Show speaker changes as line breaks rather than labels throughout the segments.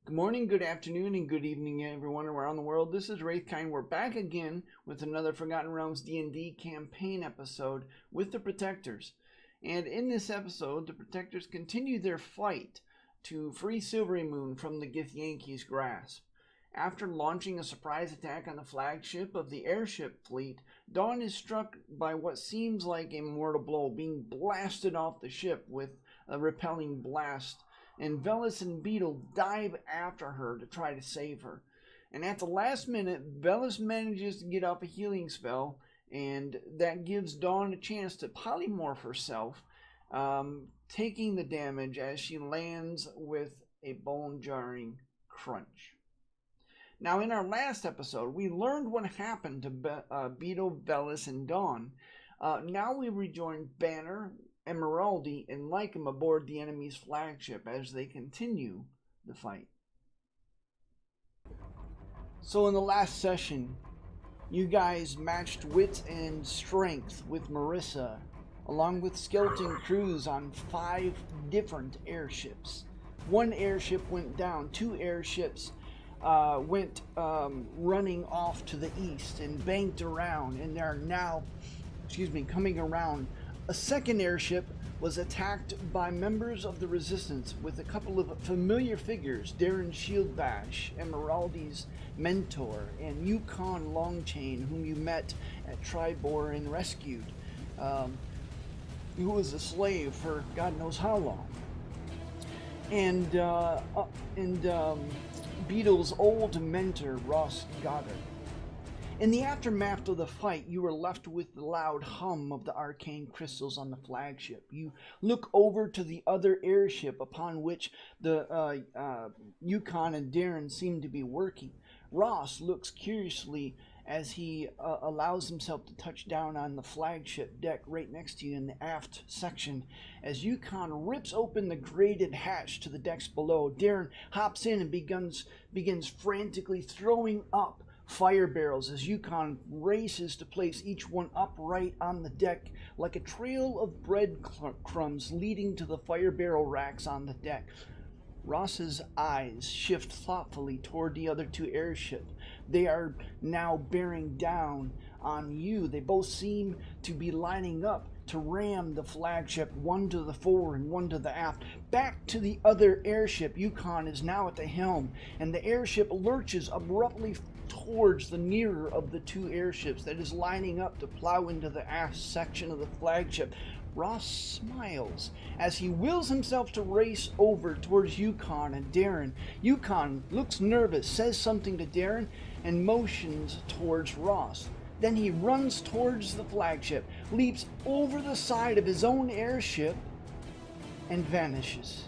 Good morning, good afternoon, and good evening, everyone around the world. This is Wraithkind. We're back again with another Forgotten Realms D&D campaign episode with the Protectors. And in this episode, the Protectors continue their fight to free Silverymoon from the Githyanki's grasp. After launching a surprise attack on the flagship of the airship fleet, Dawn is struck by what seems like a mortal blow, being blasted off the ship with a repelling blast. And Velis and Beetle dive after her to try to save her. And at the last minute, Velis manages to get off a healing spell, and that gives Dawn a chance to polymorph herself, taking the damage as she lands with a bone-jarring crunch. Now, in our last episode, we learned what happened to Beetle, Velis, and Dawn. Now we rejoin Banner, Emeraldi, and Ly'kam aboard the enemy's flagship as they continue the fight. So in the last session, you guys matched wits and strength with Marissa, along with skeleton crews on 5 different airships. 1 airship went down, 2 airships went running off to the east and banked around, and they're now, coming around. A second airship was attacked by members of the Resistance with a couple of familiar figures, Darren Shieldbash, Emeraldi's mentor, and Yukon Longchain, whom you met at Tribor and rescued, who was a slave for God knows how long. And Beetle's old mentor, Ross Goddard. In the aftermath of the fight, you were left with the loud hum of the arcane crystals on the flagship. You look over to the other airship upon which the Yukon and Darren seem to be working. Ross looks curiously as he allows himself to touch down on the flagship deck right next to you in the aft section. As Yukon rips open the grated hatch to the decks below, Darren hops in and begins frantically throwing up fire barrels as Yukon races to place each one upright on the deck like a trail of bread crumbs leading to the fire barrel racks on the deck. Ross's eyes shift thoughtfully toward the other 2 airships. They are now bearing down on you. They both seem to be lining up to ram the flagship, one to the fore and one to the aft. Back to the other airship, Yukon is now at the helm, and the airship lurches abruptly towards the nearer of the 2 airships that is lining up to plow into the aft section of the flagship. Ross smiles as he wills himself to race over towards Yukon and Darren. Yukon looks nervous, says something to Darren, and motions towards Ross. Then he runs towards the flagship, leaps over the side of his own airship, and vanishes.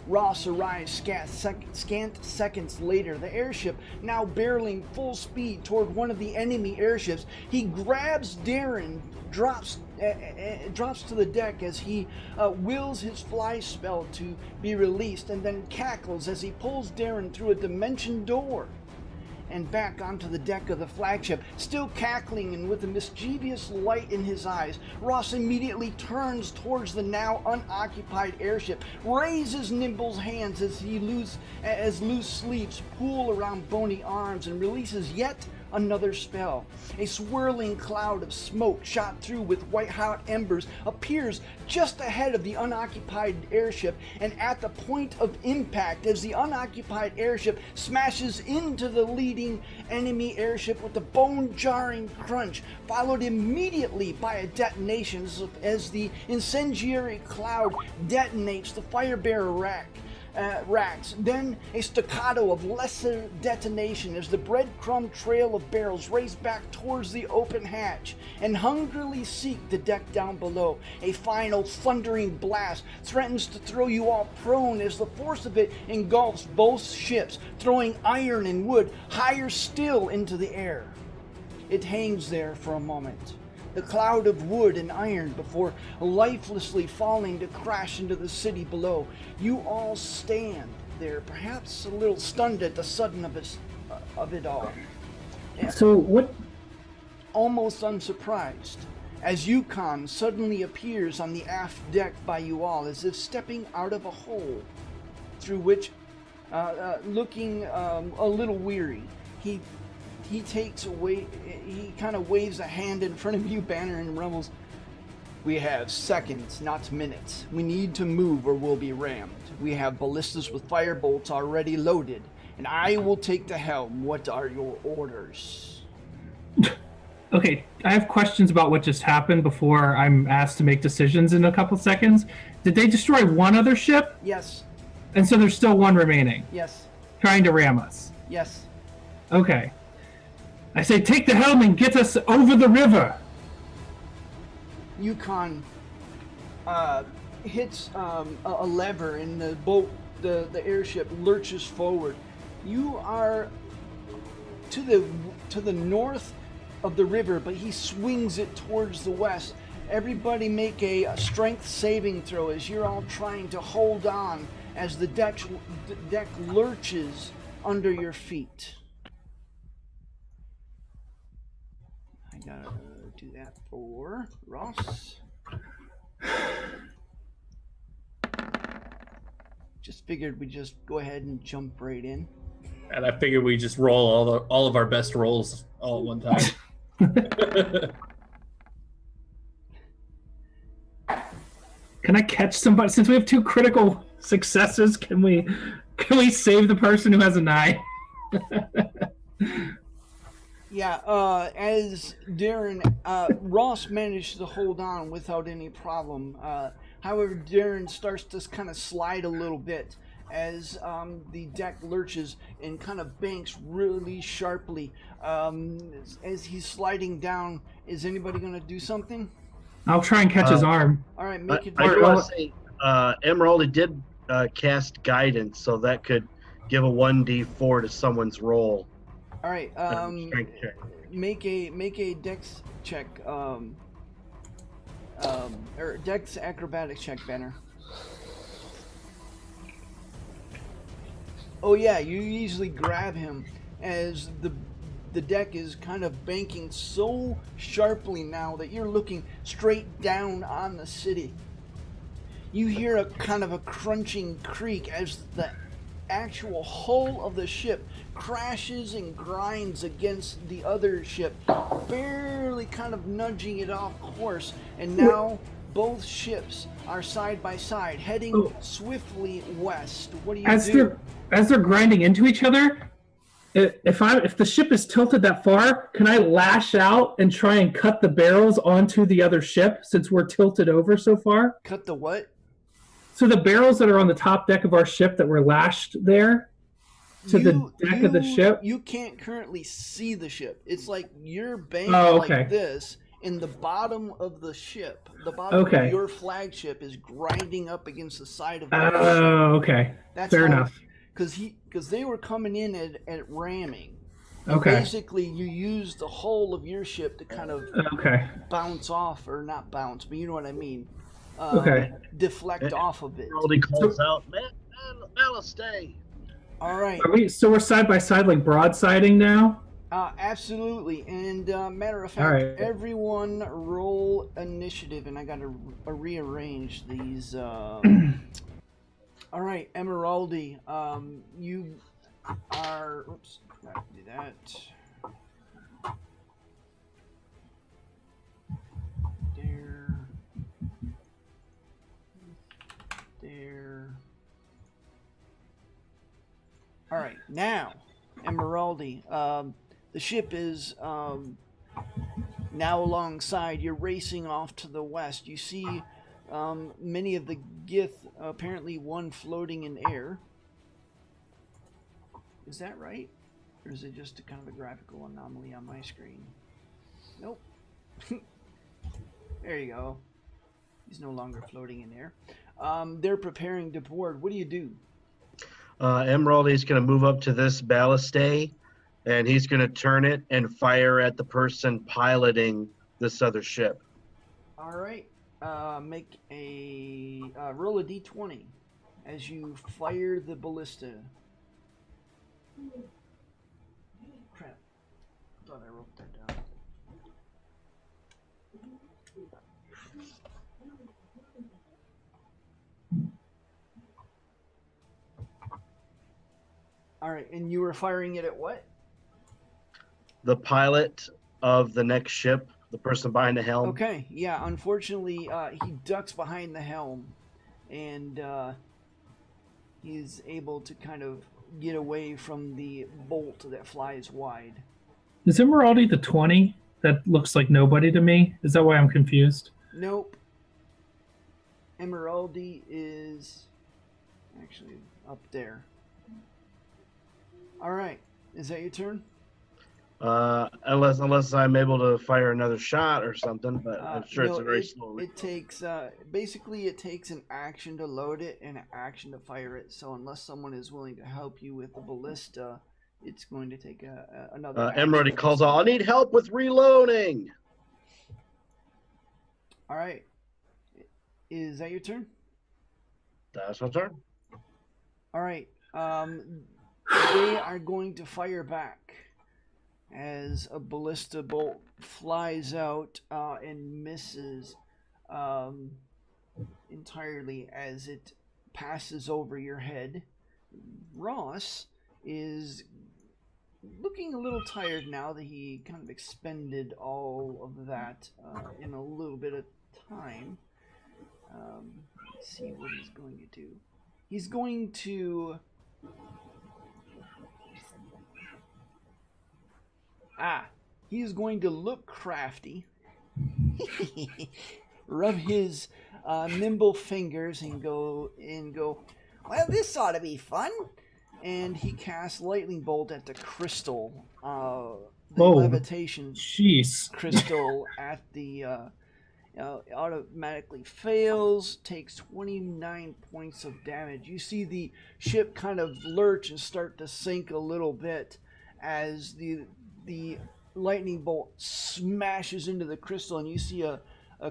Ross arrives scant seconds later, the airship now barreling full speed toward one of the enemy airships. He grabs Darren, drops to the deck as he wills his fly spell to be released, and then cackles as he pulls Darren through a dimension door and back onto the deck of the flagship. Still cackling and with a mischievous light in his eyes, Ross immediately turns towards the now unoccupied airship, raises nimble hands as loose sleeves pool around bony arms, and releases yet another spell. A swirling cloud of smoke shot through with white-hot embers appears just ahead of the unoccupied airship, and at the point of impact, as the unoccupied airship smashes into the leading enemy airship with a bone-jarring crunch, followed immediately by a detonation as the incendiary cloud detonates the fire barrel racks. Then a staccato of lesser detonation as the breadcrumb trail of barrels race back towards the open hatch and hungrily seek the deck down below. A final thundering blast threatens to throw you all prone as the force of it engulfs both ships, throwing iron and wood higher still into the air. It hangs there for a moment, the cloud of wood and iron, before lifelessly falling to crash into the city below. You all stand there, perhaps a little stunned at the sudden of it all.
So what?
Almost unsurprised, as Yukon suddenly appears on the aft deck by you all, as if stepping out of a hole through which looking a little weary. He takes away. He kind of waves a hand in front of you, Banner, and rumbles. We have seconds, not minutes. We need to move or we'll be rammed. We have ballistas with firebolts already loaded, and I will take the helm. What are your orders?
Okay, I have questions about what just happened before I'm asked to make decisions in a couple seconds. Did they destroy one other ship?
Yes.
And so there's still one remaining?
Yes.
Trying to ram us?
Yes.
Okay. I say take the helm and get us over the river.
Yukon hits a lever and the boat, the airship lurches forward. You are to the north of the river, but he swings it towards the west. Everybody make a strength saving throw as you're all trying to hold on as the deck lurches under your feet. I gotta do that for Ross. Just figured we'd just go ahead and jump right in.
And I figured we just roll all of our best rolls all at one time.
Can I catch somebody? Since we have 2 critical successes, can we save the person who has a 9?
Yeah, as Darren, Ross managed to hold on without any problem. However, Darren starts to kind of slide a little bit as the deck lurches and kind of banks really sharply. As he's sliding down, is anybody going to do something?
I'll try and catch his arm.
All right, make it.
I do want to say, Emeraldi did cast guidance, so that could give a 1d4 to someone's roll.
All right,
Strength check.
make a dex check, or dex acrobatics check, Banner. Oh yeah, you easily grab him as the deck is kind of banking so sharply now that you're looking straight down on the city. You hear a kind of a crunching creak as the actual hull of the ship crashes and grinds against the other ship, barely kind of nudging it off course. And now both ships are side by side, heading swiftly west. What do you do?
As they're grinding into each other, if the ship is tilted that far, can I lash out and try and cut the barrels onto the other ship since we're tilted over so far?
Cut the what?
So the barrels that are on the top deck of our ship that were lashed there to the deck of the ship?
You can't currently see the ship. It's like you're banking like this, and the bottom of the ship, the bottom of your flagship is grinding up against the side of the ship.
Oh, okay.
That's
fair enough.
Because they were coming in at ramming.
Okay.
Basically, you use the hull of your ship to kind of bounce off, or not bounce, but you know what I mean. Deflect off of it.
Emeraldi calls out, "Ballastay."
All right.
So we're side by side, like broadsiding now?
Absolutely. And matter of fact, everyone roll initiative, and I got to rearrange these. All right, Emeraldi, you are. Oops, forgot to do that. There. All right, now, Emeraldi, the ship is now alongside. You're racing off to the west. You see many of the Gith, apparently one floating in air. Is that right? Or is it just a kind of a graphical anomaly on my screen? Nope. There you go. He's no longer floating in air. They're preparing to board. What do you do?
Emeraldi's going to move up to this ballastay, and he's going to turn it and fire at the person piloting this other ship.
All right. Make a roll a d20 as you fire the ballista. Crap. I thought I wrote that down. All right, and you were firing it at what?
The pilot of the next ship, the person behind the helm.
Okay, yeah. Unfortunately, he ducks behind the helm, and he's able to kind of get away from the bolt that flies wide.
Is Emeraldi the 20? That looks like nobody to me. Is that why I'm confused?
Nope. Emeraldi is actually up there. All right, is that your turn?
Unless I'm able to fire another shot or something, but I'm sure
no,
it's a very slow.
It takes basically it takes an action to load it and an action to fire it. So unless someone is willing to help you with the ballista, it's going to take another.
Emeraldi calls out, "I need help with reloading."
All right, is that your turn?
That's my turn.
All right, they are going to fire back as a ballista bolt flies out and misses entirely as it passes over your head. Ross is looking a little tired now that he kind of expended all of that in a little bit of time. Let's see what he's going to do. He's going to... he's going to look crafty, rub his nimble fingers and go, well, this ought to be fun. And he casts lightning bolt at the crystal, the levitation crystal at the automatically fails, takes 29 points of damage. You see the ship kind of lurch and start to sink a little bit as the lightning bolt smashes into the crystal, and you see a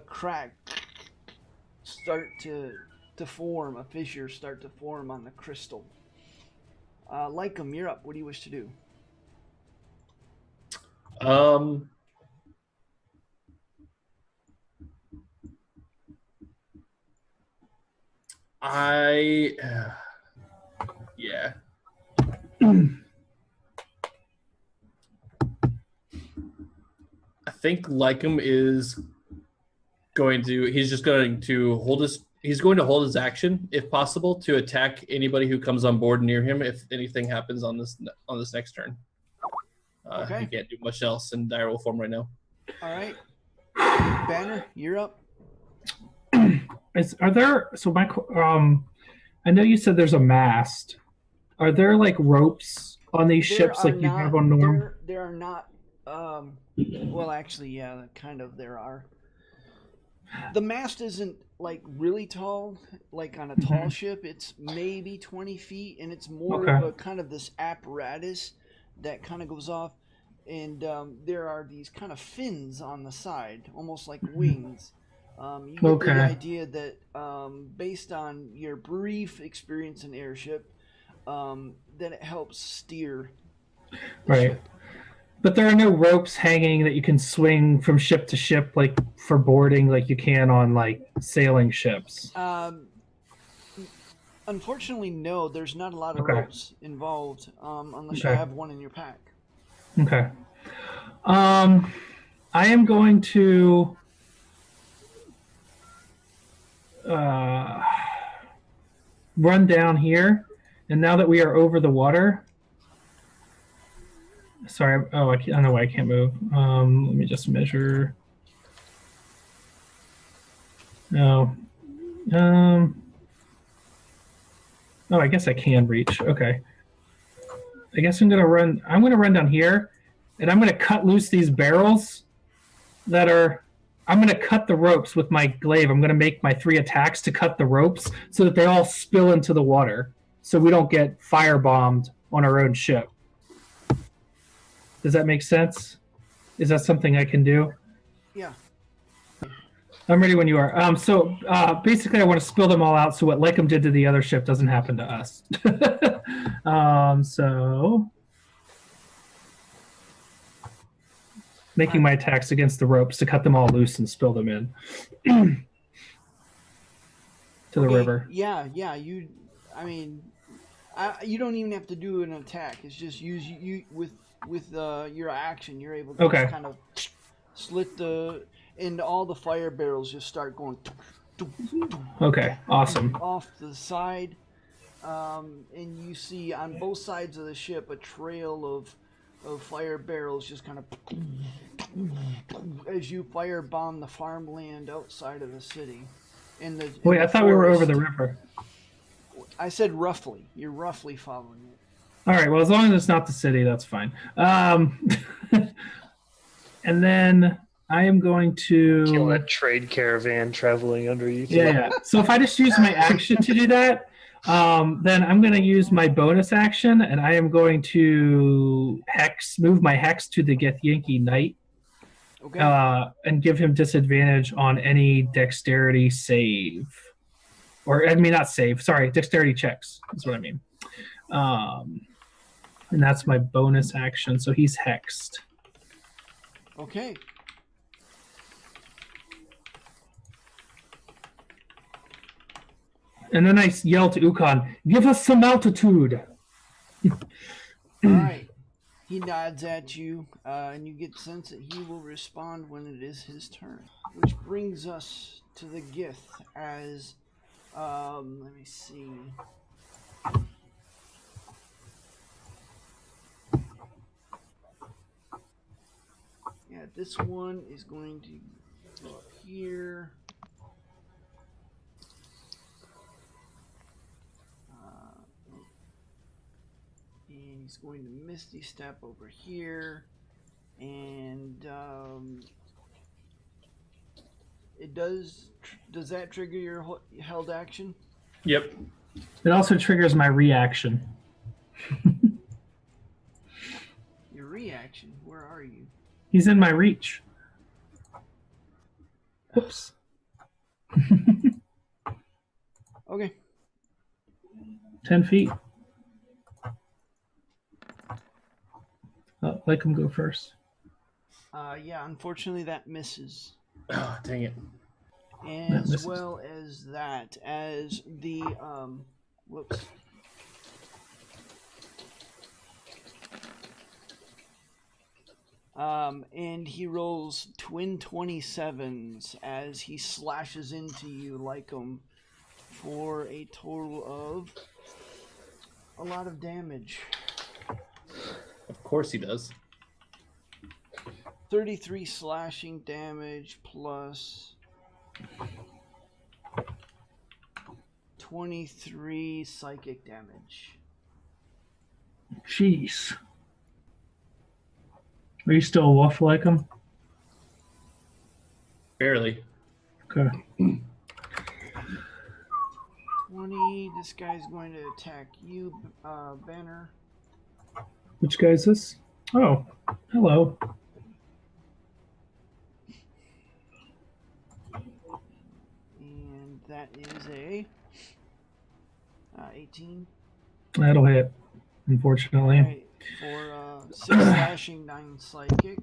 crack start to form, a fissure start to form on the crystal. Ly'kam, you're up. What do you wish to do?
Yeah. I think Ly'kam is going to. He's going to hold his action, if possible, to attack anybody who comes on board near him. If anything happens on this next turn,
Okay.
He can't do much else in dire wolf form right now.
All right, Banner, you're up.
Are there? So I know you said there's a mast. Are there like ropes on these ships like you have on Norm?
There are not. Well, actually, yeah, kind of. There are. The mast isn't like really tall, like on a tall ship. It's maybe 20 feet, and it's more of a kind of this apparatus that kind of goes off, and there are these kind of fins on the side, almost like wings. You get the idea that based on your brief experience in airship, that it helps steer the ship.
But there are no ropes hanging that you can swing from ship to ship, like for boarding, like you can on like sailing ships.
Unfortunately, no. There's not a lot of ropes involved, unless you have one in your pack.
Okay. I am going to run down here, and now that we are over the water. Sorry. Oh, I don't know why I can't move. Let me just measure. No. Oh, I guess I can reach. Okay. I guess I'm gonna run down here, and I'm gonna cut loose these barrels that are. I'm gonna cut the ropes with my glaive. I'm gonna make my 3 attacks to cut the ropes so that they all spill into the water, so we don't get firebombed on our own ship. Does that make sense? Is that something I can do?
Yeah.
I'm ready when you are. So basically, I want to spill them all out so what Ly'kam did to the other ship doesn't happen to us. So making my attacks against the ropes to cut them all loose and spill them in to the river.
Yeah. You don't even have to do an attack. It's just use you with your action. You're able to just kind of slit and all the fire barrels just start going.
Okay, awesome.
Off to the side, and you see on both sides of the ship a trail of fire barrels just kind of as you firebomb the farmland outside of the city.
Wait, I thought we were over the river.
I said roughly. You're roughly following it.
All right. Well, as long as it's not the city, that's fine. And then I am going to
kill that trade caravan traveling underneath.
Yeah. So if I just use my action to do that, then I'm going to use my bonus action, and I am going to move my hex to the Githyanki Knight, and give him disadvantage on any dexterity save. Or, I mean, not save. Sorry, dexterity checks is what I mean. And that's my bonus action. So he's hexed.
Okay.
And then I yell to Ukon, "Give us some altitude."
All right. He nods at you, and you get the sense that he will respond when it is his turn. Which brings us to the Gith as... let me see. Yeah, this one is going to go up here. And he's going to Misty Step over here. And it does that trigger your held action?
Yep.
It also triggers my reaction.
Your reaction? Where are you?
He's in my reach. Whoops.
Okay.
10 feet. Let him go first.
Yeah, unfortunately that misses.
Oh, dang it.
As well as that, as the, whoops. And he rolls twin 27s as he slashes into you, Ly'kam, for a total of a lot of damage.
Of course he does.
33 slashing damage plus 23 psychic damage.
Jeez. Are you still a wolf like him?
Barely.
Okay.
20. This guy's going to attack you, Banner.
Which guy is this? Oh, hello.
And that is a 18.
That'll hit, unfortunately.
Right, for 6 slashing, 9 psychic.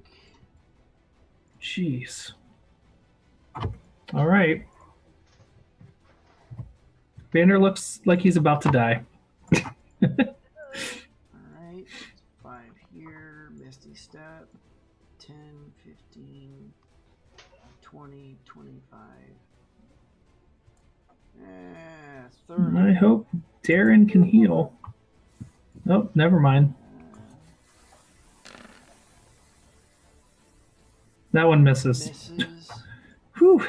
Jeez. All right. Banner looks like he's about to die.
Alright, 5 here, Misty Step, 10, 15, 20, 25. 30.
I hope Darren can heal. Oh, never mind. That one misses.
Misses.
Whew.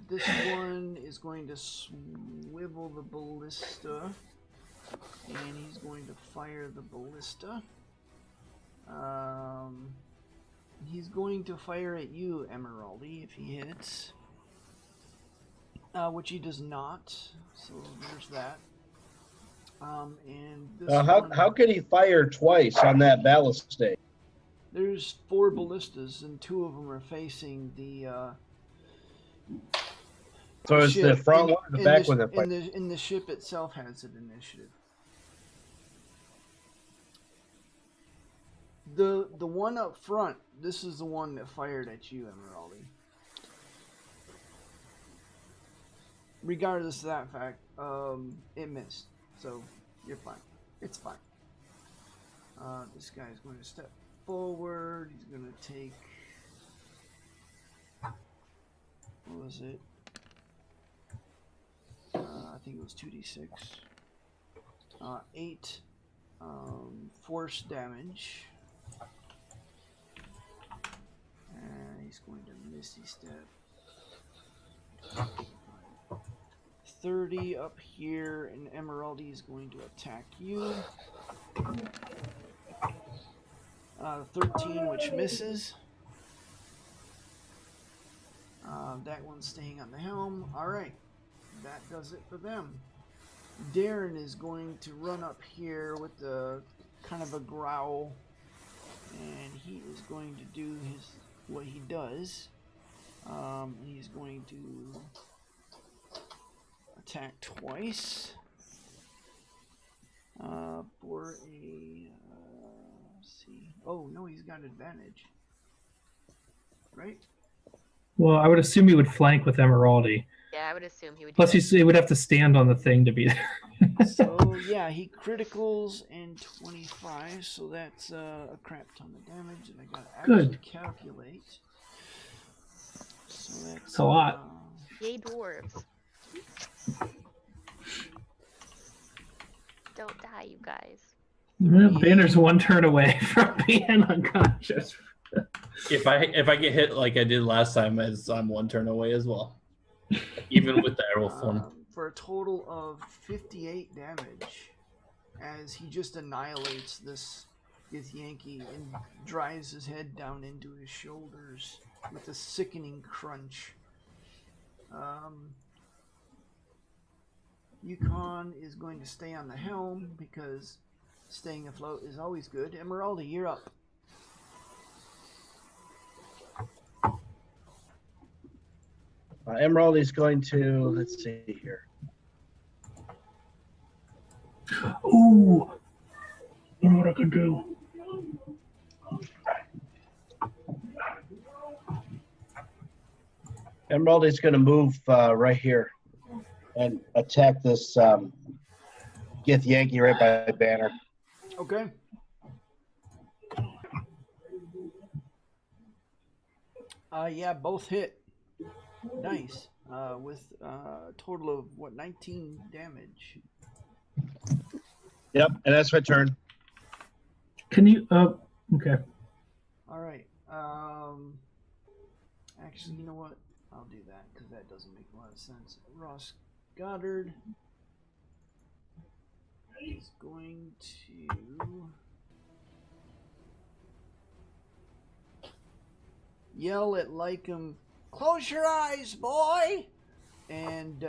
This one is going to swivel the ballista, and he's going to fire the ballista. He's going to fire at you, Emeraldi, if he hits. Which he does not, so there's that. And this
how could he fire twice on that ballista?
There's 4 ballistas, and 2 of them are facing the.
So it's the front one or the back one that fires?
And the ship itself has an initiative. The one up front, this is the one that fired at you, Emeraldi. Regardless of that fact, it missed. So You're fine. It's fine. This guy's going to step forward. He's going to take... What was it? I think it was 2d6. 8 force damage. And he's going to misty step. 30 up here, and Emeraldi is going to attack you. 13, which misses. That one's staying on the helm. Alright, that does it for them. Darren is going to run up here with a kind of a growl, and he is going to do what he does. He's going to attack twice for a let's see. Oh no, he's got advantage, right?
Well, I would assume he would flank with Emeraldi.
Yeah, I would assume he would.
Plus, he would have to stand on the thing to be there.
So yeah, he criticals in 25, so that's a crap ton of damage that I got to actually
Good.
calculate. So that's
a lot.
Yay, dwarves! Don't die, you guys.
Well, Banner's one turn away from being unconscious.
If I get hit like I did last time, as I'm one turn away as well, even with the arrow form.
For a total of 58 damage, as he just annihilates this Yankee and drives his head down into his shoulders with a sickening crunch. Yukon is going to stay on the helm because staying afloat is always good. Emeraldi, you're up.
Emeraldi's going to, let's see here.
Ooh, I know what I can do.
Emeraldi's going to move right here and attack this Gith Yankee right by Banner.
Okay. Yeah, both hit. Nice. With a total of, what, 19 damage.
Yep, and that's my turn.
Can you, okay.
All right. Actually, you know what? I'll do that because that doesn't make a lot of sense. Ross Goddard is going to yell at Ly'kam, "Close your eyes, boy!" and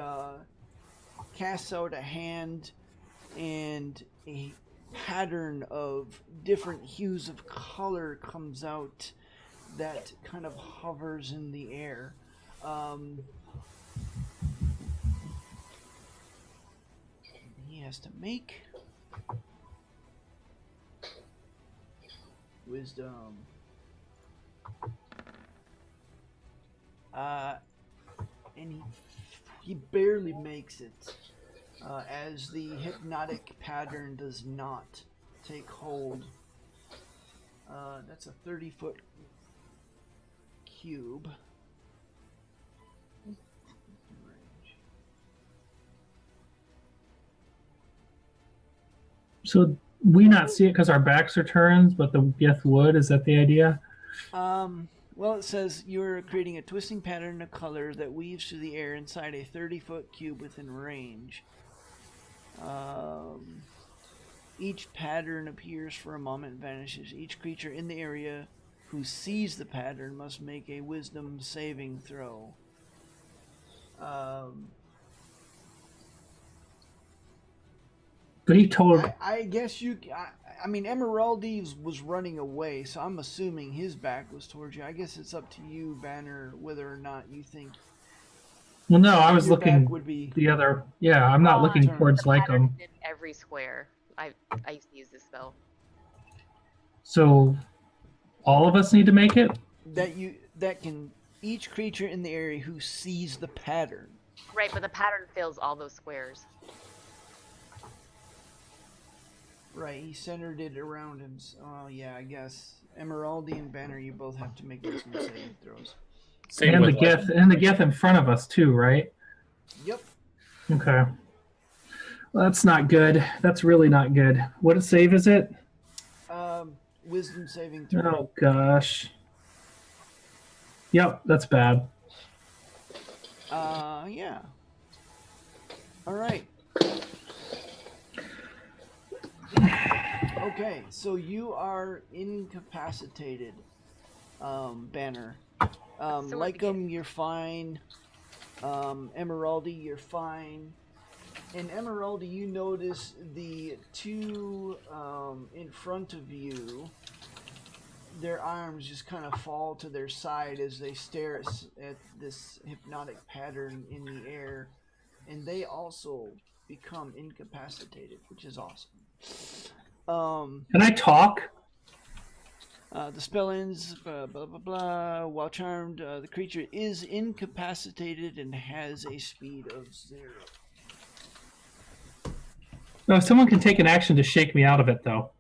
casts out a hand, and a pattern of different hues of color comes out that kind of hovers in the air. He has to make wisdom. And he barely makes it, as the hypnotic pattern does not take hold. That's a 30-foot cube.
So we not see it because our backs are turned, but the Gith would. Is that the idea?
Well, it says you're creating a twisting pattern of color that weaves through the air inside a 30-foot cube within range. Each pattern appears for a moment and vanishes. Each creature in the area who sees the pattern must make a wisdom saving throw.
But he told...
I guess you... I mean, Emeraldi was running away, so I'm assuming his back was towards you. I guess it's up to you, Banner, whether or not you think...
Well, no, I was
your
looking
back would be...
the other... Yeah, I'm not looking
turn.
towards
The pattern's
Ly'kam.
in every square. I used to use this spell.
So all of us need to make it?
That can... Each creature in the area who sees the pattern.
Right, but the pattern fills all those squares.
Right, he centered it around him. Oh, yeah, I guess. Emeraldi and Banner, you both have to make wisdom saving throws.
Same
And
with
the Geth, and the Geth in front of us too, right?
Yep.
Okay. Well, that's not good. That's really not good. What save is it?
Wisdom saving throw.
Oh gosh. Yep, that's bad.
Yeah. All right. Okay, so you are incapacitated, Banner. Ly'kam, you're fine. Emeraldi, you're fine. And Emeraldi, you notice the two in front of you, their arms just kind of fall to their side as they stare at this hypnotic pattern in the air. And they also become incapacitated, which is awesome.
Can I talk?
The spell ends, blah, blah, blah, blah. While charmed, the creature is incapacitated and has a speed of 0.
No, someone can take an action to shake me out of it, though.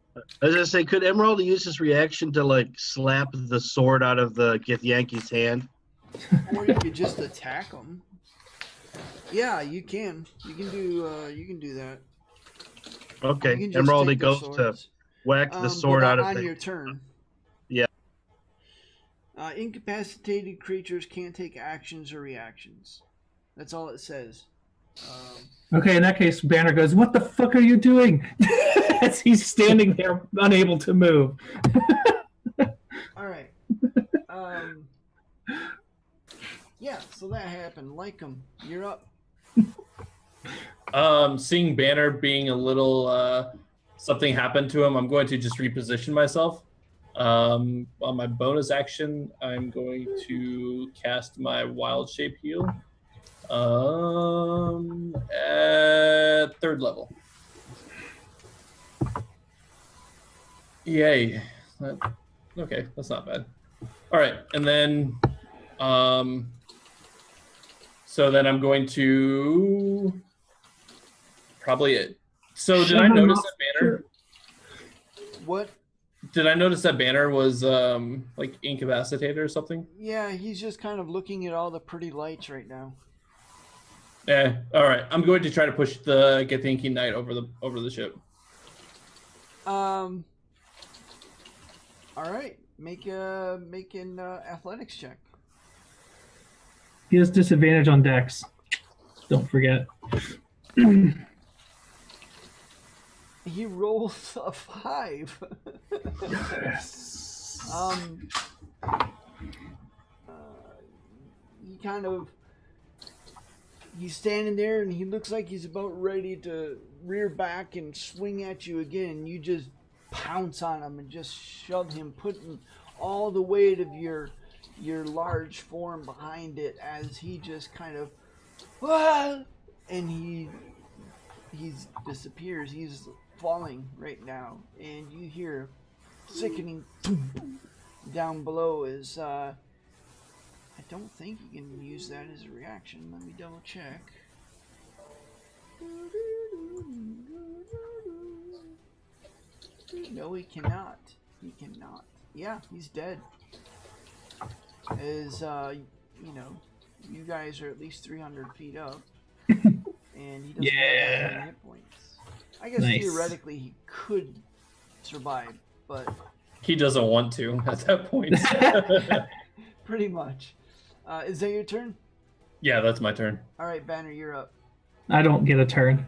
I was gonna say, could Emeraldi use his reaction to like slap the sword out of the Githyanki's hand?
Or you could just attack him. Yeah, you can. You can do that.
Okay,
You can just
Emeraldi
take their
goes to
swords.
whack the sword
But
out of
on
the.
your turn.
Yeah.
Incapacitated creatures can't take actions or reactions. That's all it says.
Okay, in that case, Banner goes, "What the fuck are you doing?" As he's standing there, unable to move.
All right. Yeah, so that happened. Ly'kam, you're up.
Seeing Banner being a little something happened to him, I'm going to just reposition myself. On my bonus action, I'm going to cast my wild shape heal at 3rd level. Yay. Okay, that's not bad. All right, and then so then I'm going to probably it. So did I notice that Banner?
What?
Did I notice that Banner was like incapacitated or something?
Yeah, he's just kind of looking at all the pretty lights right now.
Yeah. All right. I'm going to try to push the Githyanki Knight over the ship.
All right. Make an athletics check.
He has disadvantage on Dex. Don't forget.
He rolls a 5.
Yes.
He kind of, he's standing there and he looks like he's about ready to rear back and swing at you again. You just pounce on him and just shove him, putting all the weight of your large form behind it as he just kind of, and he disappears. He's falling right now, and you hear sickening down below as I don't think you can use that as a reaction. Let me double check. No, he cannot. He cannot. Yeah, he's dead. As you know, you guys are at least 300 feet up, and he doesn't have any hit points. I guess theoretically he could survive, but
he doesn't want to at that point.
Pretty much. Is that your turn?
Yeah, that's my turn.
All right, Banner, you're up.
I don't get a turn.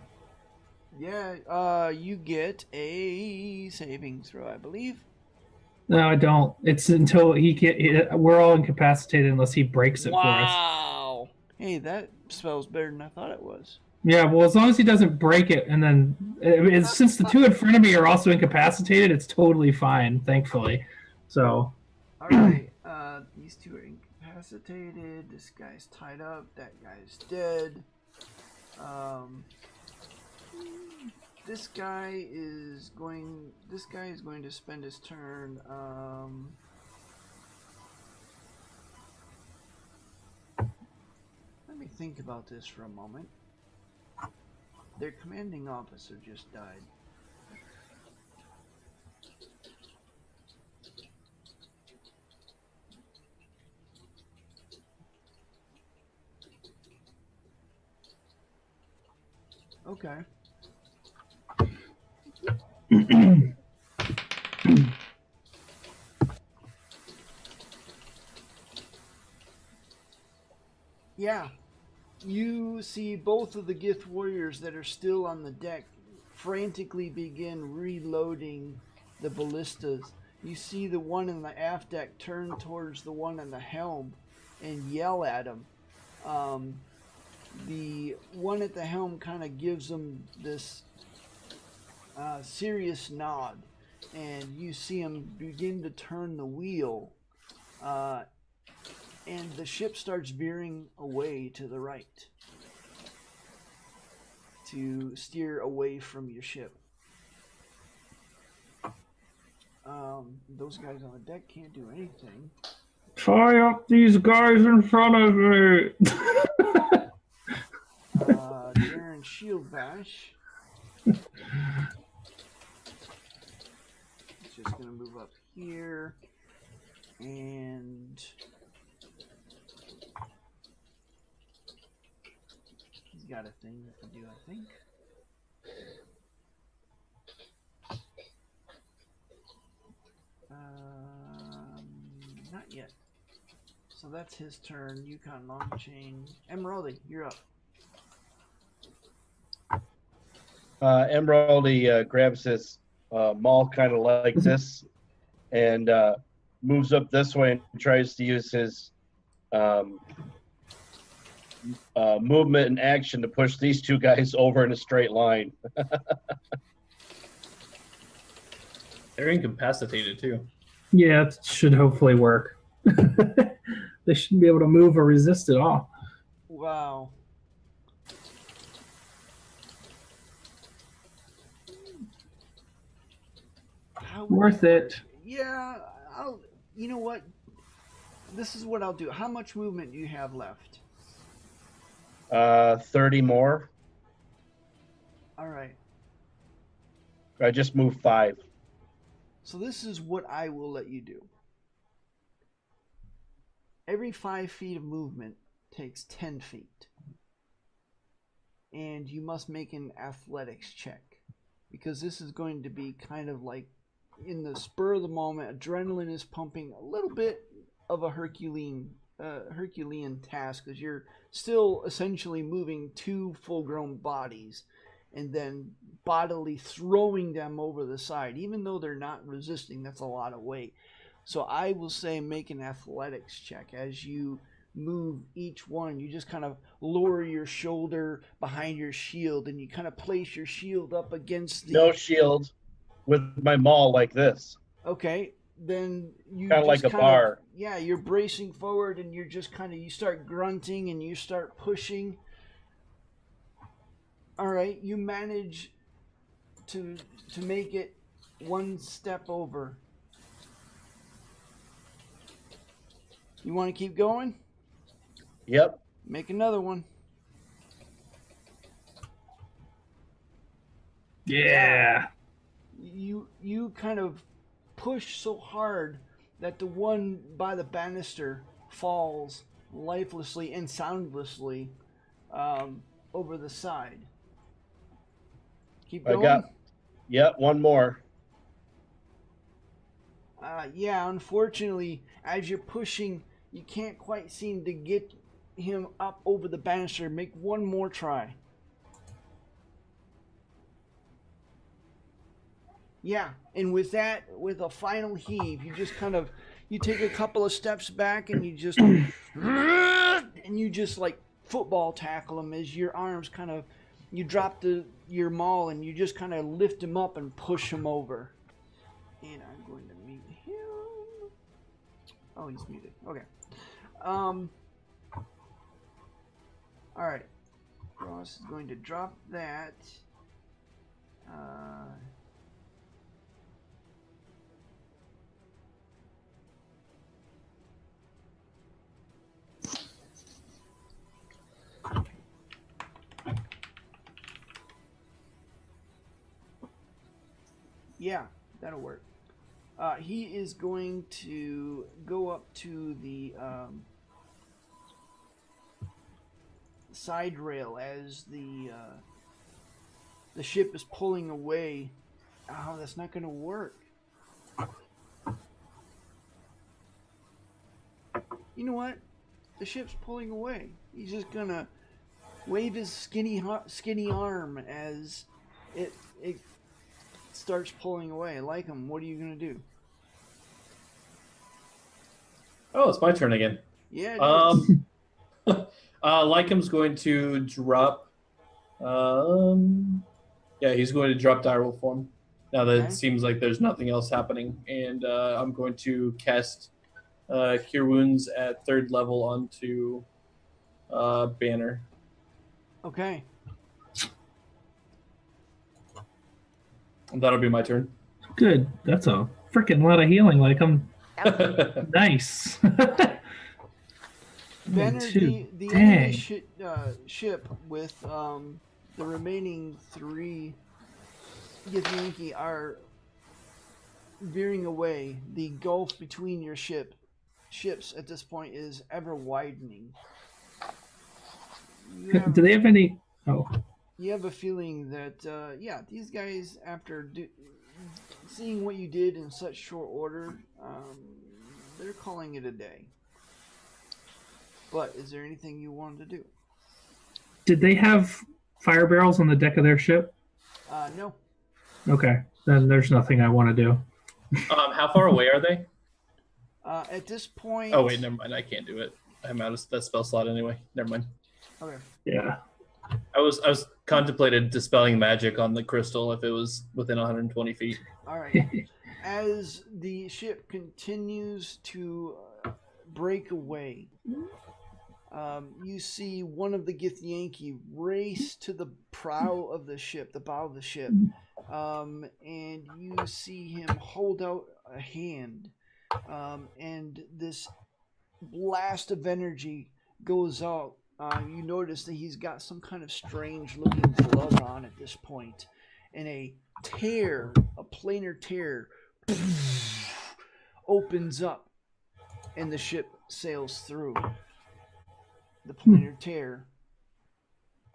Yeah, you get a saving throw, I believe.
No, I don't. It's until we're all incapacitated unless he breaks it for us.
Wow. Hey, that spell's better than I thought it was.
Yeah, well, as long as he doesn't break it, and then since the two in front of me are also incapacitated, it's totally fine, thankfully. So.
All right, these two are incapacitated. This guy's tied up. That guy's dead. This guy is going to spend his turn. Let me think about this for a moment. Their commanding officer just died. Okay. Yeah. You see both of the Gith warriors that are still on the deck frantically begin reloading the ballistas. You see the one in the aft deck turn towards the one in the helm and yell at him. The one at the helm kind of gives him this serious nod, and you see him begin to turn the wheel, and the ship starts veering away to the right to steer away from your ship. Those guys on the deck can't do anything.
Tie up these guys in front of me.
Darren Shield Bash. It's just going to move up here. And he's got a thing to do, I think. Not yet. So that's his turn. Yukon Long Chain. Emeraldi, you're up.
Emeraldi grabs his maul kind of like this and moves up this way and tries to use his movement and action to push these two guys over in a straight line.
They're incapacitated too.
Yeah, it should hopefully work. They shouldn't be able to move or resist at all.
Wow.
Worth it.
Yeah, you know what? This is what I'll do. How much movement do you have left?
30 more.
All right.
I just moved 5.
So this is what I will let you do. Every 5 feet of movement takes 10 feet. And you must make an athletics check. Because this is going to be kind of like in the spur of the moment, adrenaline is pumping, a little bit of a Herculean task, because you're still essentially moving 2 full-grown bodies and then bodily throwing them over the side. Even though they're not resisting, that's a lot of weight. So I will say make an athletics check. As you move each one, you just kind of lower your shoulder behind your shield, and you kind of place your shield up against the...
No shield, with my maul like this.
Okay, then you
Kind of like a bar.
Yeah, you're bracing forward, and you're just kind of, you start grunting and you start pushing. All right, you manage to make it 1 step over. You want to keep going?
Yep.
Make another one.
Yeah.
You kind of push so hard that the one by the banister falls lifelessly and soundlessly over the side. Keep going.
Yep, 1 more.
Yeah, unfortunately, as you're pushing, you can't quite seem to get him up over the banister. Make 1 more try. Yeah, and with that, with a final heave, you just kind of, you take a couple of steps back and you just, and you just like football tackle him as your arms kind of, you drop your maul and you just kind of lift him up and push him over. And I'm going to mute him. Oh, he's muted. Okay. All right. Ross is going to drop that. Yeah, that'll work. He is going to go up to the side rail as the ship is pulling away. Oh, that's not going to work. You know what? The ship's pulling away. He's just going to wave his skinny arm as it starts pulling away. Ly'kam, what are you going to do?
Oh, it's my turn again.
Yeah, it is.
Ly'kam's going to drop. He's going to drop direwolf form. Now that
Okay.
it seems like there's nothing else happening, and I'm going to cast Cure Wounds at 3rd level onto Banner.
Okay.
And that'll be my turn.
Good. That's a freaking lot of healing. Like I'm
That
nice.
Banner,
Two.
the
Dang.
enemy ship with the remaining 3 Githyanki are veering away. The gulf between your ships at this point is ever widening.
Do they have any? Oh,
You have a feeling that, these guys, after seeing what you did in such short order, they're calling it a day. But is there anything you wanted to do?
did they have fire barrels on the deck of their ship?
No.
Okay, then there's nothing I want to do.
How far away are they?
At this point...
Oh, wait, never mind. I can't do it. I'm out of that spell slot anyway. Never mind.
Okay.
Yeah.
I was contemplated dispelling magic on the crystal if it was within 120 feet.
All right. As the ship continues to break away, you see one of the Githyanki race to the prow of the ship, the bow of the ship, and you see him hold out a hand, and this blast of energy goes out. You notice that he's got some kind of strange looking glove on at this point, and a planar tear opens up, and the ship sails through. The planar tear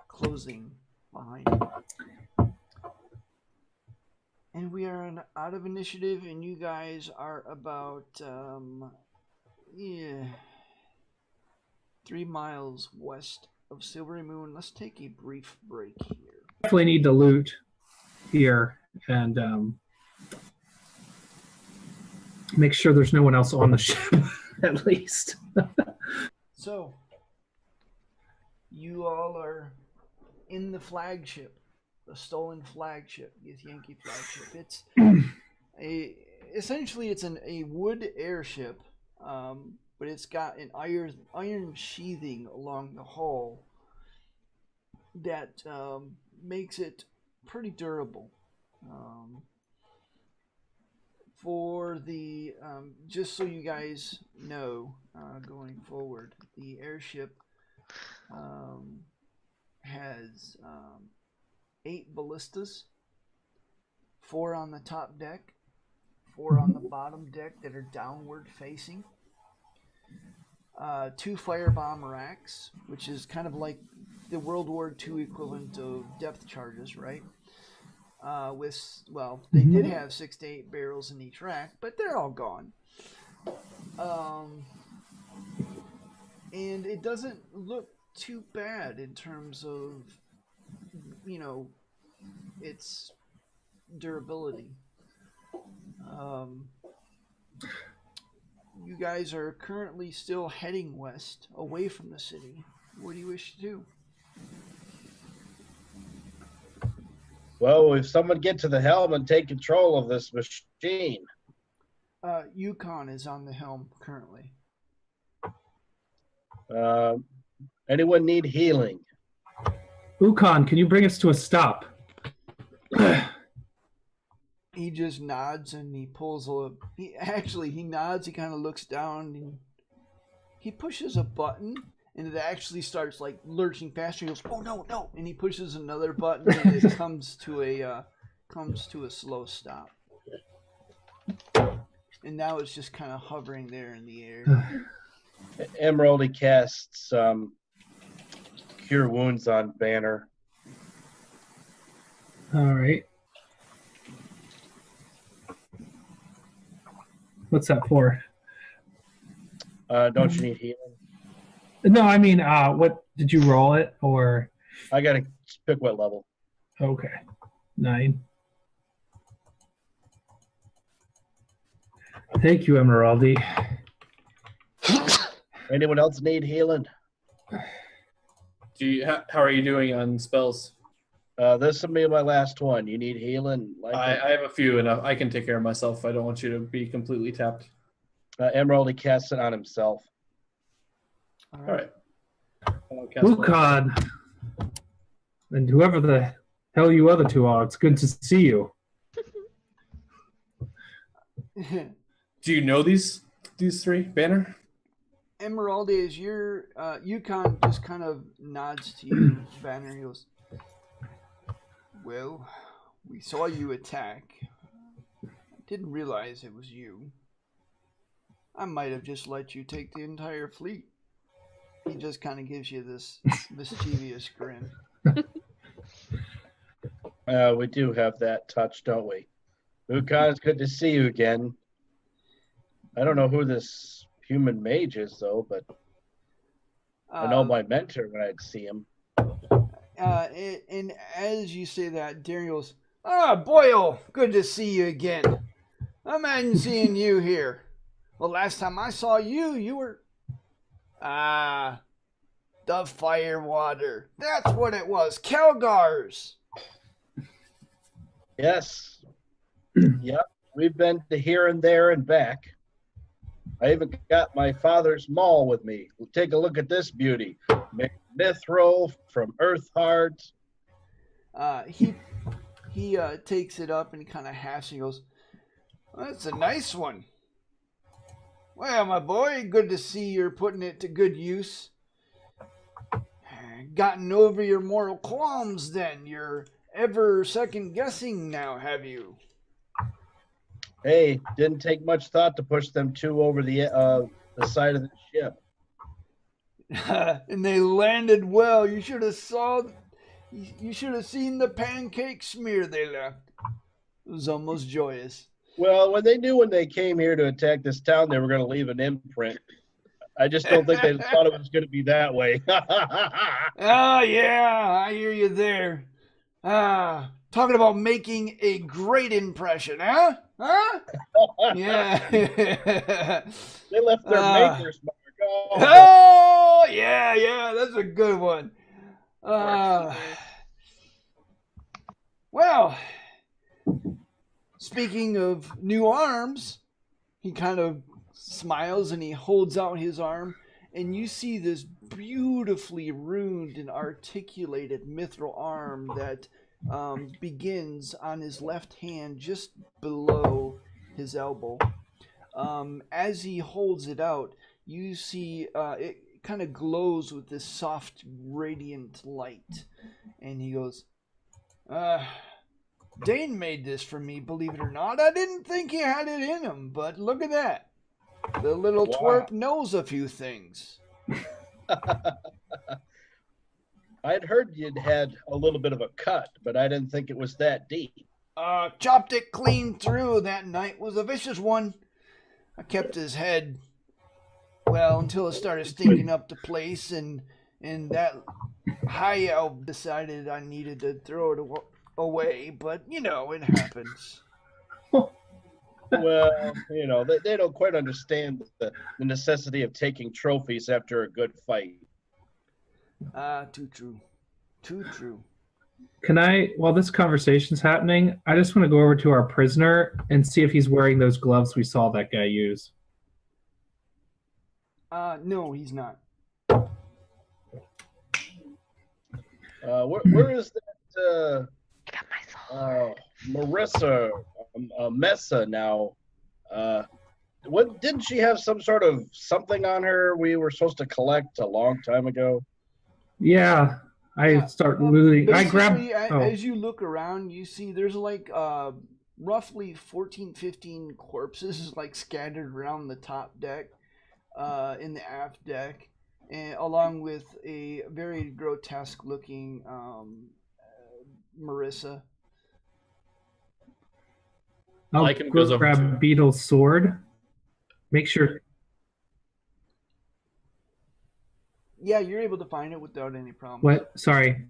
closing behind him. And we are out of initiative, and you guys are about 3 miles west of Silverymoon. Let's take a brief break here.
Definitely need to loot here and make sure there's no one else on the ship, at least.
So, you all are in the flagship, the stolen flagship, Githyanki flagship. It's essentially a wood airship, but it's got an iron sheathing along the hull that makes it pretty durable. For the just so you guys know, going forward, the airship has 8 ballistas, 4 on the top deck, 4 on the bottom deck that are downward facing, 2 firebomb racks, which is kind of like the World War II equivalent of depth charges, right? They did have 6 to 8 barrels in each rack, but they're all gone. And it doesn't look too bad in terms of, its durability. You guys are currently still heading west, away from the city. What do you wish to do?
Well, if someone get to the helm and take control of this machine.
Yukon is on the helm currently.
Anyone need healing?
Ukon, can you bring us to a stop?
He just nods and he pulls he nods, he kind of looks down and he pushes a button and it actually starts like lurching faster. He goes, "Oh no!" and he pushes another button and it comes to a slow stop. and now it's just kind of hovering there in the air.
Emeraldi casts Cure Wounds on Banner.
All right. What's that for?
Don't you need healing?
No, I mean, what did you roll it or?
I gotta pick what level.
Okay, 9. Thank you, Emeraldi.
Anyone else need healing?
How are you doing on spells?
This will be my last one. You need healing?
I have a few, and I can take care of myself. I don't want you to be completely tapped.
Emeraldi casts it on himself.
All right.
Ly'kam, and whoever the hell you other two are, it's good to see you.
Do you know these three, Banner?
Emeraldi, as your Yukon just kind of nods to you, Banner. He goes, "Well, we saw you attack. I didn't realize it was you. I might have just let you take the entire fleet." He just kind of gives you this mischievous grin.
We do have that touch, don't we? Ly'kam, it's good to see you again. I don't know who this human mage is, though, but I know my mentor when I'd see him.
And as you say that, Darren goes, Boyle, good to see you again. Imagine seeing you here. Well, last time I saw you, you were... the firewater. That's what it was. Kelgar's.
Yes. Yep. We've been to here and there and back. I even got my father's maul with me. Take a look at this beauty. Mithril from Earthheart.
He takes it up and he kind of halves and he goes, well, that's a nice one. Well, my boy, good to see you're putting it to good use. Gotten over your mortal qualms then. You're ever second guessing now, have you?
Hey, didn't take much thought to push them two over the side of the ship.
And they landed well. You should have seen the pancake smear they left. It was almost joyous.
Well, when they came here to attack this town, they were going to leave an imprint. I just don't think they thought it was going to be that way.
Oh, yeah, I hear you there. Talking about making a great impression, huh? Huh? Yeah.
They left their maker's mark.
Oh, yeah, that's a good one. Well, speaking of new arms, he kind of smiles and he holds out his arm, and you see this beautifully runed and articulated mithril arm that begins on his left hand just below his elbow. As he holds it out, you see it kind of glows with this soft, radiant light. And he goes, Dane made this for me, believe it or not. I didn't think he had it in him, but look at that. The little twerp knows a few things.
I'd heard you'd had a little bit of a cut, but I didn't think it was that deep.
Chopped it clean through that night. Was a vicious one. I kept his head, well, until it started stinking up the place, and that high elf decided I needed to throw it away, but, you know, it happens.
Well, you know, they don't quite understand the necessity of taking trophies after a good fight.
Too true. Too true.
Can I, while this conversation's happening, I just want to go over to our prisoner and see if he's wearing those gloves we saw that guy use.
No, he's not.
Where is that,
I got my soul.
Marissa, Mesa now? What, didn't she have some sort of something on her we were supposed to collect a long time ago?
Yeah, I start losing. I grab.
As you look around, you see there's like roughly 14, 15 corpses like scattered around the top deck, in the aft deck, and along with a very grotesque looking Marissa.
I'll
Ly'kam
go
goes over
grab
to-
Beetle's sword. Make sure.
Yeah, you're able to find it without any problem.
What? Sorry,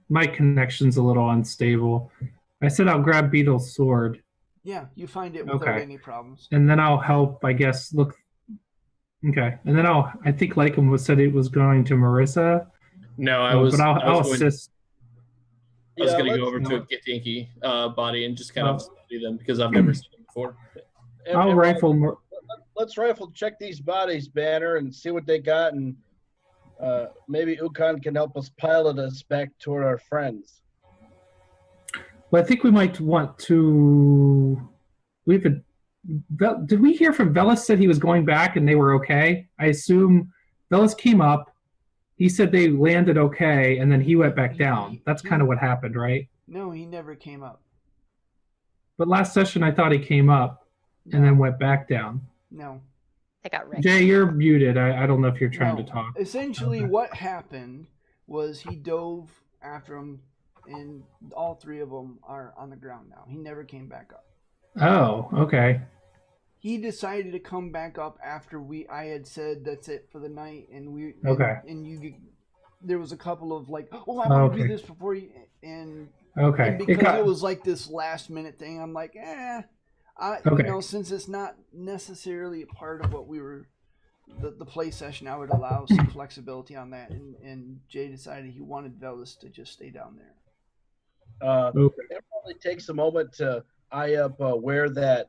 my connection's a little unstable. I said I'll grab Beetle's sword,
Yeah, you find it without
Okay.
any problems.
and then I'll help. I guess look. Okay, and then I think Ly'kam said it was going to Marissa.
No,
but I'll
going,
assist.
I was
Yeah,
going to go
let's-
over to a Githyanki body and just kind of
Oh.
study them because I've never seen them before.
I'll
and
rifle.
let's rifle check these bodies, Banner, and see what they got, and maybe Ukan can help us pilot us back toward our friends.
Well, I think we might want to. Did we hear from Velis said he was going back and they were okay? I assume Velis came up. He said they landed okay, and then he went back down. That's kind of what happened, right?
No, he never came up.
But last session, I thought he came up and then went back down.
No.
I got wrecked.
Jay, you're muted. I don't know if you're trying
No.
to talk.
Essentially,
Okay.
what happened was he dove after him, and all three of them are on the ground now. He never came back up.
Oh, okay.
He decided to come back up after I had said that's it for the night, and
Okay.
there was a couple of like, oh, I want to do
Okay.
this before you, and
Okay.
because it was like this last minute thing, I'm like,
Okay.
since it's not necessarily a part of what we were, the play session, I would allow some flexibility on that, and Jay decided he wanted Velis to just stay down there.
Okay.
It probably takes a moment to eye up where that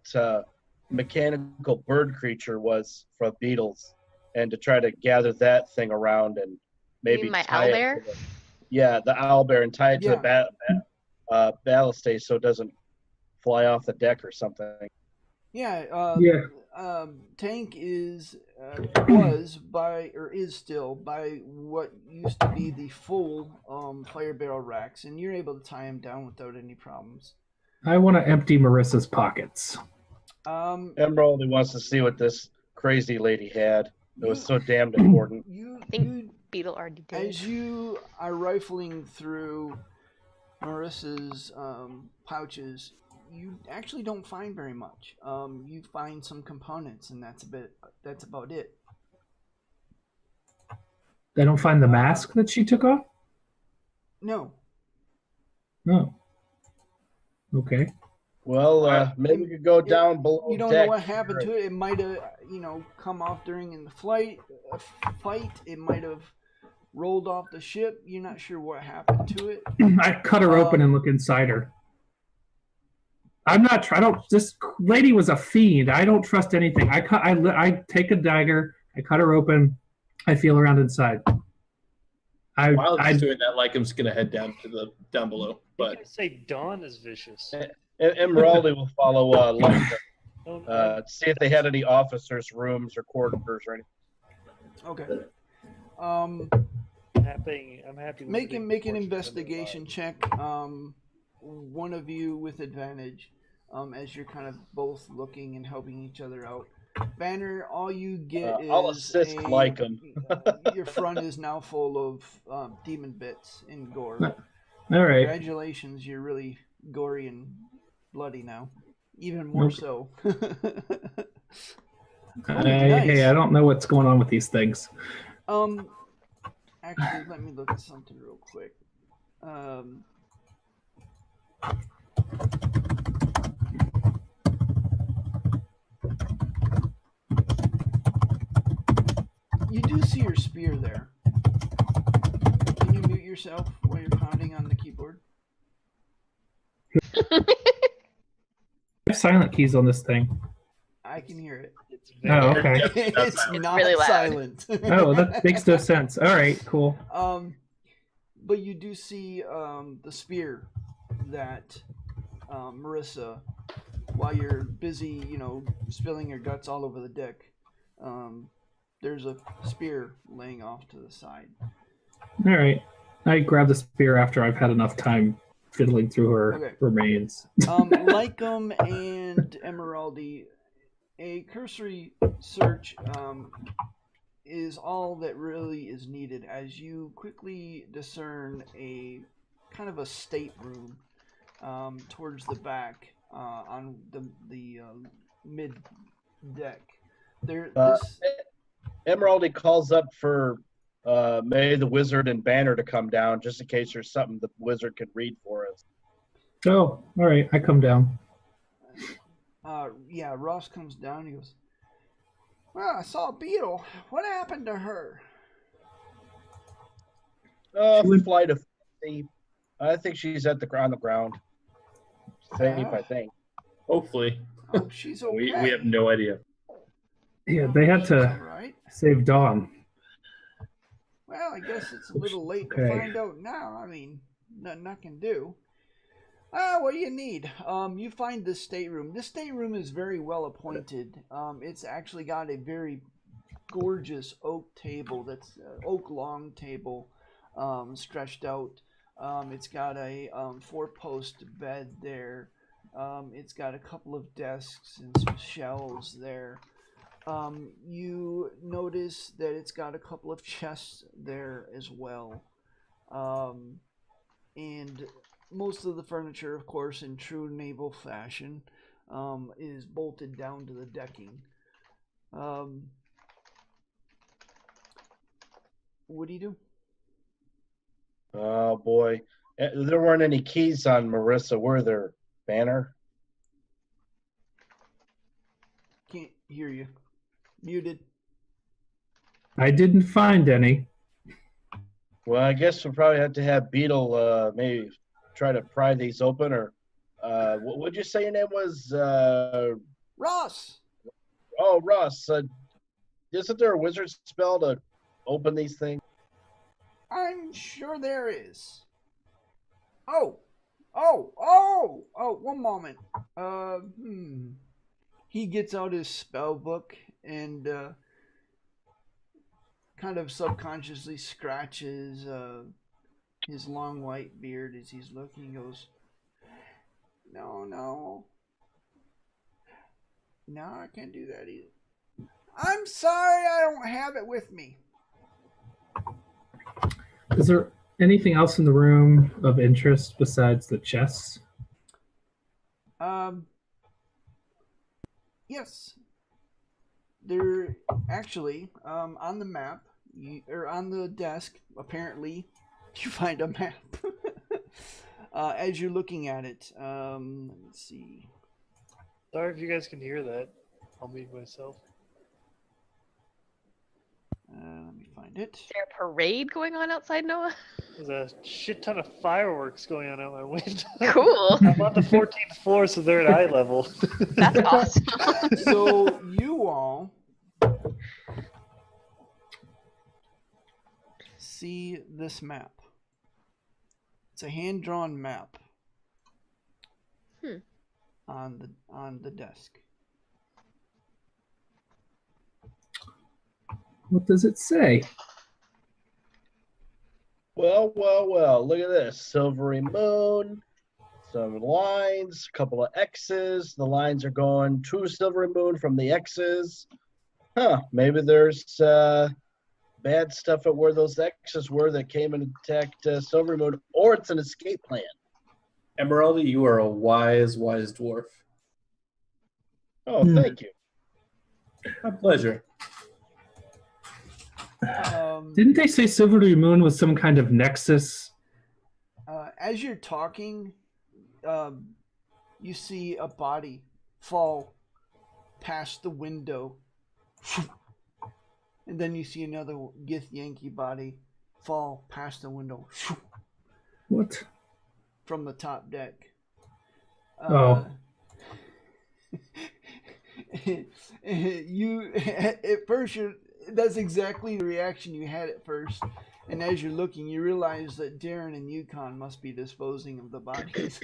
mechanical bird creature was from Beetles, and to try to gather that thing around and maybe
mean my
tie it
owlbear?
to the owlbear, and tie it to
Yeah.
the ballast so it doesn't fly off the deck or something.
Yeah.
Yeah.
Tank is still by what used to be the full fire barrel racks, and you're able to tie him down without any problems.
I want to empty Marissa's pockets.
Emeraldi wants to see what this crazy lady had. It was so damned important.
You
Beetle already did.
as you are rifling through Marissa's pouches, you actually don't find very much. You find some components, and that's about it.
I don't find the mask that she took off?
No.
No. Okay.
Well, maybe we could go down below
You don't
deck
know what happened
here.
to it. It might have, come off during the fight. It might have rolled off the ship. You're not sure what happened to it.
I cut her open and look inside her. This lady was a fiend. I don't trust anything. I take a dagger. I cut her open. I feel around inside.
While he's doing that, Ly'kam's going to head down below.
You
But
can say Dawn is vicious.
Emeraldi will follow Ly'kam,
Oh,
see if they had any officers' rooms or quarters or anything.
Okay.
I'm happy. With
Make
the
an
portions
investigation check. One of you with advantage, as you're kind of both looking and helping each other out. Banner, all you get is
I'll assist Ly'kam.
Your front is now full of demon bits and gore.
All right.
Congratulations, you're really gory and bloody now, even more so.
Hey, I don't know what's going on with these things.
Actually, let me look at something real quick. You do see your spear there. Can you mute yourself while you're pounding on the keyboard?
I have silent keys on this thing.
I can hear it.
It's
Oh,
very-
okay.
It's not
really loud.
silent.
Oh, that makes no sense. All right, cool.
But you do see the spear that Marissa, while you're busy, spilling your guts all over the deck, there's a spear laying off to the side.
All right. I grab the spear after I've had enough time fiddling through her
Okay.
remains.
Ly'kam and Emeraldi, a cursory search is all that really is needed as you quickly discern a kind of a stateroom towards the back on the mid deck.
Emeraldi calls up for May the Wizard and Banner to come down just in case there's something the wizard could read for us.
Oh, all right. I come down.
Yeah, Ross comes down. He goes, "Well, I saw Beetle. What happened to her?"
Flight of fancy. I think she's on the ground. Safe, I think.
Hopefully.
Oh, she's okay.
We have no idea.
Yeah, they had to
Right.
save Dawn.
Well, I guess it's a little late to find out now. I mean, nothing I can do. What do you need? You find this stateroom. This stateroom is very well appointed. It's actually got a very gorgeous oak table. That's oak long table, stretched out. It's got a 4-post bed there. It's got a couple of desks and some shelves there. You notice that it's got a couple of chests there as well. And most of the furniture, of course, in true naval fashion, is bolted down to the decking. What do you do?
Oh, boy. There weren't any keys on Marissa, were there, Banner?
Can't hear you. Muted.
I didn't find any.
Well, I guess we'll probably have to have Beetle maybe try to pry these open, or what would you say your name was?
Ross!
Oh, Ross. Isn't there a wizard spell to open these things?
I'm sure there is. Oh, one moment. He gets out his spell book and kind of subconsciously scratches his long white beard as he's looking. He goes, No, I can't do that either. I'm sorry, I don't have it with me.
Is there anything else in the room of interest besides the chests?
Yes. There actually, on the map, or on the desk, apparently, you find a map. As you're looking at it, let me see.
Sorry if you guys can hear that. I'll mute myself.
Let me find it.
Is there a parade going on outside, Noah?
There's a shit ton of fireworks going on out my window.
Cool.
I'm on the 14th floor, so they're at eye level.
That's awesome.
So you all see this map. It's a hand-drawn map on the desk.
What does it say?
Well, look at this. Silverymoon, some lines, a couple of X's. The lines are going to Silverymoon from the X's. Maybe there's bad stuff at where those X's were that came and attacked Silverymoon, or it's an escape plan.
Emeraldi, you are a wise dwarf.
Oh, thank you.
My pleasure.
Didn't they say Silverymoon was some kind of nexus?
As you're talking, you see a body fall past the window. And then you see another Gith-Yankee body fall past the window.
What?
From the top deck. You at first that's exactly the reaction you had at first, and as you're looking, you realize that Darren and Yukon must be disposing of the bodies.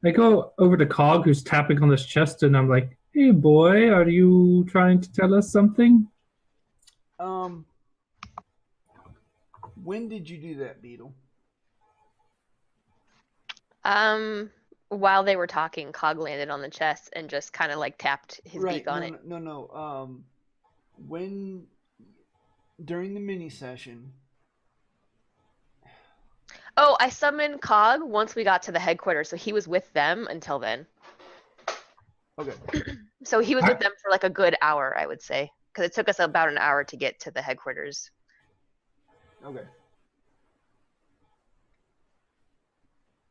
I go over to Cog, who's tapping on his chest, and I'm like, "Hey, boy, are you trying to tell us something?"
When did you do that, Beetle?
While they were talking, Cog landed on the chest and just kind of like tapped his beak on it.
No. When during the mini session.
Oh, I summoned Cog once we got to the headquarters, so he was with them until then.
Okay.
So he was with them for like a good hour, I would say, because it took us about an hour to get to the headquarters.
Okay.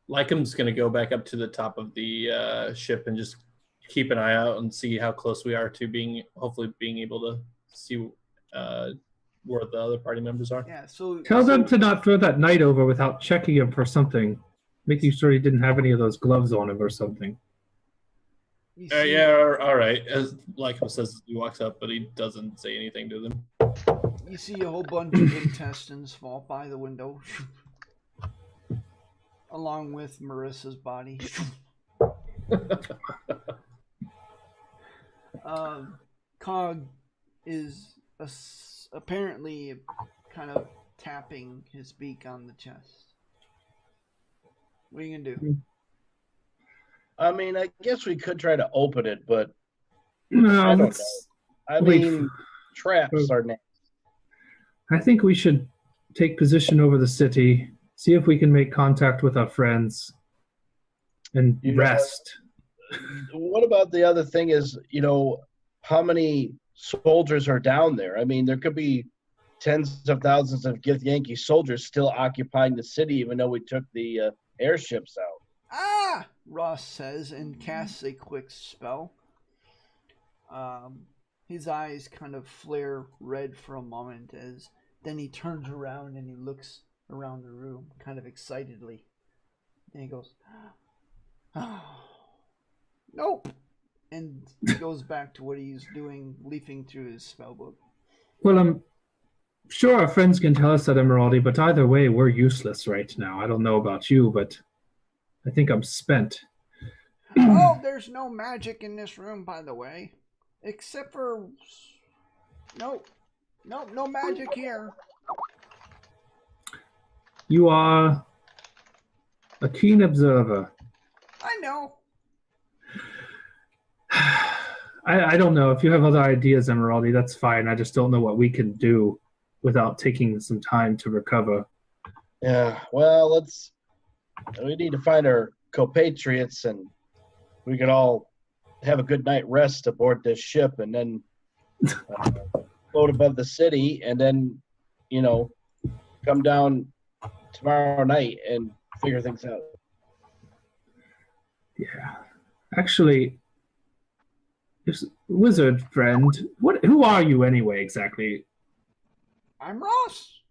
Ly'kam's going to go back up to the top of the ship and just keep an eye out and see how close we are to hopefully being able to see where the other party members are.
Yeah, so
Tell them to not throw that knight over without checking him for something, making sure he didn't have any of those gloves on him or something.
Yeah, all right. As Ly'kam says, he walks up, but he doesn't say anything to them.
You see a whole bunch of intestines fall by the window, along with Marissa's body. Cog is apparently kind of tapping his beak on the chest. What are you gonna do?
I mean, I guess we could try to open it, but
No,
I don't know. I mean, traps are next.
I think we should take position over the city, see if we can make contact with our friends, and rest.
What about the other thing is, how many soldiers are down there? I mean, there could be tens of thousands of Yankee soldiers still occupying the city, even though we took the airships out.
Ah! Ross says and casts a quick spell. His eyes kind of flare red for a moment as then he turns around and he looks around the room kind of excitedly. And he goes, oh, nope. And he goes back to what he's doing, leafing through his spellbook.
Well, I'm sure our friends can tell us that, Emeraldi, but either way, we're useless right now. I don't know about you, but I think I'm spent.
Oh, there's no magic in this room, by the way. Except for... No magic here.
You are a keen observer.
I know.
I don't know. If you have other ideas, Emeraldi, that's fine. I just don't know what we can do without taking some time to recover.
Yeah, well, we need to find our compatriots and we could all have a good night rest aboard this ship and then float above the city and then, come down tomorrow night and figure things out.
Yeah. Actually, wizard friend, who are you anyway exactly?
I'm Ross.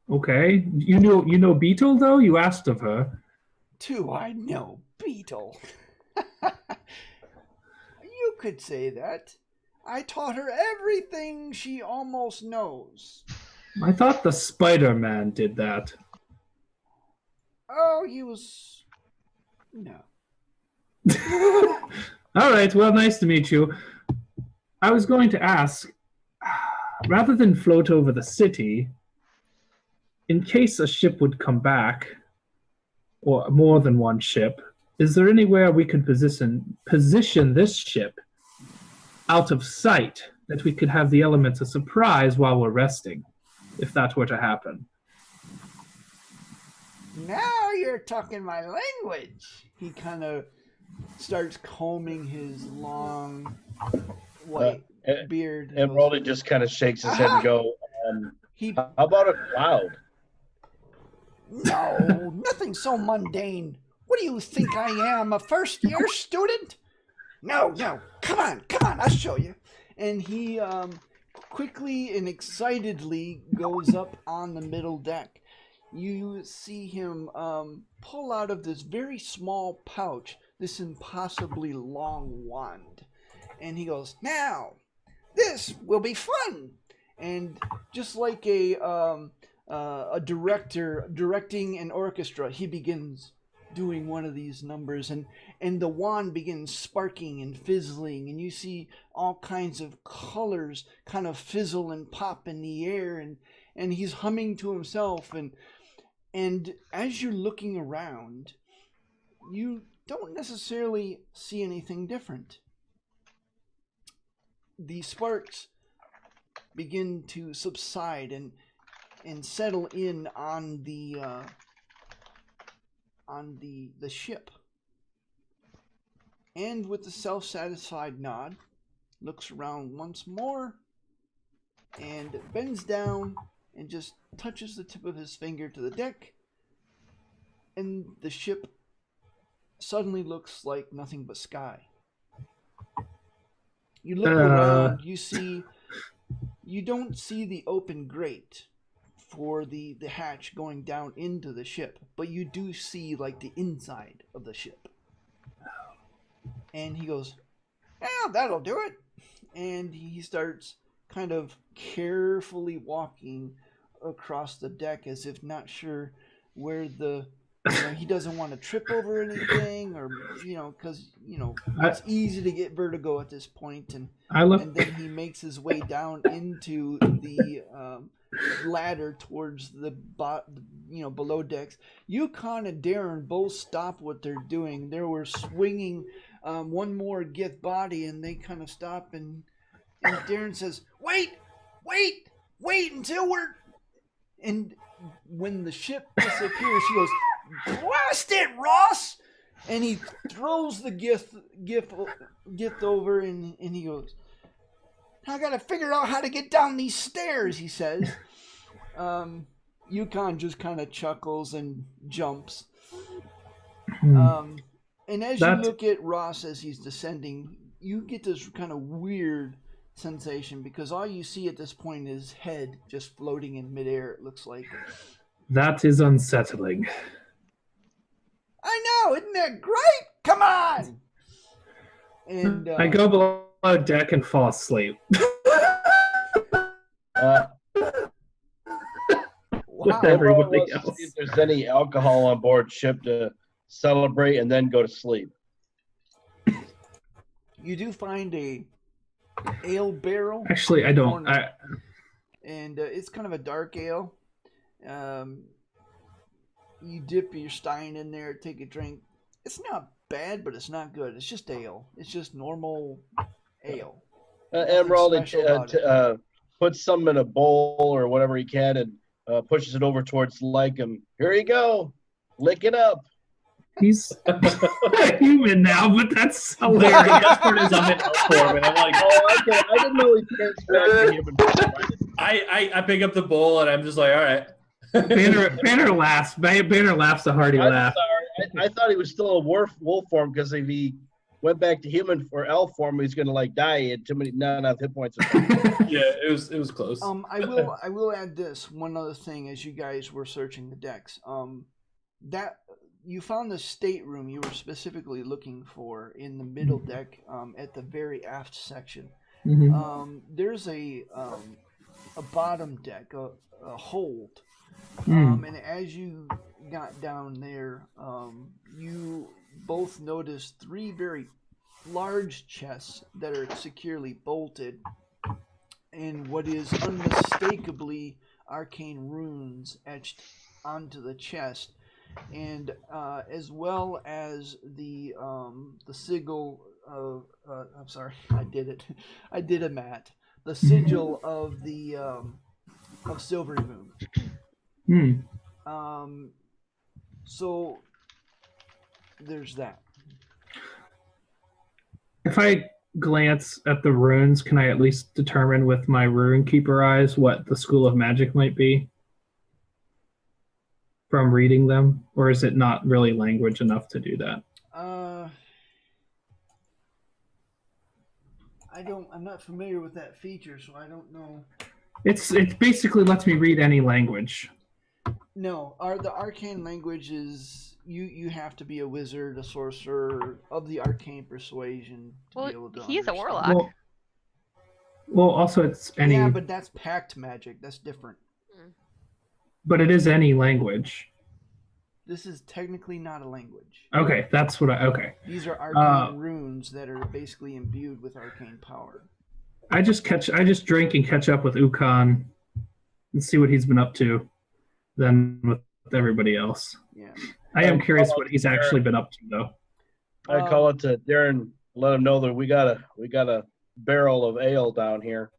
Okay. You know Beetle though? You asked of her.
Do I know Beetle? You could say that. I taught her everything she almost knows.
I thought the Spider-Man did that.
Oh, he was... No.
All right, well, nice to meet you. I was going to ask, rather than float over the city, in case a ship would come back, or more than one ship, is there anywhere we could position this ship out of sight that we could have the elements of surprise while we're resting, if that were to happen?
Now you're talking my language. He kind of starts combing his long white beard.
Emeraldi just kind of shakes his head and go, how about a cloud?
No, nothing so mundane. What do you think I am, a first-year student? No, come on, I'll show you. And he quickly and excitedly goes up on the middle deck. You see him pull out of this very small pouch this impossibly long wand. And he goes, now, this will be fun. And just like a director directing an orchestra, he begins doing one of these numbers, and the wand begins sparking and fizzling, and you see all kinds of colors kind of fizzle and pop in the air, and he's humming to himself, and as you're looking around, you don't necessarily see anything different. The sparks begin to subside and settle in on the ship. And with the self-satisfied nod, looks around once more and bends down and just touches the tip of his finger to the deck, and the ship suddenly looks like nothing but sky. You look around, you don't see the open grate for the hatch going down into the ship, but you do see like the inside of the ship. And he goes, "Yeah, that'll do it." And he starts kind of carefully walking across the deck as if not sure where he doesn't want to trip over anything, or because it's easy to get vertigo at this point, and then he makes his way down into the ladder towards the below decks. Yukon and Darren both stop what they're doing. They were swinging one more Gith body, and they kind of stop, and Darren says, wait until we're... And when the ship disappears, he goes, "Blast it, Ross!" And he throws the Gith over, and he goes, "I gotta figure out how to get down these stairs," he says. Yukon just kind of chuckles and jumps. And as you look at Ross as he's descending, you get this kind of weird sensation, because all you see at this point is head just floating in midair, it looks like.
That is unsettling.
I know, isn't that great? Come on! And
I go below deck and fall asleep. With everybody else.
See if there's any alcohol on board ship to celebrate and then go to sleep.
You do find a ale barrel.
Actually, I don't.
And it's kind of a dark ale. You dip your stein in there, take a drink. It's not bad, but it's not good. It's just ale. It's just normal ale.
Emeraldi puts some in a bowl or whatever he can and pushes it over towards Ly'kam. Here you go. Lick it up.
He's human now, but that's hilarious.
The best part is I'm in elf form, and I'm like,
I didn't know he turns back to human form.
I pick up the bowl, and I'm just like, all right.
Banner laughs. Banner laughs a hearty laugh.
I thought he was still a wolf form, because if he went back to human or elf form, he's gonna die. He had too many not enough hit points.
Yeah, it was close.
I will add this one other thing as you guys were searching the decks. That you found the stateroom you were specifically looking for in the middle deck, at the very aft section.
Mm-hmm.
There's a bottom deck, a hold. And as you got down there, you both noticed 3 very large chests that are securely bolted, and what is unmistakably arcane runes etched onto the chest, and as well as the sigil of I'm sorry, I did it, Matt. The sigil of the of Silverymoon. So there's that.
If I glance at the runes, can I at least determine with my rune keeper eyes what the school of magic might be from reading them, or is it not really language enough to do that?
I'm not familiar with that feature, so I don't know.
It basically lets me read any language.
No, the arcane language is you have to be a wizard, a sorcerer of the arcane persuasion to be able to
he's a
understand.
warlock.
Well, also it's any.
Yeah, but that's pact magic. That's different.
But it is any language.
This is technically not a language.
Okay, that's what okay.
These are arcane runes that are basically imbued with arcane power.
I just drink and catch up with Ukon and see what he's been up to than with everybody else.
Yeah.
I am curious what he's actually been up to, though.
I call it to Darren, let him know that we got a barrel of ale down here.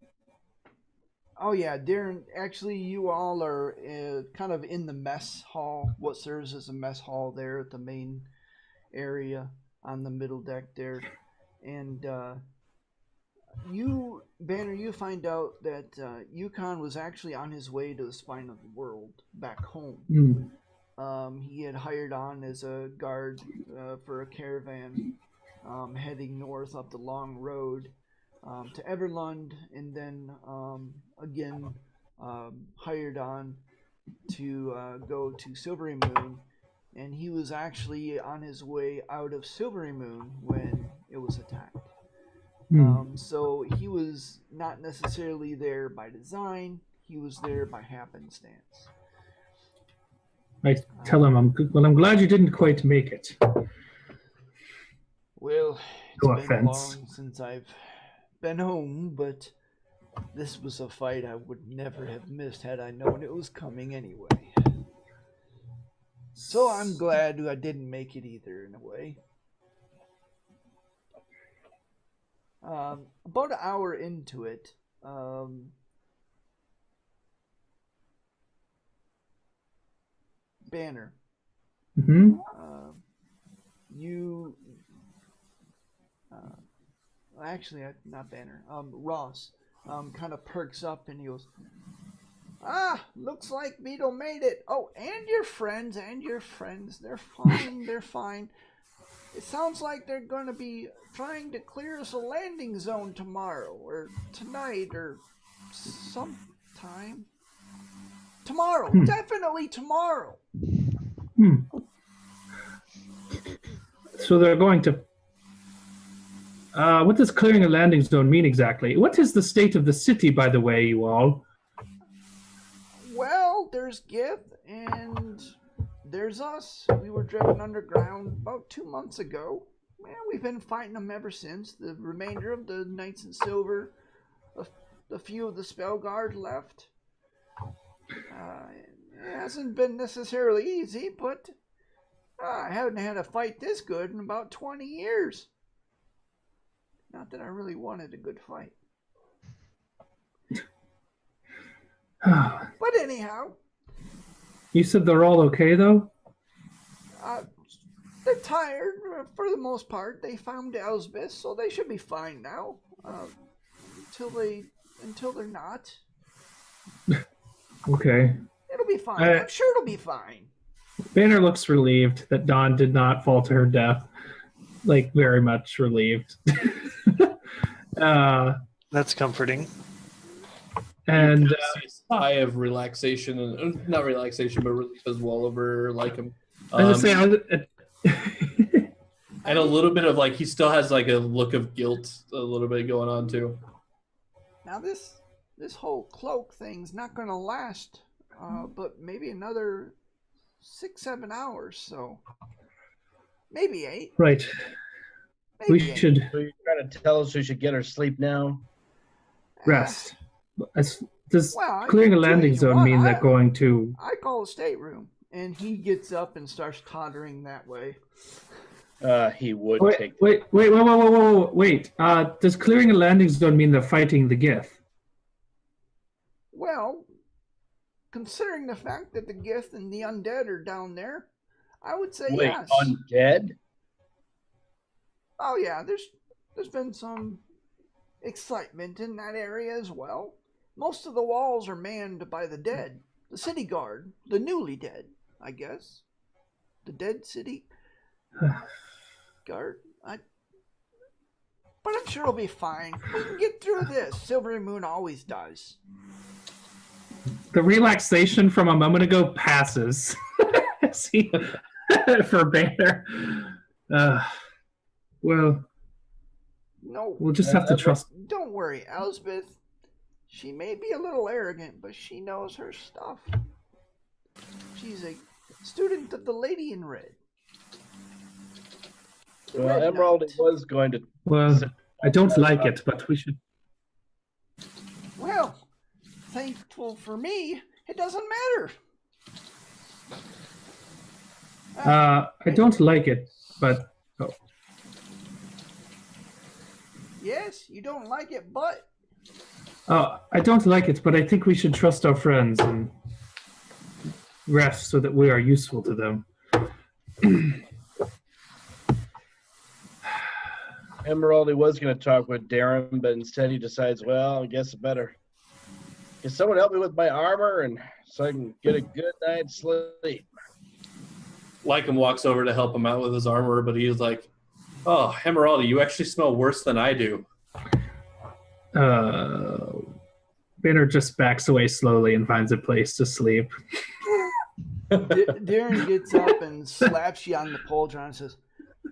Oh yeah, Darren. Actually, you all are kind of in the mess hall. What serves as a mess hall there at the main area on the middle deck there, and you, Banner, you find out that Yukon was actually on his way to the spine of the world back home. He had hired on as a guard for a caravan heading north up the long road to Everlund, and then again hired on to go to Silverymoon, and he was actually on his way out of Silverymoon when it was attacked. So he was not necessarily there by design, he was there by happenstance.
I tell him, I'm glad you didn't quite make it.
Well, it's been long since I've been home, but this was a fight I would never have missed had I known it was coming anyway. So I'm glad I didn't make it either, in a way. About an hour into it, Banner, you actually not Banner, Ross kind of perks up and he goes, looks like Beetle made it. Oh, and your friends, they're fine, they're fine. It sounds like they're going to be trying to clear us a landing zone tomorrow, or tonight, or sometime. Tomorrow, definitely tomorrow.
So they're going to... what does clearing a landing zone mean exactly? What is the state of the city, by the way, you all?
Well, there's Gith, and there's us. We were driven underground about 2 months ago. Man, we've been fighting them ever since. The remainder of the Knights in Silver, a few of the Spell Guard left. It hasn't been necessarily easy, but I haven't had a fight this good in about 20 years. Not that I really wanted a good fight. But anyhow.
You said they're all okay, though?
They're tired, for the most part. They found Elsbeth, so they should be fine now. Until they're not.
Okay.
It'll be fine. I'm sure it'll be fine.
Banner looks relieved that Dawn did not fall to her death. Like, very much relieved.
That's comforting.
And a sigh of relaxation, and not relaxation, but relief as well over Ly'kam. And a little bit of like he still has like a look of guilt, a little bit going on too.
Now this whole cloak thing's not going to last, but maybe another 6-7 hours, so maybe 8.
Right.
Maybe
We
8.
should.
So you're trying to tell us we should get our sleep now?
Rest. Does
Well,
clearing a
I can do
landing
what you
zone
want.
mean that going to...
I call a stateroom, and he gets up and starts tottering that way.
He would take...
Wait. Does clearing a landing zone mean they're fighting the Gith?
Well, considering the fact that the Gith and the undead are down there, I would say
Wait,
yes.
undead?
Oh yeah, there's been some excitement in that area as well. Most of the walls are manned by the dead. The city guard, the newly dead, I guess. The dead city guard. But I'm sure it'll be fine. We can get through this. Silverymoon always does.
The relaxation from a moment ago passes. See, for Banner. Well,
No,
we'll just have to trust.
Don't worry, Elsbeth. She may be a little arrogant, but she knows her stuff. She's a student of the Lady in Red.
Well, Emeraldi was going to...
Well, I don't like it, but we should...
Well, thankful for me, it doesn't matter.
I don't like it, but
Yes, you don't like it, but
I don't like it, but I think we should trust our friends and rest so that we are useful to them.
Emeraldi was going to talk with Darren, but instead he decides, well, I guess it better. Can someone help me with my armor and so I can get a good night's sleep?
Ly'kam walks over to help him out with his armor, but he's like, "Oh, Emeraldi, you actually smell worse than I do."
Banner just backs away slowly and finds a place to sleep.
Darren gets up and slaps you on the pauldron and says,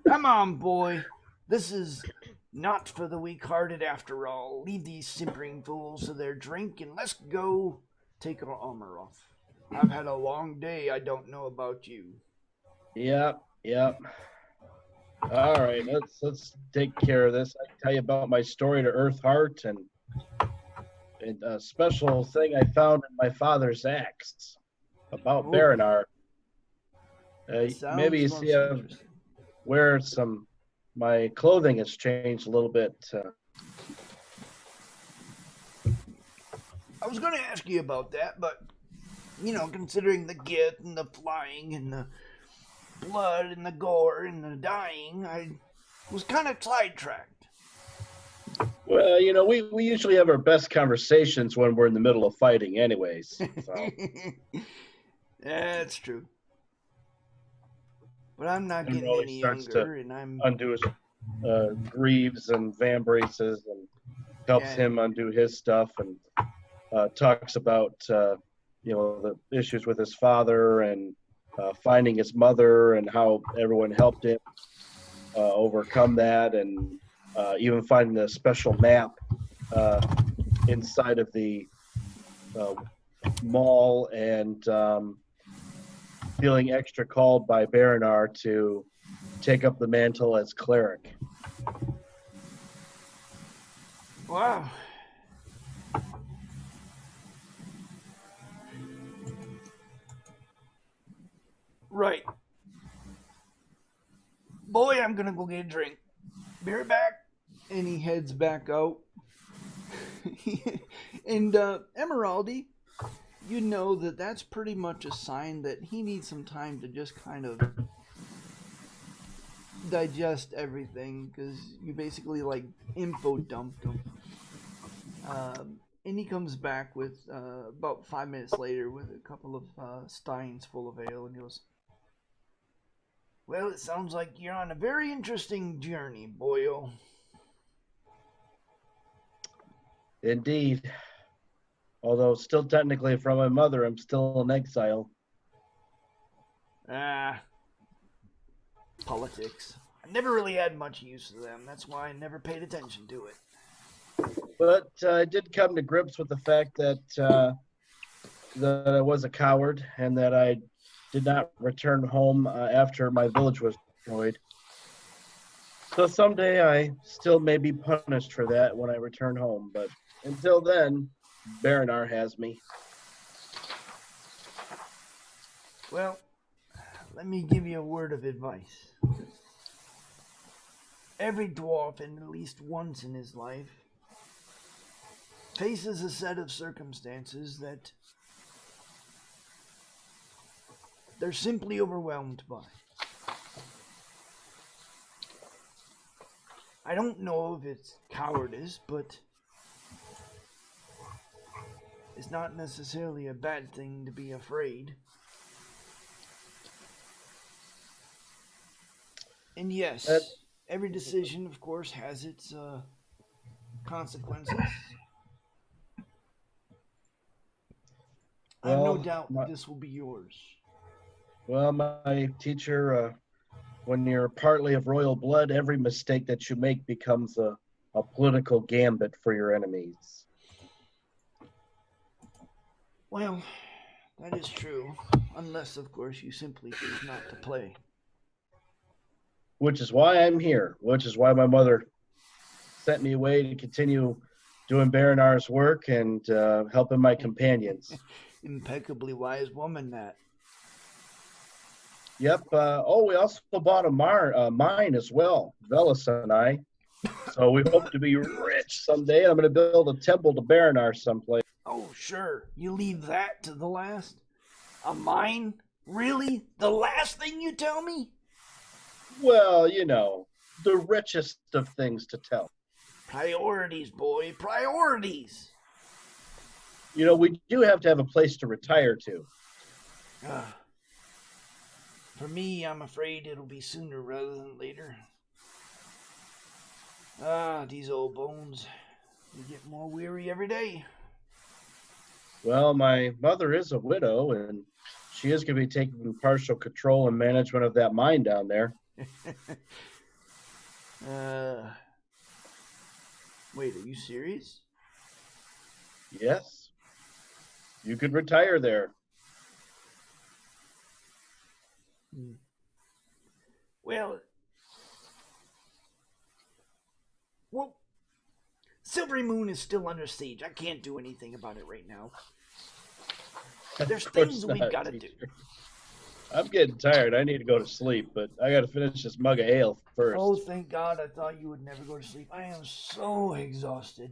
"Come on, boy. This is not for the weak-hearted after all. Leave these simpering fools to their drink and let's go take our armor off. I've had a long day. I don't know about you."
Yep. All right, let's take care of this. I can tell you about my story to Earthheart and a special thing I found in my father's axe about Baranar. Maybe you see where my clothing has changed a little bit.
I was going to ask you about that, but, considering the git and the flying and the blood and the gore and the dying, I was kind of sidetracked.
Well, we usually have our best conversations when we're in the middle of fighting anyways. So.
That's true. But I'm not getting any younger, and I'm
undo his greaves and vambraces and helps him undo his stuff and talks about the issues with his father and finding his mother and how everyone helped him overcome that, and even finding a special map inside of the mall, and feeling extra called by Baranar to take up the mantle as cleric.
Wow. Right. Boy, I'm gonna go get a drink. Be right back. And he heads back out. And Emeraldi, you know that's pretty much a sign that he needs some time to just kind of digest everything, because you basically info dumped him. And he comes back with about 5 minutes later with a couple of steins full of ale, and he goes, "Well, it sounds like you're on a very interesting journey, boyo."
Indeed. Although still technically from my mother, I'm still in exile.
Politics. I never really had much use for them. That's why I never paid attention to it.
But I did come to grips with the fact that I was a coward and that I did not return home after my village was destroyed. So someday I still may be punished for that when I return home. But until then, Baranar has me.
Well, let me give you a word of advice. Every dwarf, and at least once in his life, faces a set of circumstances that they're simply overwhelmed by. I don't know if it's cowardice, but it's not necessarily a bad thing to be afraid. And yes, every decision, of course, has its consequences. I have no doubt that this will be yours.
Well, my teacher, when you're partly of royal blood, every mistake that you make becomes a political gambit for your enemies.
Well, that is true. Unless, of course, you simply choose not to play.
Which is why I'm here. Which is why my mother sent me away to continue doing Baronar's work and helping my companions.
Impeccably wise woman, that.
Yep. We also bought a mine as well, Velis and I. So we hope to be rich someday. I'm going to build a temple to Baronar someplace.
Oh, sure. You leave that to the last? A mine? Really? The last thing you tell me?
Well, you know, the richest of things to tell.
Priorities, boy. Priorities.
You know, we do have to have a place to retire to.
For me, I'm afraid it'll be sooner rather than later. These old bones. They get more weary every day.
Well, my mother is a widow, and she is going to be taking partial control and management of that mine down there.
Wait, are you serious?
Yes. You could retire there.
Well, Silverymoon is still under siege. I can't do anything about it right now. There's things we gotta do.
I'm getting tired. I need to go to sleep, but I got to finish this mug of ale first.
Oh, thank God. I thought you would never go to sleep. I am so exhausted.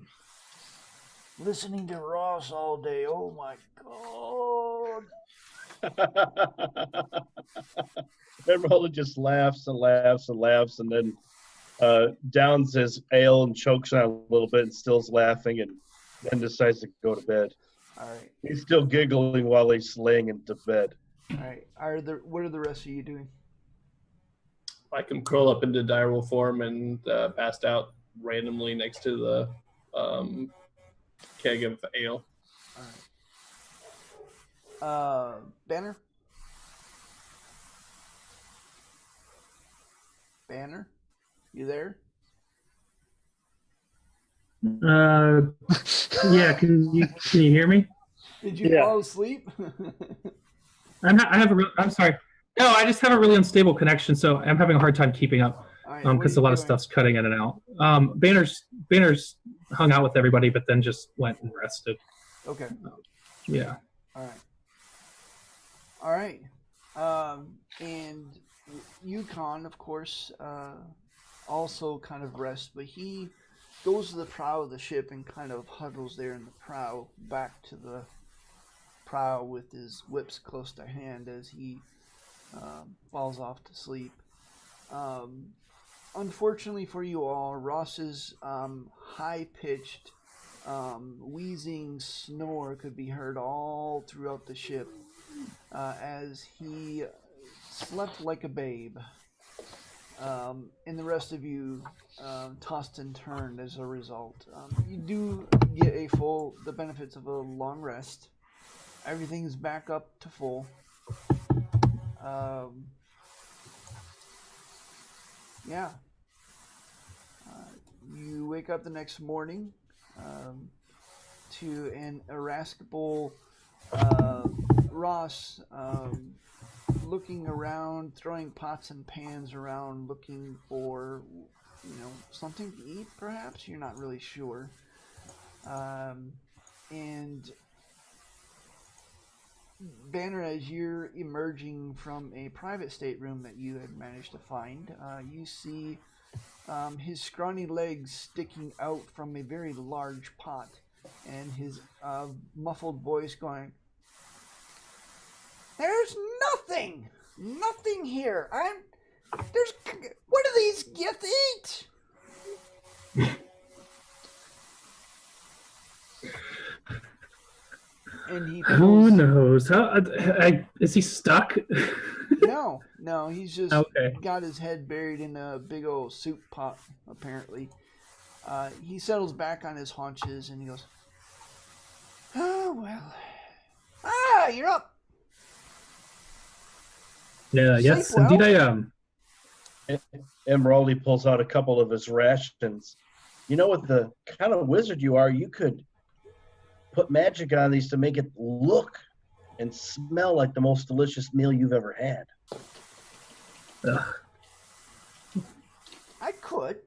Listening to Ross all day. Oh, my God.
Emeraldi just laughs and laughs and laughs, and then downs his ale and chokes on it a little bit and still's laughing, and then decides to go to bed.
All right.
He's still giggling while he's laying into bed.
All right. What are the rest of you doing?
I can curl up into direwolf form and passed out randomly next to the keg of ale.
All right. Banner? Banner? You there?
Yeah. Can you hear me?
Did you fall asleep?
I'm sorry. No, I just have a really unstable connection, so I'm having a hard time keeping up because a lot of stuff's cutting in and out. Banner's hung out with everybody, but then just went and rested.
Okay.
Yeah.
All right. And Yukon, of course, also kind of rests, but he goes to the prow of the ship and kind of huddles there in the prow, back to the prow with his whips close to hand as he falls off to sleep. Unfortunately for you all, Ross's high-pitched, wheezing snore could be heard all throughout the ship as he slept like a babe. And the rest of you tossed and turned as a result. You do get the benefits of a long rest. Everything's back up to full. You wake up the next morning to an irascible Ross looking around, throwing pots and pans around, looking for, something to eat, perhaps? You're not really sure. And Banner, as you're emerging from a private stateroom that you had managed to find, you see his scrawny legs sticking out from a very large pot, and his muffled voice going, "There's nothing here. What do these gith eat?" And he pulls...
Who knows? Is he stuck?
No, he's just got his head buried in a big old soup pot, apparently. He settles back on his haunches and he goes, "Oh, well. You're up."
Yeah, yes,
well.
indeed I am.
Emeraldi pulls out a couple of his rations. You know, with the kind of wizard you are, you could put magic on these to make it look and smell like the most delicious meal you've ever had.
Ugh.
I could.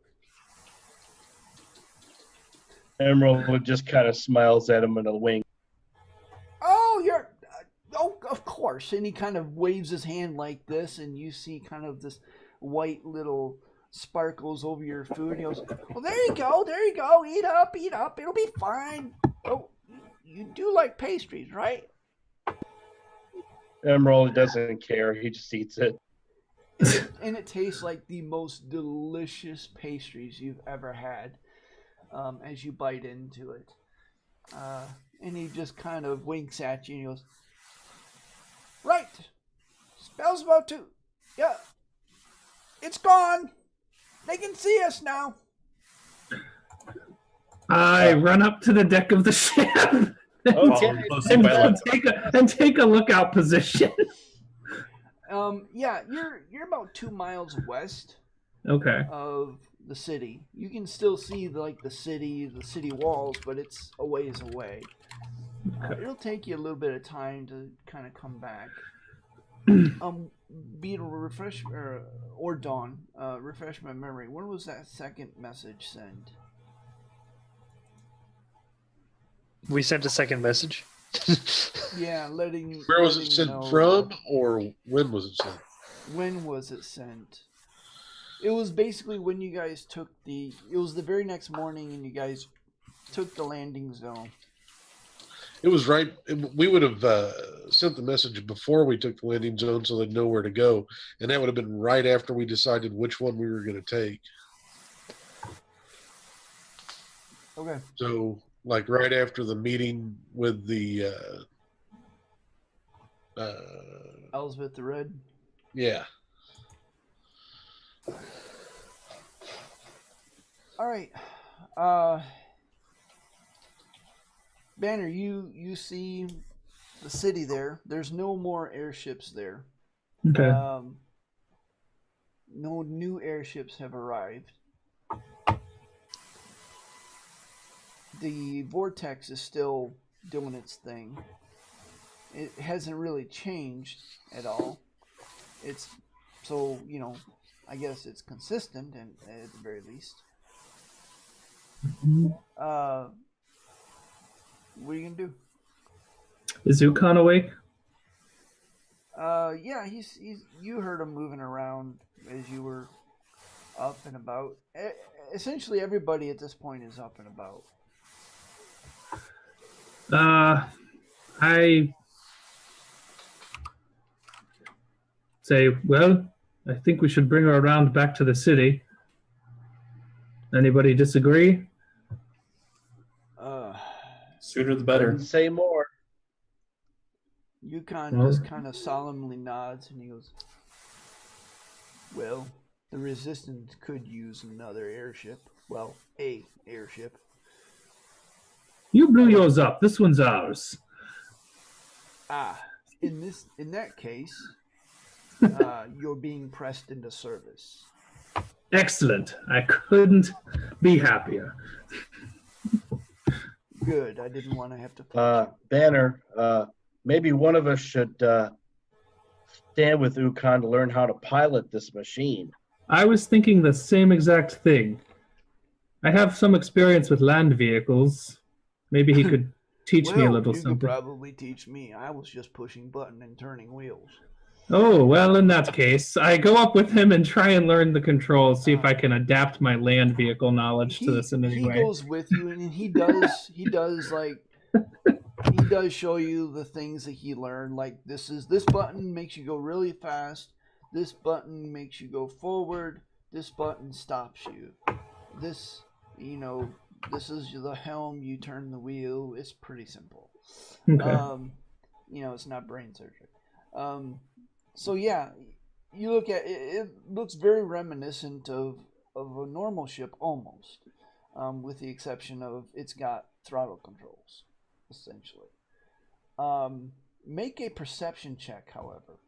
Emerald just kind of smiles at him and a wink.
Oh, you're. Oh, of course. And he kind of waves his hand like this, and you see kind of this white little sparkles over your food. He goes, "Well, there you go. There you go. Eat up, eat up. It'll be fine. Oh, you do like pastries, right?"
Emerald doesn't care. He just eats it.
And it tastes like the most delicious pastries you've ever had as you bite into it. And he just kind of winks at you and he goes, "Right. Spell's about to. Yeah. It's gone. They can see us now."
I run up to the deck of the ship
Okay.
and take a lookout position.
Yeah, you're about 2 miles west
Okay.
of the city. You can still see the city walls, but it's a ways away. It'll take you a little bit of time to kind of come back. Beetle, refresh or Dawn, refresh my memory. When was that second message sent?
We sent a second message.
Yeah, letting.
Where was it
letting
sent
know-
from, or when was it sent?
When was it sent? It was basically when you guys took the. It was the very next morning, and you guys took the landing zone.
It was right. We would have sent the message before we took the landing zone, so they'd know where to go, and that would have been right after we decided which one we were going to take.
Okay.
So, like right after the meeting with the
Elsbeth the Red.
yeah.
All right. Banner, you see the city there. There's no more airships there.
Okay.
No new airships have arrived. The vortex is still doing its thing. It hasn't really changed at all. It's so, I guess it's consistent and at the very least. What are you gonna do?
Is Ukon awake?
Yeah, he's you heard him moving around as you were up and about. Essentially, everybody at this point is up and about.
I say, well, I think we should bring her around back to the city. Anybody disagree?
Sooner the better.
Couldn't say more.
Yukon just kind of solemnly nods and he goes, "Well, the Resistance could use another airship. Well, a airship."
You blew yours up. This one's ours.
In that case, you're being pressed into service.
Excellent. I couldn't be happier.
Good. I didn't want to have to.
Banner, maybe one of us should stand with Ukon to learn how to pilot this machine.
I was thinking the same exact thing. I have some experience with land vehicles. Maybe he could teach me a little
you
something.
could probably teach me. I was just pushing button and turning wheels.
Oh, well, in that case, I go up with him and try and learn the controls, see if I can adapt my land vehicle knowledge to this in any way.
He goes with you, and he does show you the things that he learned. Like this button makes you go really fast. This button makes you go forward. This button stops you. This is the helm. You turn the wheel. It's pretty simple.
Okay.
It's not brain surgery. So yeah, you look at it. It looks very reminiscent of a normal ship almost, with the exception of it's got throttle controls, essentially. Make a perception check, however.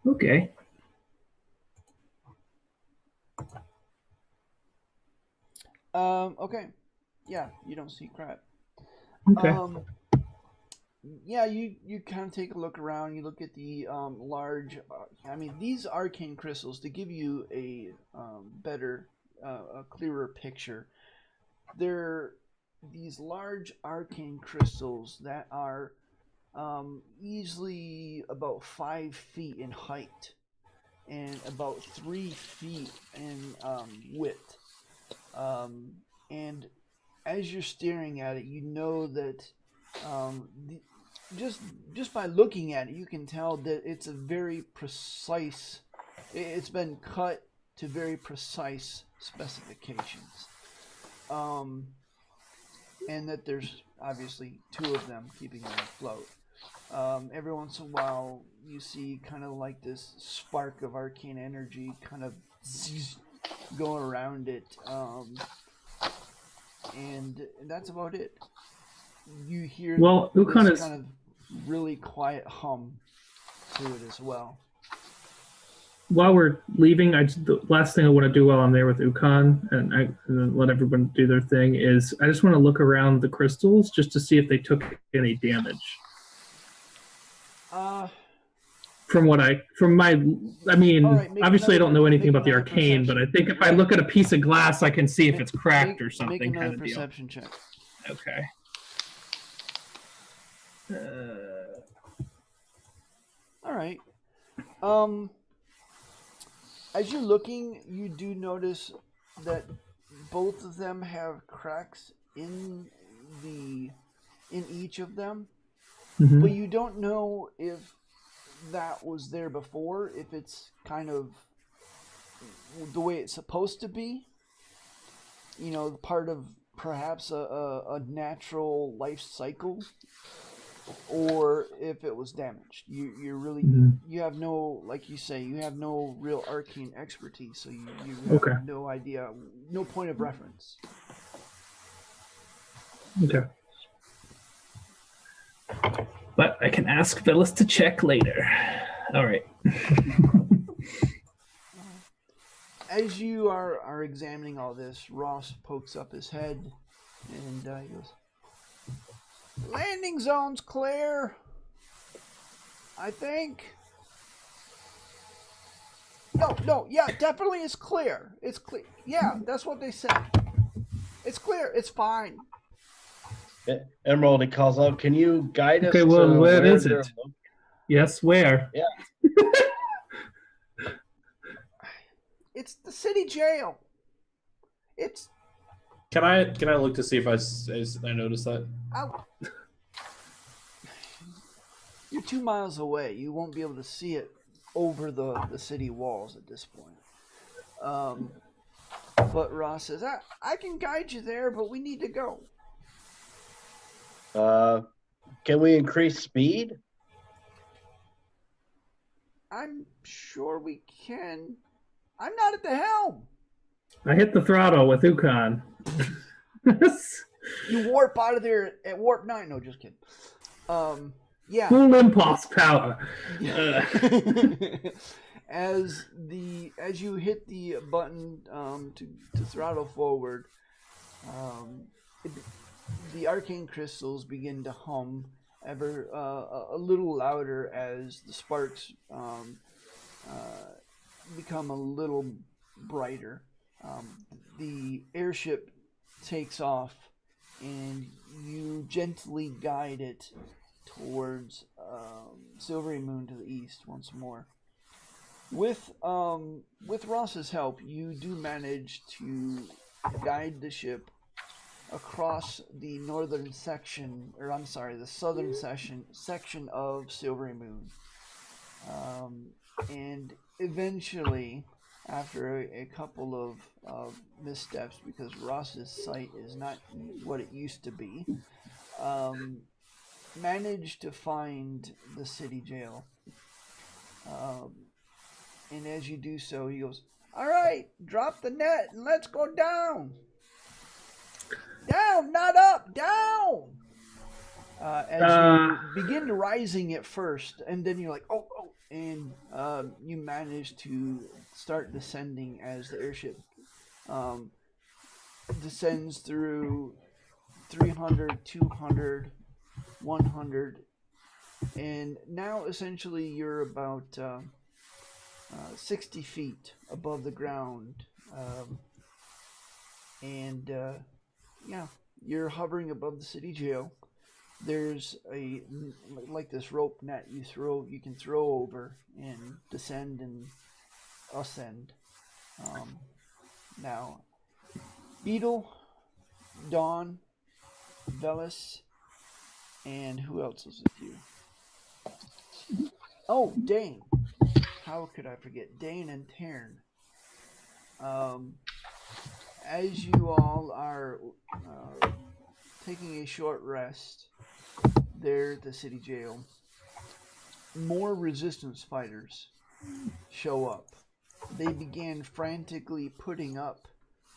Okay.
Okay. Yeah, you don't see crap.
Okay.
Yeah, you kind of take a look around. You look at the large. These arcane crystals to give you a better, a clearer picture. they're these large arcane crystals that are easily about 5 feet in height and about 3 feet in width. And as you're staring at it, you know that just by looking at it, you can tell that it's a very precise. It's been cut to very precise specifications, and that there's obviously 2 of them keeping them afloat. Every once in a while, you see kind of like this spark of arcane energy kind of go around it, and that's about it. You hear
Ukan
this
is
kind of really quiet hum to it as well.
while we're leaving. The last thing I want to do while I'm there with Ukan and then let everyone do their thing is I just want to look around the crystals just to see if they took any damage. Obviously I don't know anything about the arcane, but I think if I look at a piece of glass, I can see if it's cracked or something.
Make another
kind of
perception check.
Okay.
All right. As you're looking, you do notice that both of them have cracks in each of them, but you don't know if that was there before, if it's kind of the way it's supposed to be, part of perhaps a natural life cycle, or if it was damaged. You really you have no, like you say, you have no real arcane expertise, so you have no idea, no point of reference.
Okay. But I can ask Velis to check later. All right.
As you are examining all this, Ross pokes up his head and he goes, "Landing zone's clear, I think." No, yeah, definitely it's clear. It's clear. Yeah, that's what they said. It's clear. It's fine.
Emeraldi calls out, "Can you guide us
Okay, well,
to
where is
they're
it? Yes, where?
Yeah.
It's the city jail. It's.
Can I look to see if I noticed that?
You're 2 miles away. You won't be able to see it over the city walls at this point. But Ross says, I can guide you there, but we need to go.
Can we increase speed?
I'm sure we can. I'm not at the helm.
I hit the throttle with Ukan.
You warp out of there at warp 9. No, just kidding. Yeah.
Full impulse power.
As you hit the button to throttle forward, the arcane crystals begin to hum ever a little louder as the sparks become a little brighter. The airship takes off, and you gently guide it towards Silverymoon to the east once more. With Ross's help, you do manage to guide the ship across the northern section, the southern section of Silverymoon, and eventually, after a couple of missteps, because Ross's sight is not what it used to be, managed to find the city jail. And as you do so, he goes, "All right, drop the net and let's go down. Down, not up, down." As you begin rising it first, and then you're like, oh, and you manage to start descending as the airship descends through 300, 200, 100, and now essentially you're about 60 feet above the ground, and Yeah, you're hovering above the city jail. There's like this rope net you can throw over and descend and ascend. Now, Beetle, Dawn, Velis, and who else is with you? Oh, Dane. How could I forget Dane and Tarn? As you all are taking a short rest there at the city jail, more resistance fighters show up. They began frantically putting up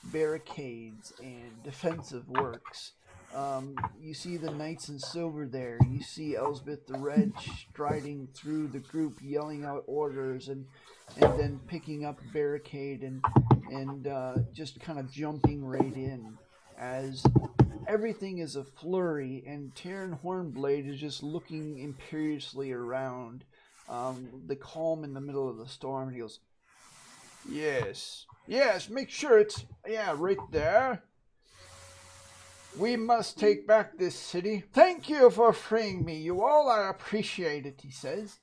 barricades and defensive works. You see the Knights in Silver there. You see Elsbeth the Red striding through the group, yelling out orders, and then picking up a barricade and just kind of jumping right in as everything is a flurry. And Terran Hornblade is just looking imperiously around the calm in the middle of the storm. He goes, "Yes, make sure it's right there. We must take back this city. Thank you for freeing me. You all, I appreciate it," he says.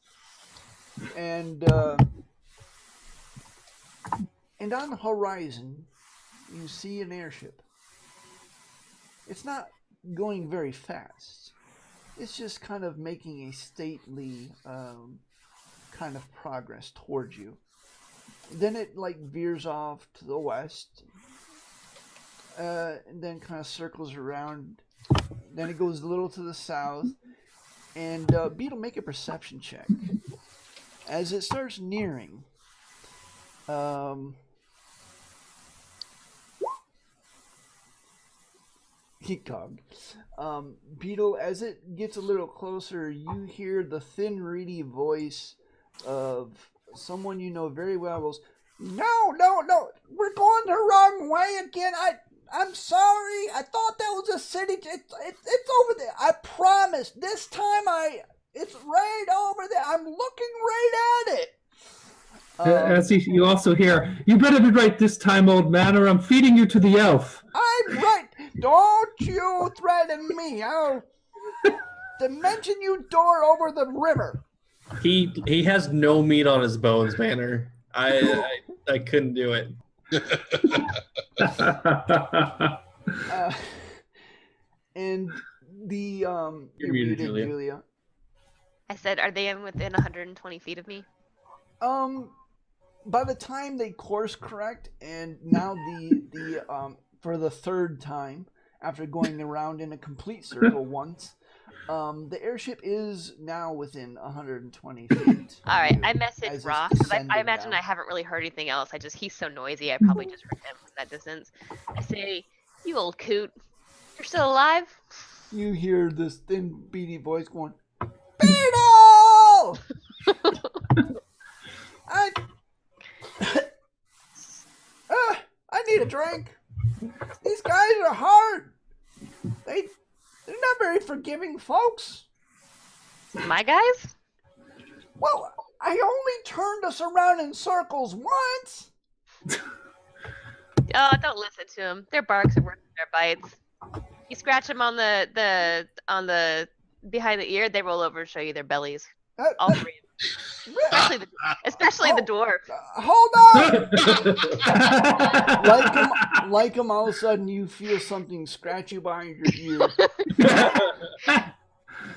And on the horizon, you see an airship. It's not going very fast. It's just kind of making a stately kind of progress towards you. Then it veers off to the west. And then kind of circles around. Then it goes a little to the south. And Beetle, make a perception check. As it starts nearing, Beetle, as it gets a little closer, you hear the thin, reedy voice of someone you know very well goes, No, we're going the wrong way again. I'm sorry. I thought that was a city. It's over there. I promise. This time it's right over there. I'm looking right at it.
As you also hear, "You better be right this time, old man, or I'm feeding you to the elf."
I'm right. Don't you threaten me. I'll dimension you door over the river.
He has no meat on his bones, Banner. I couldn't do it.
And the
You're muted, Julia.
I said, are they within 120 feet of me?
By the time they course correct, and now the for the third time after going around in a complete circle once, the airship is now within 120 feet.
All right, I messaged Ross because I imagine
down.
I haven't really heard anything else. He's so noisy. I probably just heard him from that distance. I say, "You old coot, you're still alive?"
You hear this thin, beady voice going, "Beetle! I need a drink. These guys are hard. They're not very forgiving folks."
My guys?
"Well, I only turned us around in circles once."
Oh, don't listen to them. Their barks are worse than their bites. You scratch them on the behind the ear, they roll over and show you their bellies. All three of them. Especially the dwarf.
Hold on! Ly'kam, all of a sudden you feel something scratch you behind your ear.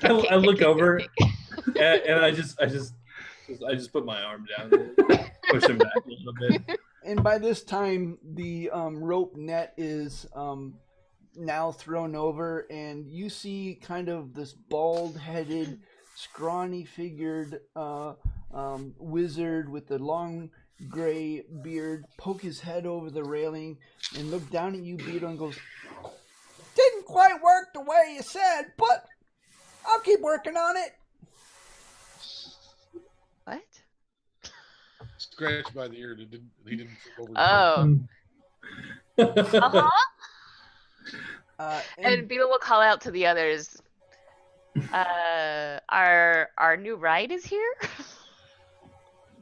I look over and I just put my arm down and push him back a little bit.
And by this time, the rope net is now thrown over, and you see kind of this bald-headed, scrawny-figured wizard with a long gray beard poke his head over the railing and look down at you, Beetle, and goes, "Didn't quite work the way you said, but I'll keep working on it."
What?
Scratched by the ear. He didn't flip over.
Oh. Uh-huh.
And
And Beetle will call out to the others. Our new ride is here?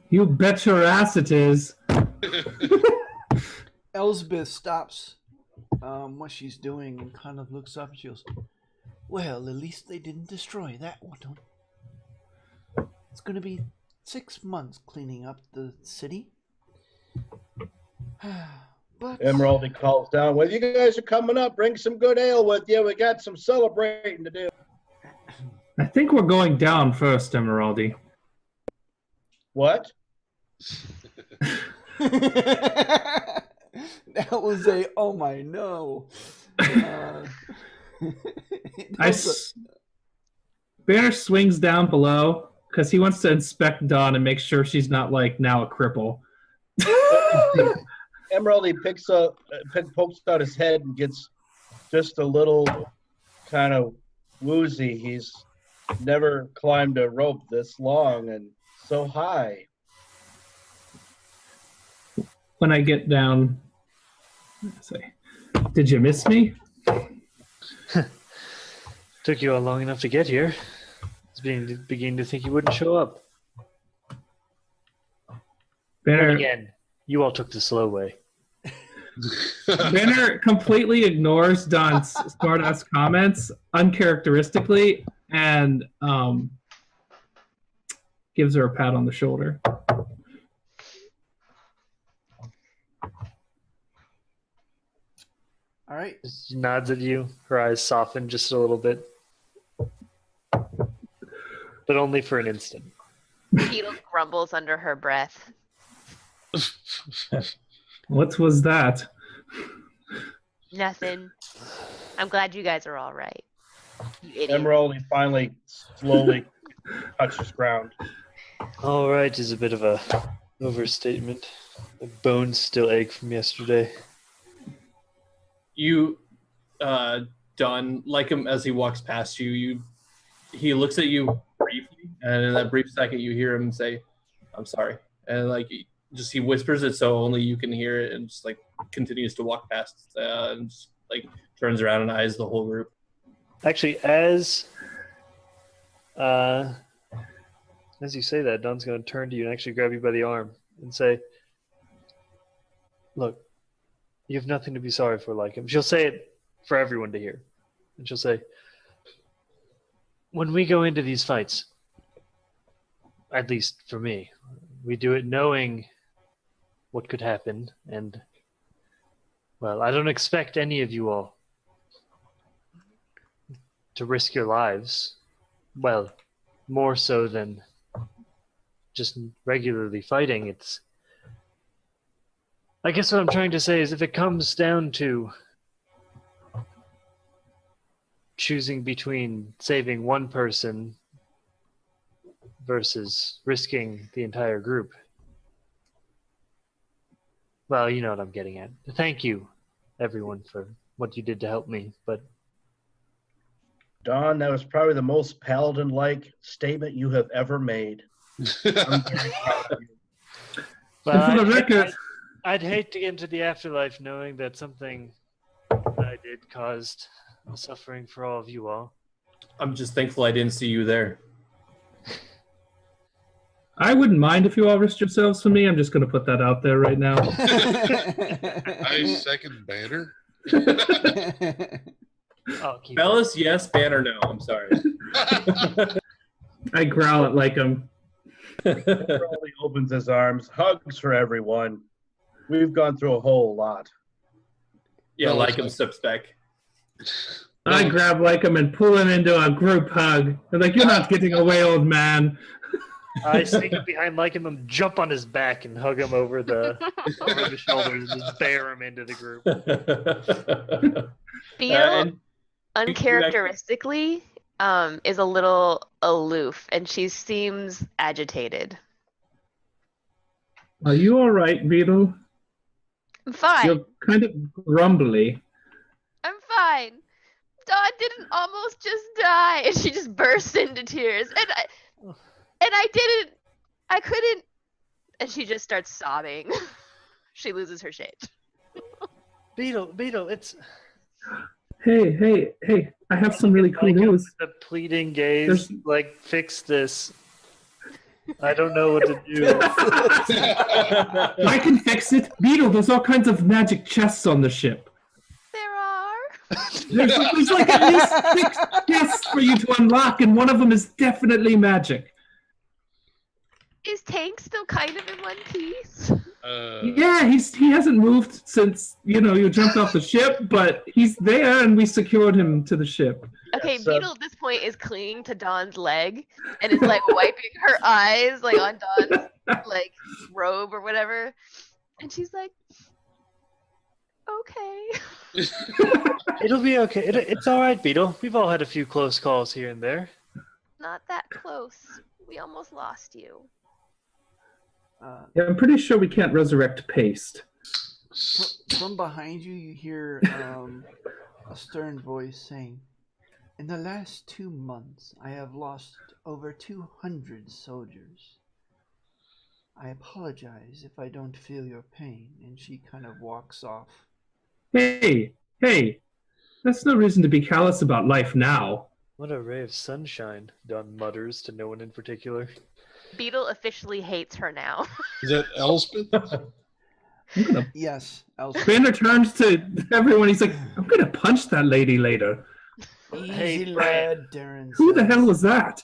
You bet your ass it is.
Elsbeth stops what she's doing and kind of looks up and she goes, well, at least they didn't destroy that one. It's going to be 6 months cleaning up the city. But
Emeraldi calls down, well, you guys are coming up. Bring some good ale with you. We got some celebrating to do.
I think we're going down first, Emeraldi.
What?
that was a oh my no.
Banner swings down below because he wants to inspect Dawn and make sure she's not like now a cripple.
Emeraldi pokes out his head and gets just a little kind of woozy. He's never climbed a rope this long and so high.
When I get down, I say, did you miss me?
Took you all long enough to get here. I was beginning to think you wouldn't show up.
Banner,
Again, you all took the slow way.
Banner completely ignores Don's smart-ass comments uncharacteristically and gives her a pat on the shoulder.
All right.
She nods at you. Her eyes soften just a little bit. But only for an instant.
Beetle grumbles under her breath.
What was that?
Nothing. I'm glad you guys are all right. You idiot.
Emeraldi finally slowly touches ground.
All right is a bit of a overstatement. The bones still ache from yesterday.
You, Don, like him as he walks past you, he looks at you briefly, and in that brief second, you hear him say, "I'm sorry," and like he whispers it so only you can hear it, and just like continues to walk past, and just, like turns around and eyes the whole group.
Actually, as you say that, Don's going to turn to you and actually grab you by the arm and say, "Look, you have nothing to be sorry for, Ly'kam." She'll say it for everyone to hear. And she'll say, when we go into these fights, at least for me, we do it knowing what could happen. And, well, I don't expect any of you all to risk your lives. Well, more so than just regularly fighting. It's, I guess what I'm trying to say is if it comes down to choosing between saving one person versus risking the entire group, well, you know what I'm getting at. Thank you, everyone, for what you did to help me, but...
Don, that was probably the most paladin-like statement you have ever made. I'm very proud of you.
But I'd hate to get into the afterlife knowing that something that I did caused suffering for all of you all.
I'm just thankful I didn't see you there.
I wouldn't mind if you all risked yourselves for me. I'm just going to put that out there right now.
I second Banner.
Velis, yes. Banner, no. I'm sorry.
I growl at Ly'kam.
Emeraldi opens his arms, hugs for everyone. We've gone through a whole lot.
Yeah, Ly'kam steps back.
I grab Ly'kam and pull him into a group hug. I'm like, you're not getting away, old man.
I sneak up behind Ly'kam and jump on his back and hug him over the shoulders and just bear him into the group.
Beetle, uncharacteristically, is a little aloof, and she seems agitated.
Are you all right, Beetle?
I'm fine.
You're kind of grumbly.
I'm fine. Dawn didn't almost just die, and she just burst into tears. And I couldn't. And she just starts sobbing. She loses her shit.
Beetle, it's...
Hey, I have some really cool news.
The pleading gaze, fix this. I don't know what to do.
I can fix it. Beetle, there's all kinds of magic chests on the ship.
There
There's like at least 6 chests for you to unlock, and one of them is definitely magic.
Is Tank still kind of in one piece?
Yeah, he hasn't moved since you jumped off the ship, but he's there, and we secured him to the ship.
Okay,
Yes,
Beetle at this point is clinging to Dawn's leg and is like wiping her eyes like on Dawn's like robe or whatever, and she's like, "Okay."
It'll be okay. It's all right, Beetle. We've all had a few close calls here and there.
Not that close. We almost lost you.
Yeah, I'm pretty sure we can't resurrect Paste.
From behind you, you hear a stern voice saying, "In the last 2 months, I have lost over 200 soldiers. I apologize if I don't feel your pain." And she kind of walks off.
Hey, that's no reason to be callous about life now.
What a ray of sunshine, Dawn mutters to no one in particular.
Beetle officially hates her now.
Is that Elspeth?
Yes, Elspeth.
Banner turns to everyone. He's like, "I'm gonna punch that lady later."
Easy,
Hey,
lad, Darren.
Who the
says.
hell was that?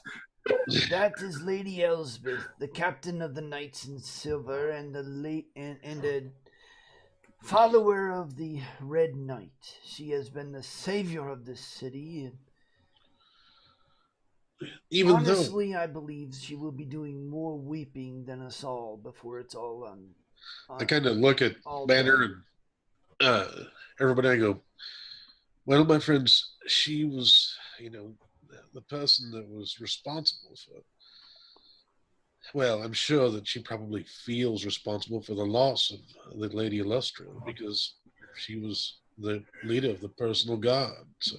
That is Lady Elspeth, the captain of the Knights in Silver and the follower of the Red Knight. She has been the savior of this city, and
Even
honestly, I believe she will be doing more weeping than us all before it's all
I kind of look at
all
Banner and everybody. I go, "Well, my friends, she was, the person that was responsible for. Well, I'm sure that she probably feels responsible for the loss of the Lady Illustra because she was the leader of the personal guard. So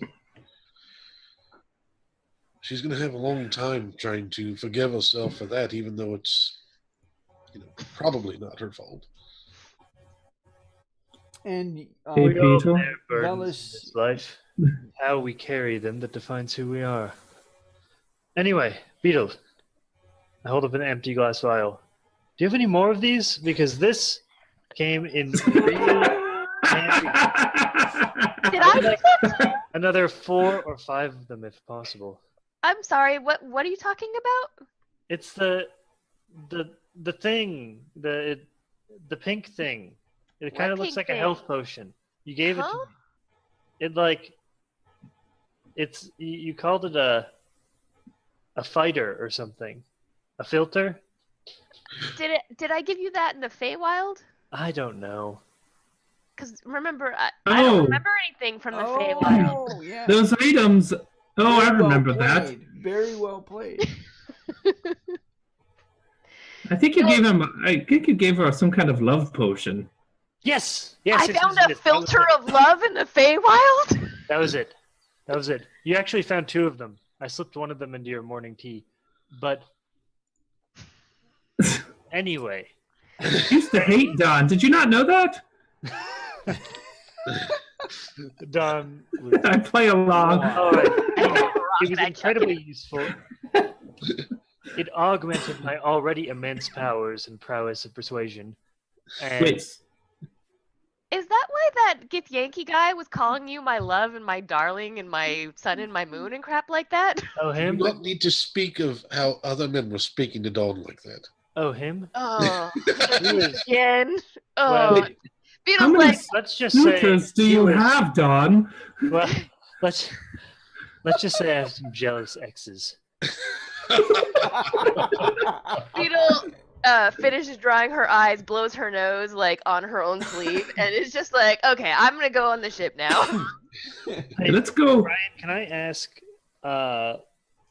she's going to have a long time trying to forgive herself for that, even though it's, probably not her fault."
And
Hey,
We all
Beetle.
bear burdens in
Velis,
this life. How we carry them that defines who we are. Anyway, Beetle, I hold up an empty glass vial. Do you have any more of these? Because this came in really handy.
Did I do that?
Another 4 or 5 of them, if possible.
I'm sorry. What are you talking about?
It's the thing, the pink thing. It kind of looks
pink
like a
thing?
health potion. You gave it to
Huh?
me. You called it a fighter or something. A filter?
Did I give you that in the Feywild?
I don't know.
Because remember, I don't remember anything from the Feywild.
oh yeah,
Those items. Oh, I
Very well
remember that.
played. Very well played.
I think you gave him. I think you gave her some kind of love potion.
Yes!
I found a filter of love in the Feywild?
That was it. You actually found 2 of them. I slipped one of them into your morning tea. But anyway.
I used to hate Don. Did you not know that?
Done.
I play along.
All right. Anyway,
Rock
it was
that
incredibly useful. It augmented my already immense powers and prowess of persuasion. And
Wait.
Is that why that Githyanki guy was calling you my love and my darling and my sun and my moon and crap like that?
oh
You
him?
don't need to speak of how other men were speaking to Dawn like that.
Oh him?
Oh,
He was-
again.
Well,
Oh,
How
Beetle's
many
like,
let's just say
suitors do
he
you
was-
have, Don?
Well, let's just say I have some jealous exes.
Beetle finishes drying her eyes, blows her nose like on her own sleeve, and is just like, okay, I'm gonna go on the ship now.
Hey, let's go.
Ryan, can I ask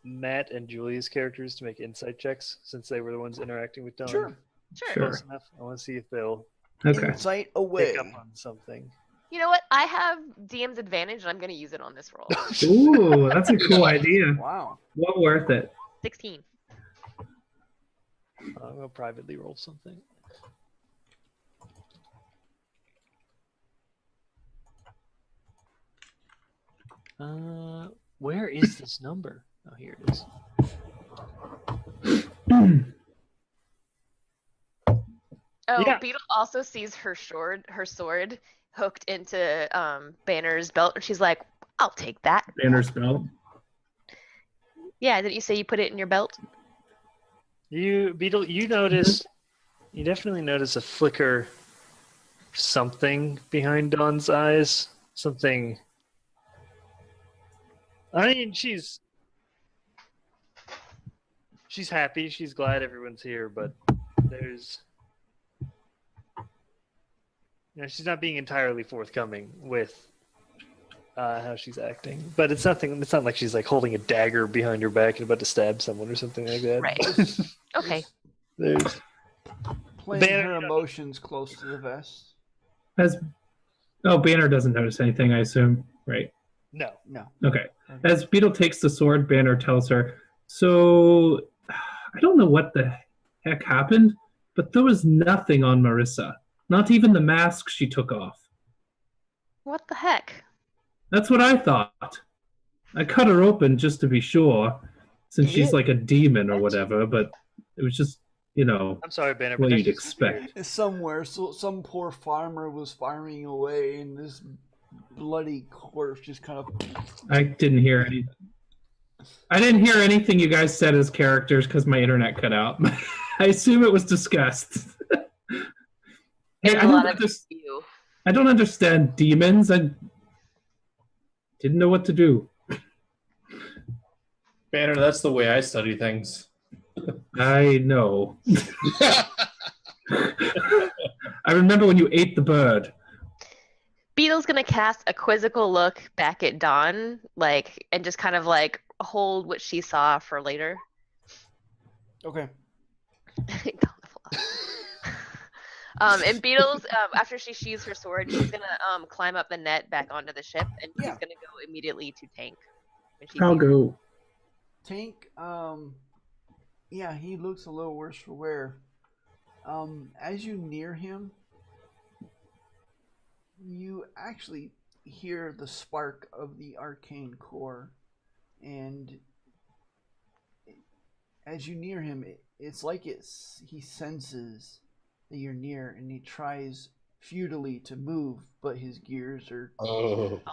Matt and Julia's characters to make insight checks since they were the ones interacting with Dawn?
Sure.
Sure.
Close enough. I want to see if they'll
Okay.
Insight away.
pick up on something.
You know what? I have DM's advantage, and I'm gonna use it on this roll.
Ooh, that's a cool idea.
Wow.
Well worth it.
16.
I'm gonna privately roll something. Where is this number? Oh, here it is.
Oh,
Yeah.
Beetle also sees her sword hooked into Banner's belt, and she's like, "I'll take that."
Banner's belt.
Yeah, didn't you say you put it in your belt?
Beetle, you definitely notice a flicker, something behind Dawn's eyes. Something. I mean, she's happy. She's glad everyone's here, but there's, she's not being entirely forthcoming with how she's acting. But it's not like she's like holding a dagger behind her back and about to stab someone or something like that.
Right. Okay.
There's
Playing
Banner,
her emotions close to the vest.
Banner doesn't notice anything, I assume, right?
no.
Okay. As Beetle takes the sword, Banner tells her, "So, I don't know what the heck happened, but there was nothing on Marissa. Not even the mask she took off.
What the heck?
That's what I thought. I cut her open just to be sure, since she's like a demon or whatever, but it was just,
I'm sorry, Banner, but
what
that's
you'd
just
expect."
It's somewhere, so some poor farmer was firing away, and this bloody corpse just kind of.
I didn't hear anything you guys said as characters because my internet cut out. I assume it was discussed. Hey, I don't understand demons. I didn't know what to do.
Banner, that's the way I study things.
I know. I remember when you ate the bird.
Beetle's gonna cast a quizzical look back at Dawn, and just kind of hold what she saw for later.
Okay.
And Beetle's after she sheathes her sword, she's gonna climb up the net back onto the ship, and she's gonna go immediately to Tank.
I'll go.
Tank, yeah, he looks a little worse for wear. As you near him, you actually hear the spark of the arcane core, and as you near him, it's like he senses that you're near, and he tries futilely to move, but his gears are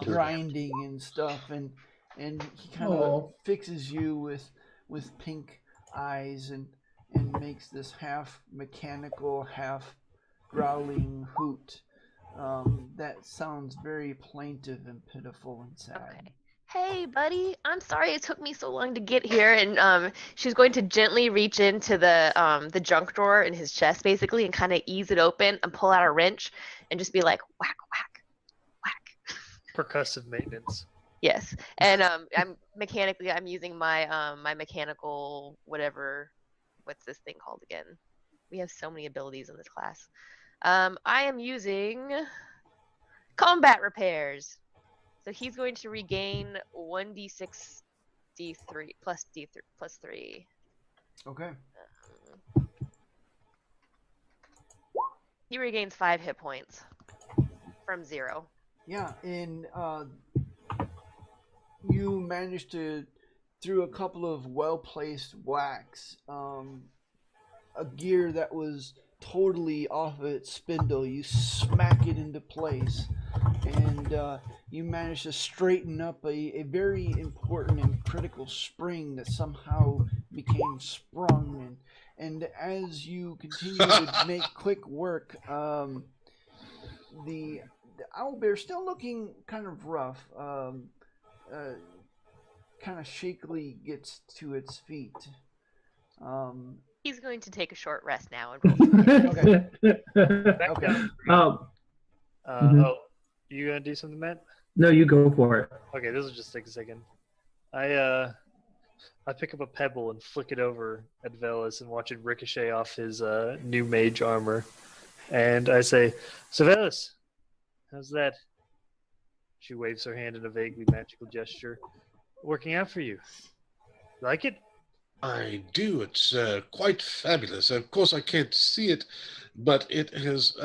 grinding and stuff, and he kind of fixes you with pink eyes and makes this half mechanical, half growling hoot that sounds very plaintive and pitiful and sad.
Okay. Hey, buddy, I'm sorry it took me so long to get here. And she's going to gently reach into the junk drawer in his chest, basically, and kind of ease it open and pull out a wrench and just be like, whack, whack, whack.
Percussive maintenance.
Yes, and I'm using my my mechanical whatever. What's this thing called again? We have so many abilities in this class. I am using combat repairs. So he's going to regain 1d6 d3 plus 3.
Okay.
He regains 5 hit points from 0.
Yeah, and you managed to, through a couple of well-placed whacks, a gear that was totally off of its spindle, you smack it into place, and you manage to straighten up a very important and critical spring that somehow became sprung, and as you continue to make quick work, the owlbear still looking kind of rough, kind of shakily gets to its feet.
He's going to take a short rest now and roll.
Okay.
Oh, you gonna do something, Matt?
No, you go for it.
Okay, this will just take a second. I pick up a pebble and flick it over at Velis and watch it ricochet off his new mage armor, and I say, "So Velis, how's that?" She waves her hand in a vaguely magical gesture. "Working out for you? Like it?"
I do. It's quite fabulous. Of course, I can't see it, but it has.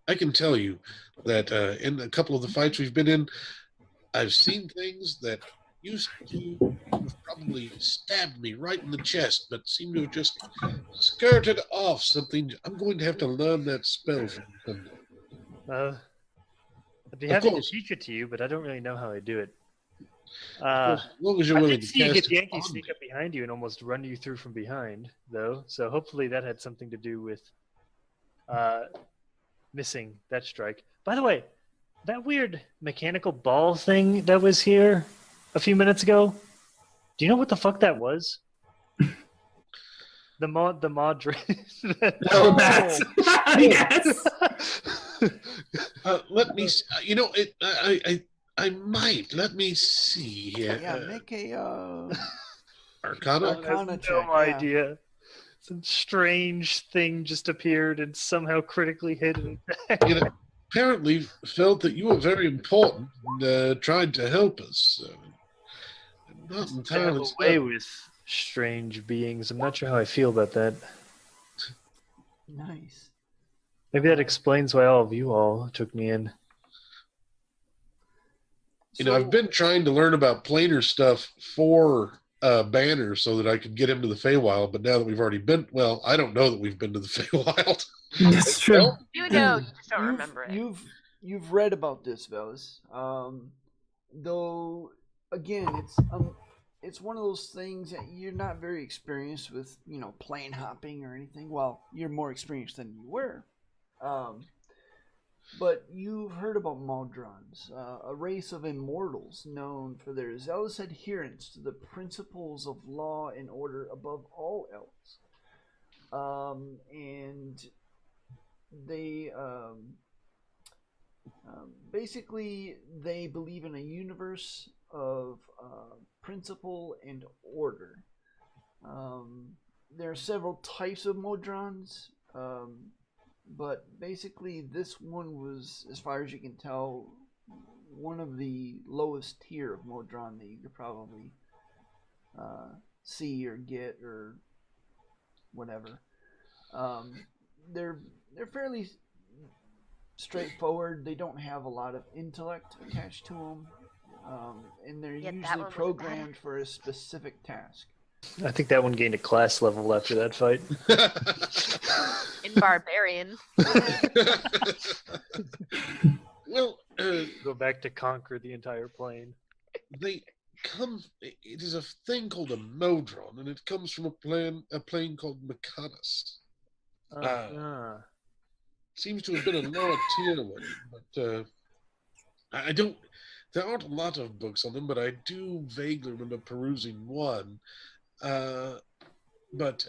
I can tell you that in a couple of the fights we've been in, I've seen things that used to have probably stabbed me right in the chest, but seem to have just skirted off something. I'm going to have to learn that spell from them.
I'd be
Of
happy to
course.
teach it to you, but I don't really know how I do it.
Of course, as long as you're
I
willing
did
to
see you
cast
get
it
Yankee
on
sneak
me.
up behind you and almost run you through from behind, though. So hopefully that had something to do with missing that strike. By the way, that weird mechanical ball thing that was here a few minutes ago, do you know what the fuck that was? The mod
Oh, that's yes.
Let me. You know, I might. Let me see here.
Yeah, make a
Arcana.
Arcana check.
no
Yeah.
idea. Some strange thing just appeared and somehow critically hit it.
It apparently felt that you were very important and tried to help us. I'm not
I have
entirely
a way
certain.
with strange beings. I'm not sure how I feel about that.
Nice.
Maybe that explains why all of you all took me in.
You know, I've been trying to learn about planar stuff for Banner so that I could get him to the Feywild, but now that we've already been, well, I don't know that we've been to the Feywild.
That's true.
You know, you just don't remember it.
You've read about this, Velis. Though again, it's one of those things that you're not very experienced with, plane hopping or anything. Well, you're more experienced than you were. But you've heard about Modrons, a race of immortals known for their zealous adherence to the principles of law and order above all else. And they basically they believe in a universe of principle and order. There are several types of Modrons. But basically, this one was, as far as you can tell, one of the lowest tier of Modron that you could probably see or get or whatever. They're fairly straightforward. They don't have a lot of intellect attached to them, and they're
Yeah, that
usually
one was
programmed for a specific task.
I think that one gained a class level after that fight.
In Barbarian.
Well,
Go back to conquer the entire plane.
they come. It is a thing called a Modron, and it comes from a plane called Mechanis. Seems to have been a lower tier one, but I don't. There aren't a lot of books on them, but I do vaguely remember perusing one. But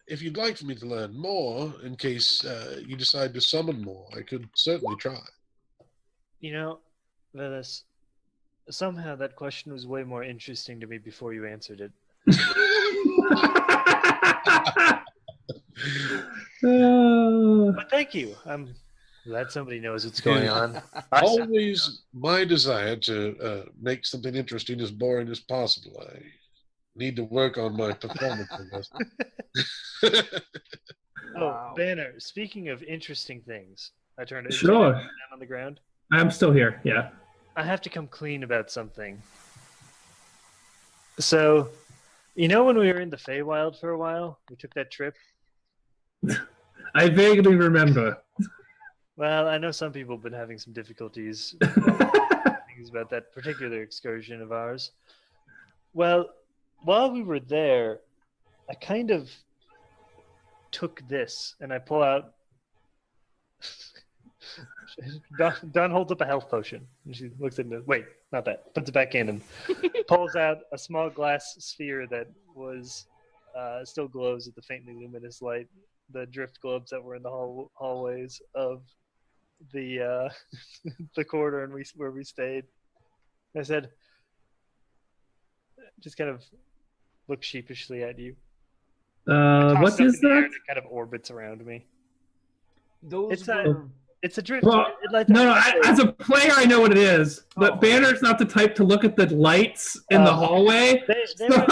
if you'd like for me to learn more, in case you decide to summon more, I could certainly try.
You know, Velis, somehow that question was way more interesting to me before you answered it. But thank you. I'm glad somebody knows what's going on.
Always my desire to make something interesting as boring as possible. I need to work on my performance, I guess.
Oh, Banner, speaking of interesting things, I turned it
Sure.
down on the ground.
I'm still here. Yeah.
I have to come clean about something. So, when we were in the Feywild for a while, we took that trip.
I vaguely remember.
Well, I know some people have been having some difficulties things about that particular excursion of ours. Well, while we were there, I kind of took this, and I pull out. Dawn holds up a health potion, and she looks at it. Wait, not that. Puts it back in and pulls out a small glass sphere that was still glows with the faintly luminous light. The drift globes that were in the hallways of the the corridor where we stayed. I said, just kind of look sheepishly at you.
What is that?
It kind of orbits around me.
Those
It's a drift.
Well, no. As a player, I know what it is, but Banner's not the type to look at the lights in the hallway.
There were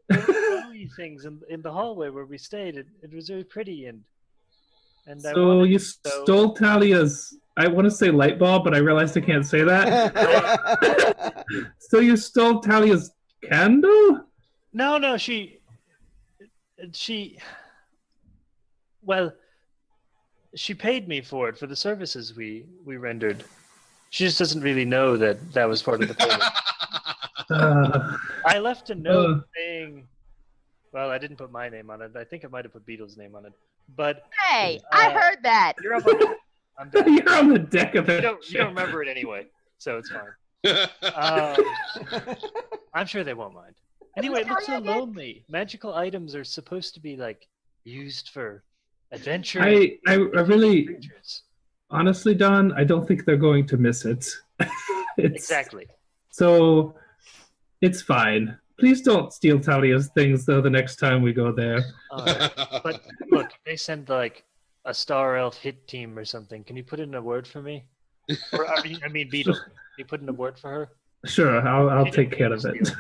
glowy things in the hallway where we stayed. It was very pretty, and
so you stole Talia's. I want to say light bulb, but I realized I can't say that. So you stole Talia's candle?
No, well, she paid me for it, for the services we rendered. She just doesn't really know that that was part of the plan. I left a note saying, well, I didn't put my name on it. I think I might have put Beetle's name on it. But
Hey, I heard that.
you're up on the, I'm done.
You're on the deck of it.
You don't remember it anyway, so it's fine. I'm sure they won't mind. Anyway, it looks so lonely. Magical items are supposed to be like used for adventure.
I really, honestly, Don, I don't think they're going to miss it.
Exactly.
So it's fine. Please don't steal Talia's things though the next time we go there.
But look, they send like a Star Elf hit team or something. Can you put in a word for me? Or I mean Beetle. Can you put in a word for her?
Sure, I'll take care of it.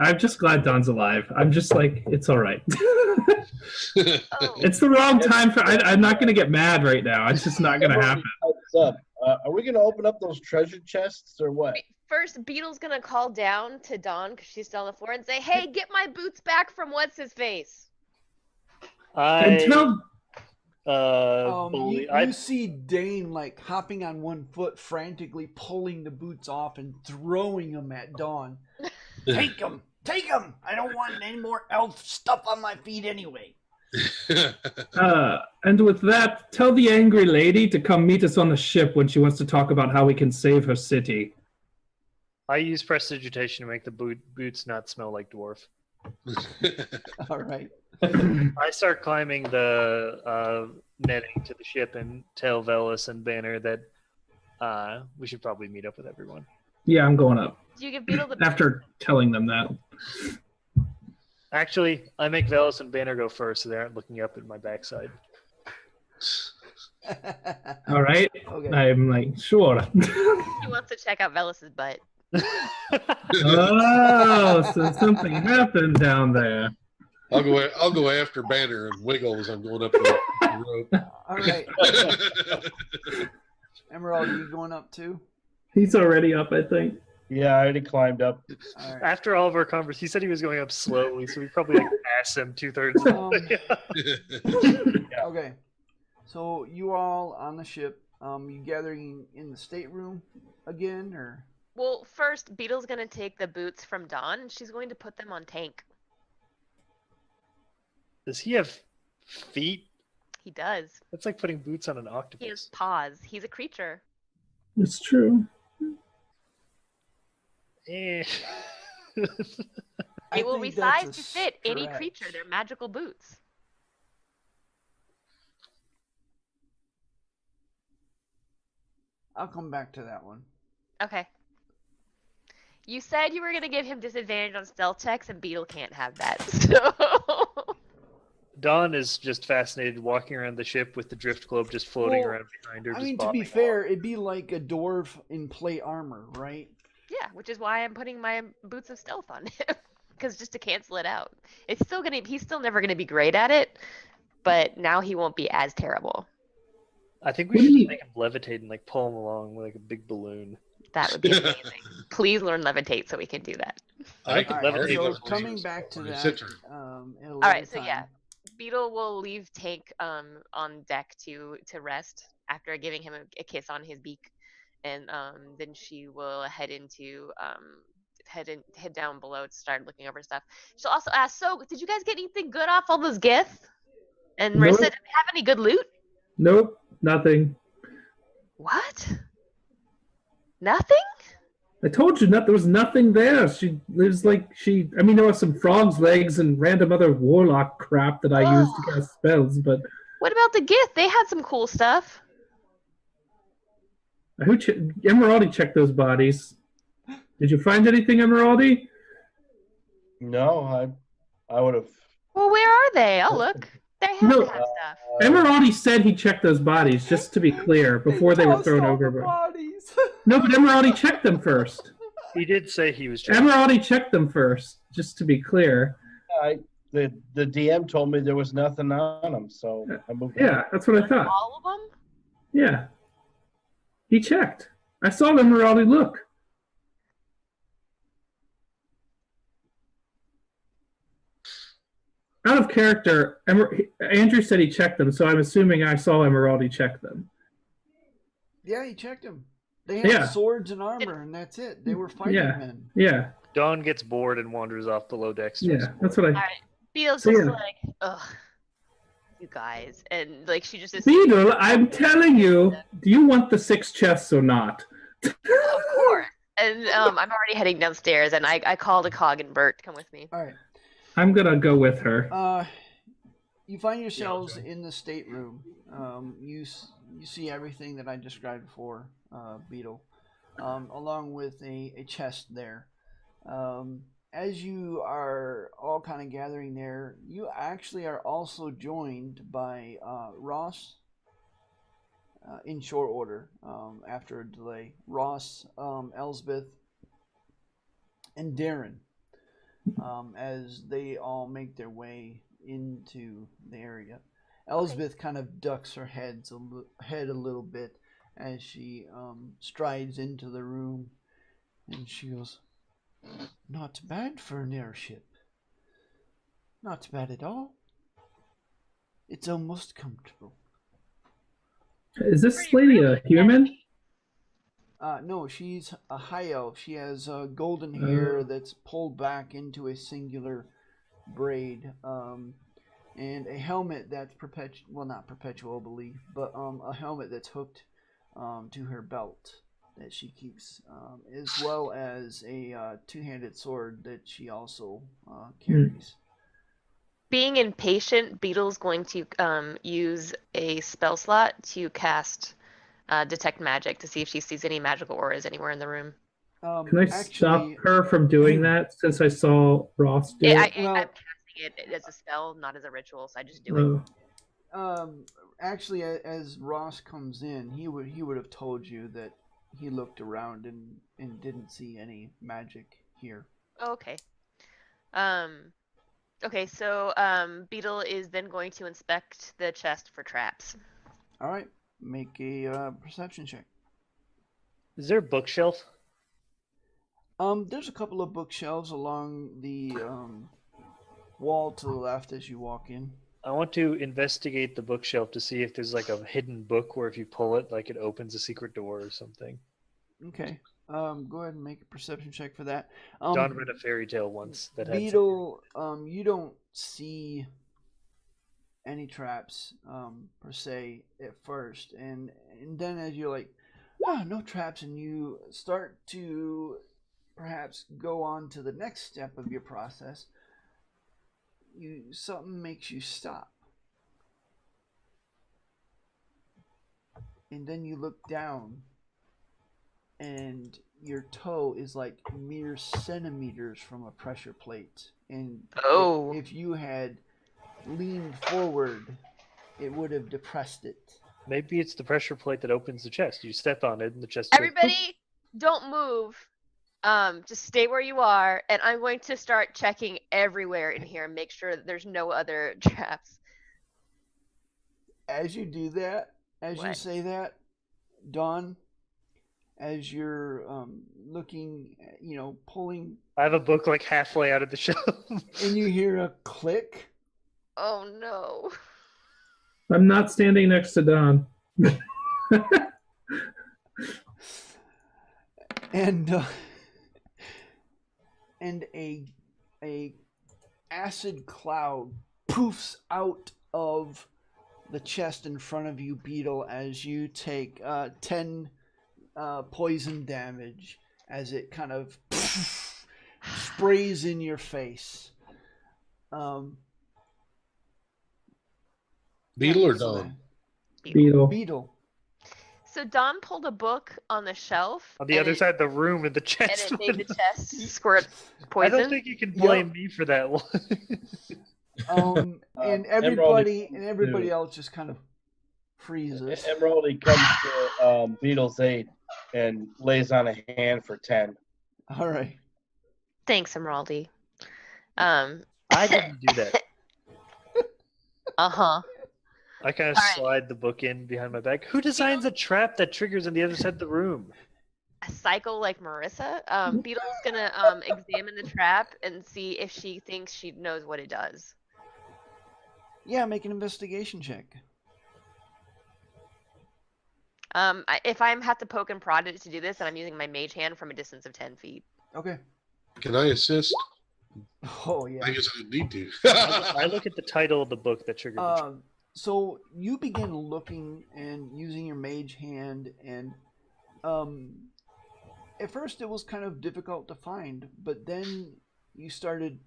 I'm just glad Don's alive. I'm just like, it's all right. It's the wrong time for. I'm not going to get mad right now. It's just not going to happen.
Up. Are we going to open up those treasure chests or what?
First, Beetle's gonna call down to Dawn because she's still on the floor and say, "Hey, get my boots back from what's his face."
Until
you see Dane like hopping on one foot, frantically pulling the boots off and throwing them at Dawn. Take them! Take them! I don't want any more elf stuff on my feet anyway.
And with that, tell the angry lady to come meet us on the ship when she wants to talk about how we can save her city.
I use prestidigitation to make the boots not smell like dwarf.
All right.
I start climbing the netting to the ship and tell Velis and Banner that we should probably meet up with everyone.
Yeah, I'm going up.
Do you give Beetle the
After telling them that.
Actually, I make Velis and Banner go first so they aren't looking up at my backside.
All right.
Okay.
I'm like, sure.
He wants to check out Velis's butt.
Oh, so something happened down there.
I'll go after Banner and wiggle as I'm going up the rope.
All right. Emerald, are you going up too?
He's already up, I think.
Yeah, I already climbed up.
All right.
After all of our conversations, he said he was going up slowly, so we probably like passed him 2/3.
Okay. So you all on the ship, you gathering in the stateroom again, or?
Well, first, Beetle's gonna take the boots from Dawn and she's going to put them on Tank.
Does he have feet?
He does.
That's like putting boots on an octopus.
He has paws. He's a creature.
It's true.
Eh.
They will resize to fit any creature. They're magical boots.
I'll come back to that one.
Okay. You said you were going to give him disadvantage on stealth checks, and Beetle can't have that. So.
Dawn is just fascinated walking around the ship with the drift globe just floating around behind her.
I mean, to be fair, it'd be like a dwarf in plate armor, right?
Yeah, which is why I'm putting my boots of stealth on him, because just to cancel it out. It's still he's still never gonna be great at it, but now he won't be as terrible.
I think we should just make him levitate and like pull him along with like a big balloon.
That would be amazing. Please learn levitate so we can do that.
I can
levitate.
So coming back to that.
All right, so yeah, Beetle will leave Tank on deck to rest after giving him a kiss on his beak. And then she will head down below to start looking over stuff. She'll also ask, so did you guys get anything good off all those gifts? And Marissa, did you have any good loot?
Nope, nothing.
What? Nothing?
I told you there was nothing there. There was some frog's legs and random other warlock crap that I used to cast spells, but...
What about the gift? They had some cool stuff.
Emeraldi checked those bodies. Did you find anything, Emeraldi?
No, I would have.
Well, where are they? I'll look. They have to have stuff.
Emeraldi said he checked those bodies, just to be clear, before they were thrown overboard. No, but Emeraldi checked them first.
He did say he was checking.
Emeraldi checked them first, just to be clear.
The DM told me there was nothing on them, so I moved on.
Yeah, that's what I thought.
All of them?
Yeah. He checked. I saw Emeraldi look. out of character, Andrew said he checked them, so I'm assuming I saw Emeraldi check them.
Yeah, he checked them. They had swords and armor, and that's it. They were fighting men.
Yeah.
Dawn gets bored and wanders off below decks.
Yeah, that's what I.
All right. Beetle's
So,
just
yeah.
like, ugh, you guys, and like she just.
Beetle, I'm telling you, do you want the 6 chests or not?
Of course. And I'm already heading downstairs, and I called a Cog and Bert to come with me.
All right.
I'm gonna go with her.
You find yourselves in the stateroom. You see everything that I described before, Beetle, along with a chest there. As you are all kind of gathering there, you actually are also joined by Ross in short order after a delay. Ross, Elsbeth, and Darren, as they all make their way into the area. Elsbeth kind of ducks her head a little bit as she strides into the room, and she goes, "Not bad for an airship. Not bad at all. It's almost comfortable."
Is this lady a human?
No, she's a high elf. She has golden hair that's pulled back into a singular braid, and a helmet that's not perpetual, I believe, but a helmet that's hooked to her belt that she keeps, as well as a two-handed sword that she also carries.
Being impatient, Beetle's going to use a spell slot to cast Detect Magic to see if she sees any magical auras anywhere in the room.
Can I stop her from doing that since I saw Ross do it?
I'm casting it as a spell, not as a ritual, so I just do it.
Actually, as Ross comes in, he would have told you that he looked around and didn't see any magic here.
Okay. Okay, so Beetle is then going to inspect the chest for traps.
All right, make a perception check.
Is there a bookshelf?
There's a couple of bookshelves along the wall to the left as you walk in.
I want to investigate the bookshelf to see if there's like a hidden book where if you pull it, like it opens a secret door or something.
Okay. Go ahead and make a perception check for that.
Don read a fairy tale once that had
Beetle, you don't see any traps per se at first, and then as you're like, no traps, and you start to perhaps go on to the next step of your process, something makes you stop, and then you look down, and your toe is like mere centimeters from a pressure plate, and if you had leaned forward, it would have depressed it.
Maybe it's the pressure plate that opens the chest. You step on it and the chest.
Everybody, don't move. Just stay where you are, and I'm going to start checking everywhere in here and make sure that there's no other traps.
As you do that, you say that, Dawn, as you're looking, pulling.
I have a book like halfway out of the shelf.
And you hear a click.
Oh no.
I'm not standing next to Don.
And a acid cloud poofs out of the chest in front of you, Beetle, as you take 10 poison damage as it kind of sprays in your face.
Beetle or Dawn?
Beetle.
So Dawn pulled a book on the shelf.
On the other side of the room in the chest.
And it made the chest squirt poison.
I don't think you can blame me for that one.
And everybody else just kind of freezes.
Emeraldi comes to Beetle's aid and lays on a hand for 10.
All right.
Thanks, Emeraldi.
I didn't do that.
Uh-huh.
I kind of slide the book in behind my back. Who designs a trap that triggers on the other side of the room?
A psycho like Marissa. Beetle's gonna examine the trap and see if she thinks she knows what it does.
Yeah, make an investigation check.
If I have to poke and prod it to do this, then I'm using my mage hand from a distance of 10 feet.
Okay.
Can I assist?
Oh yeah.
I guess I didn't need to.
I look at the title of the book that triggered the check.
So you begin looking and using your mage hand, and at first it was kind of difficult to find, but then you started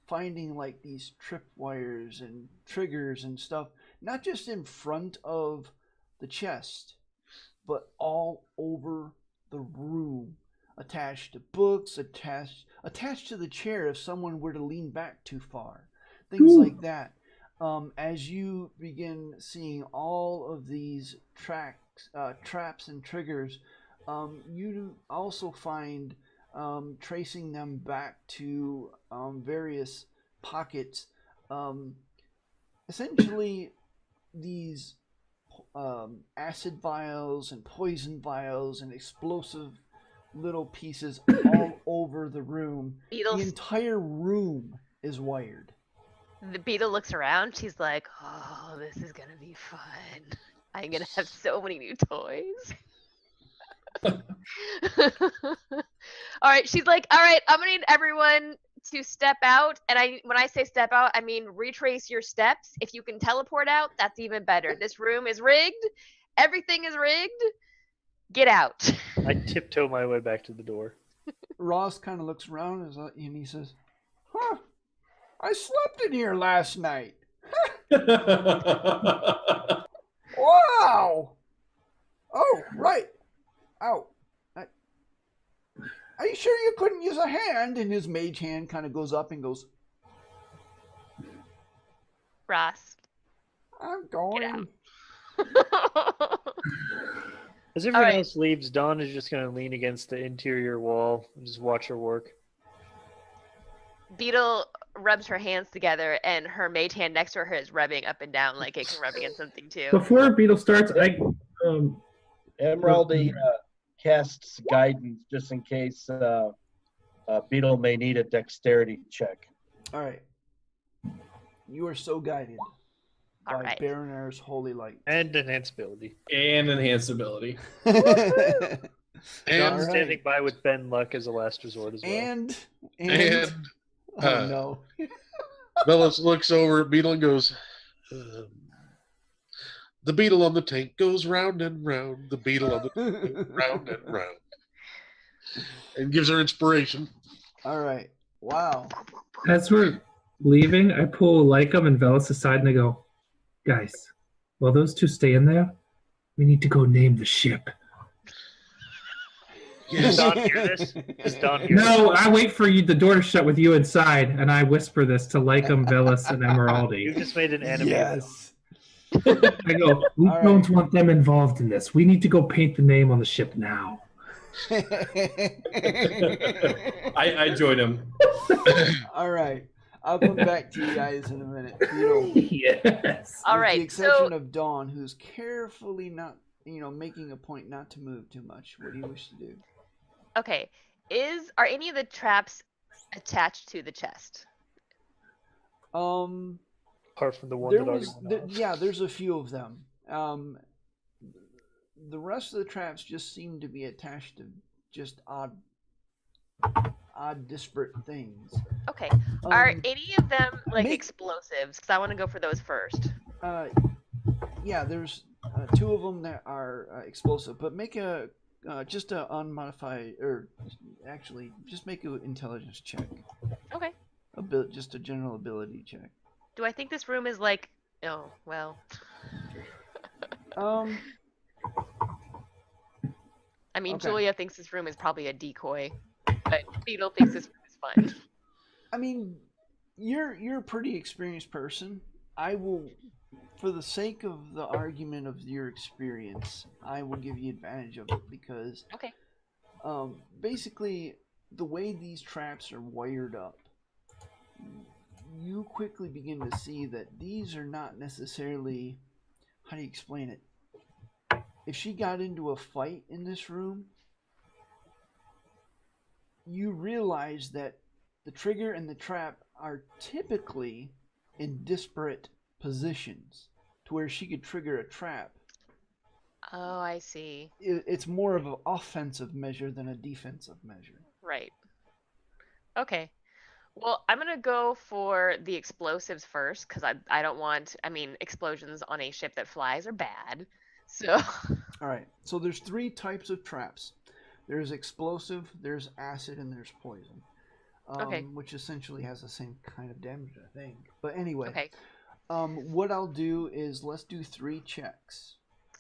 finding like these tripwires and triggers and stuff, not just in front of the chest, but all over the room, attached to books, attached to the chair if someone were to lean back too far, things like that. As you begin seeing all of these traps and triggers, you also find tracing them back to various pockets. Essentially, these acid vials and poison vials and explosive little pieces all over the room. The entire room is wired.
The beetle looks around. She's like, "Oh, this is gonna be fun. I'm gonna have so many new toys." All right, she's like, "All right, I'm gonna need everyone to step out." And when I say step out, I mean retrace your steps. If you can teleport out, that's even better. This room is rigged. Everything is rigged. Get out.
I tiptoe my way back to the door.
Ross kind of looks around and he says, "Huh, I slept in here last night. Wow. Oh, right. Ow. Are you sure you couldn't use a hand?" And his mage hand kind of goes up and goes,
Ross.
"I'm going."
As everyone else leaves, Dawn is just going to lean against the interior wall and just watch her work.
Beetle rubs her hands together, and her mage hand next to her is rubbing up and down like it can rub against something too.
Before Beetle starts,
Emeraldi casts guidance just in case Beetle may need a dexterity check.
All right. You are so guided by Baronair's holy light.
And enhance ability.
And enhanced ability.
And standing by with Ben Luck as a last resort as well.
And
oh
no.
Velis looks over at Beetle and goes, "The beetle on the tank goes round and round. The beetle on the tank goes round and round." And gives her inspiration.
All right. Wow.
As we're leaving, I pull Ly'kam and Velis aside and I go, "Guys, while those two stay in there, we need to go name the ship."
Does Dawn hear this?
No, I wait for the door to shut with you inside, and I whisper this to Ly'kam, Velis, and Emeraldi.
You just made an enemy.
Yes.
I go, "We don't want them involved in this. We need to go paint the name on the ship now."
I join him.
All right. I'll come back to you guys in a minute. Beetle.
Yes.
All
With
right.
the exception of Dawn, who's carefully not, making a point not to move too much. What do you wish to do?
Okay. Are any of the traps attached to the chest?
Apart from the one
There
that
was,
already went off.
yeah, there's a few of them. The rest of the traps just seem to be attached to just odd, disparate things.
Okay. Are any of them explosives? Because I want to go for those first.
Yeah, there's two of them that are explosive, but make just a unmodified, or actually just make an intelligence check.
Okay.
Just a general ability check.
Do I think this room is like? Oh well. I mean,
Okay.
Julia thinks this room is probably a decoy, but Beetle thinks this room is fun.
I mean, you're a pretty experienced person. I will, for the sake of the argument of your experience, I will give you advantage of it because,
Okay.
Basically, the way these traps are wired up, you quickly begin to see that these are not necessarily, how do you explain it? If she got into a fight in this room, you realize that the trigger and the trap are typically in disparate positions to where she could trigger a trap.
Oh, I see.
It's more of an offensive measure than a defensive measure.
Right. Okay. Well, I'm gonna go for the explosives first because I don't want. I mean, explosions on a ship that flies are bad. So.
All right. So there's 3 types of traps. There's explosive, there's acid, and there's poison.
Okay.
Which essentially has the same kind of damage, I think. But anyway.
Okay.
What I'll do is let's do 3 checks.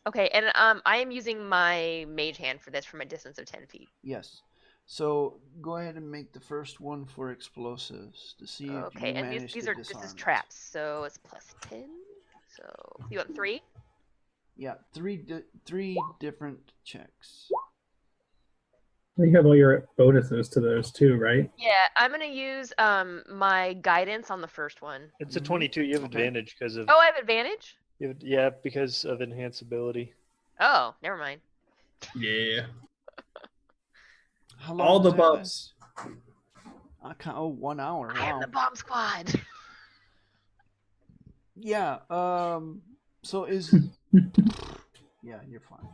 Okay, and I am using my mage hand for this from a distance of 10 feet.
Yes. So go ahead and make the first one for explosives to see if
Okay,
you
and
manage
these
to
are
disarm
this is
it.
traps, so it's +10. So you want 3?
Yeah, 3 different checks.
You have all your bonuses to those too, right?
Yeah, I'm gonna use my guidance on the first one.
It's a 22. You have
Okay.
advantage because of.
Oh, I have advantage?
Yeah, because of enhanceability.
Oh, never mind.
Yeah.
How long
All
does
the
that
bumps.
last? 1 hour.
I am
Wow.
the bomb squad.
Yeah. So is yeah, you're fine.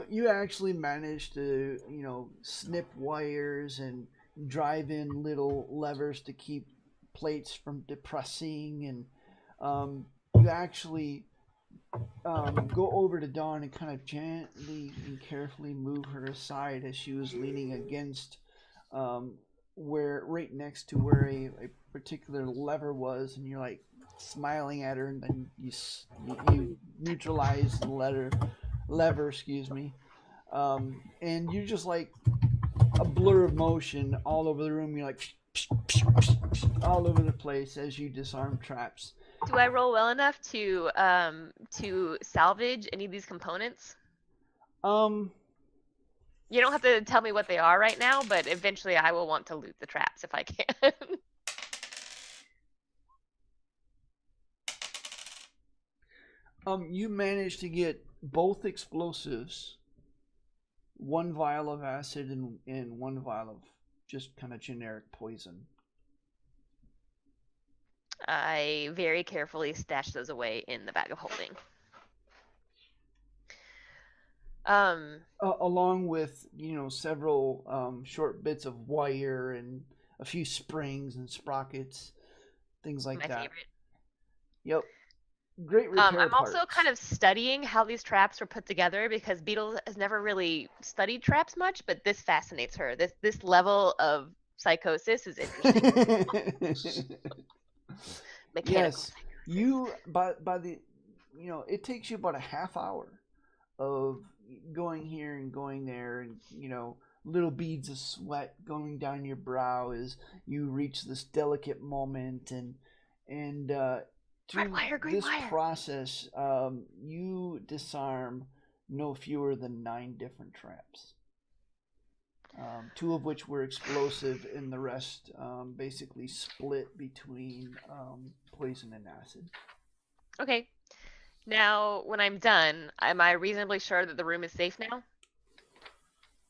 You actually managed to snip wires and drive in little levers to keep plates from depressing, and you actually go over to Dawn and kind of gently and carefully move her aside as she was leaning against where right next to where a particular lever was, and you're like smiling at her, and then you neutralize the lever, excuse me, and you're just like a blur of motion all over the room. You're like all over the place as you disarm traps.
Do I roll well enough to salvage any of these components? You don't have to tell me what they are right now, but eventually I will want to loot the traps if I can.
You managed to get both explosives, 1 vial of acid, and 1 vial of just kind of generic poison.
I very carefully stash those away in the bag of holding.
Along with several short bits of wire and a few springs and sprockets, things like that.
My favorite.
Yep. Great repair
I'm
parts.
also kind of studying how these traps were put together because Beetle has never really studied traps much, but this fascinates her. This level of psychosis is interesting. Mechanical
Yes,
psychosis.
you by the it takes you about a half hour of going here and going there, and little beads of sweat going down your brow as you reach this delicate moment, and through this process, you disarm no fewer than 9 different traps. 2 of which were explosive, and the rest basically split between poison and acid.
Okay. Now, when I'm done, am I reasonably sure that the room is safe now?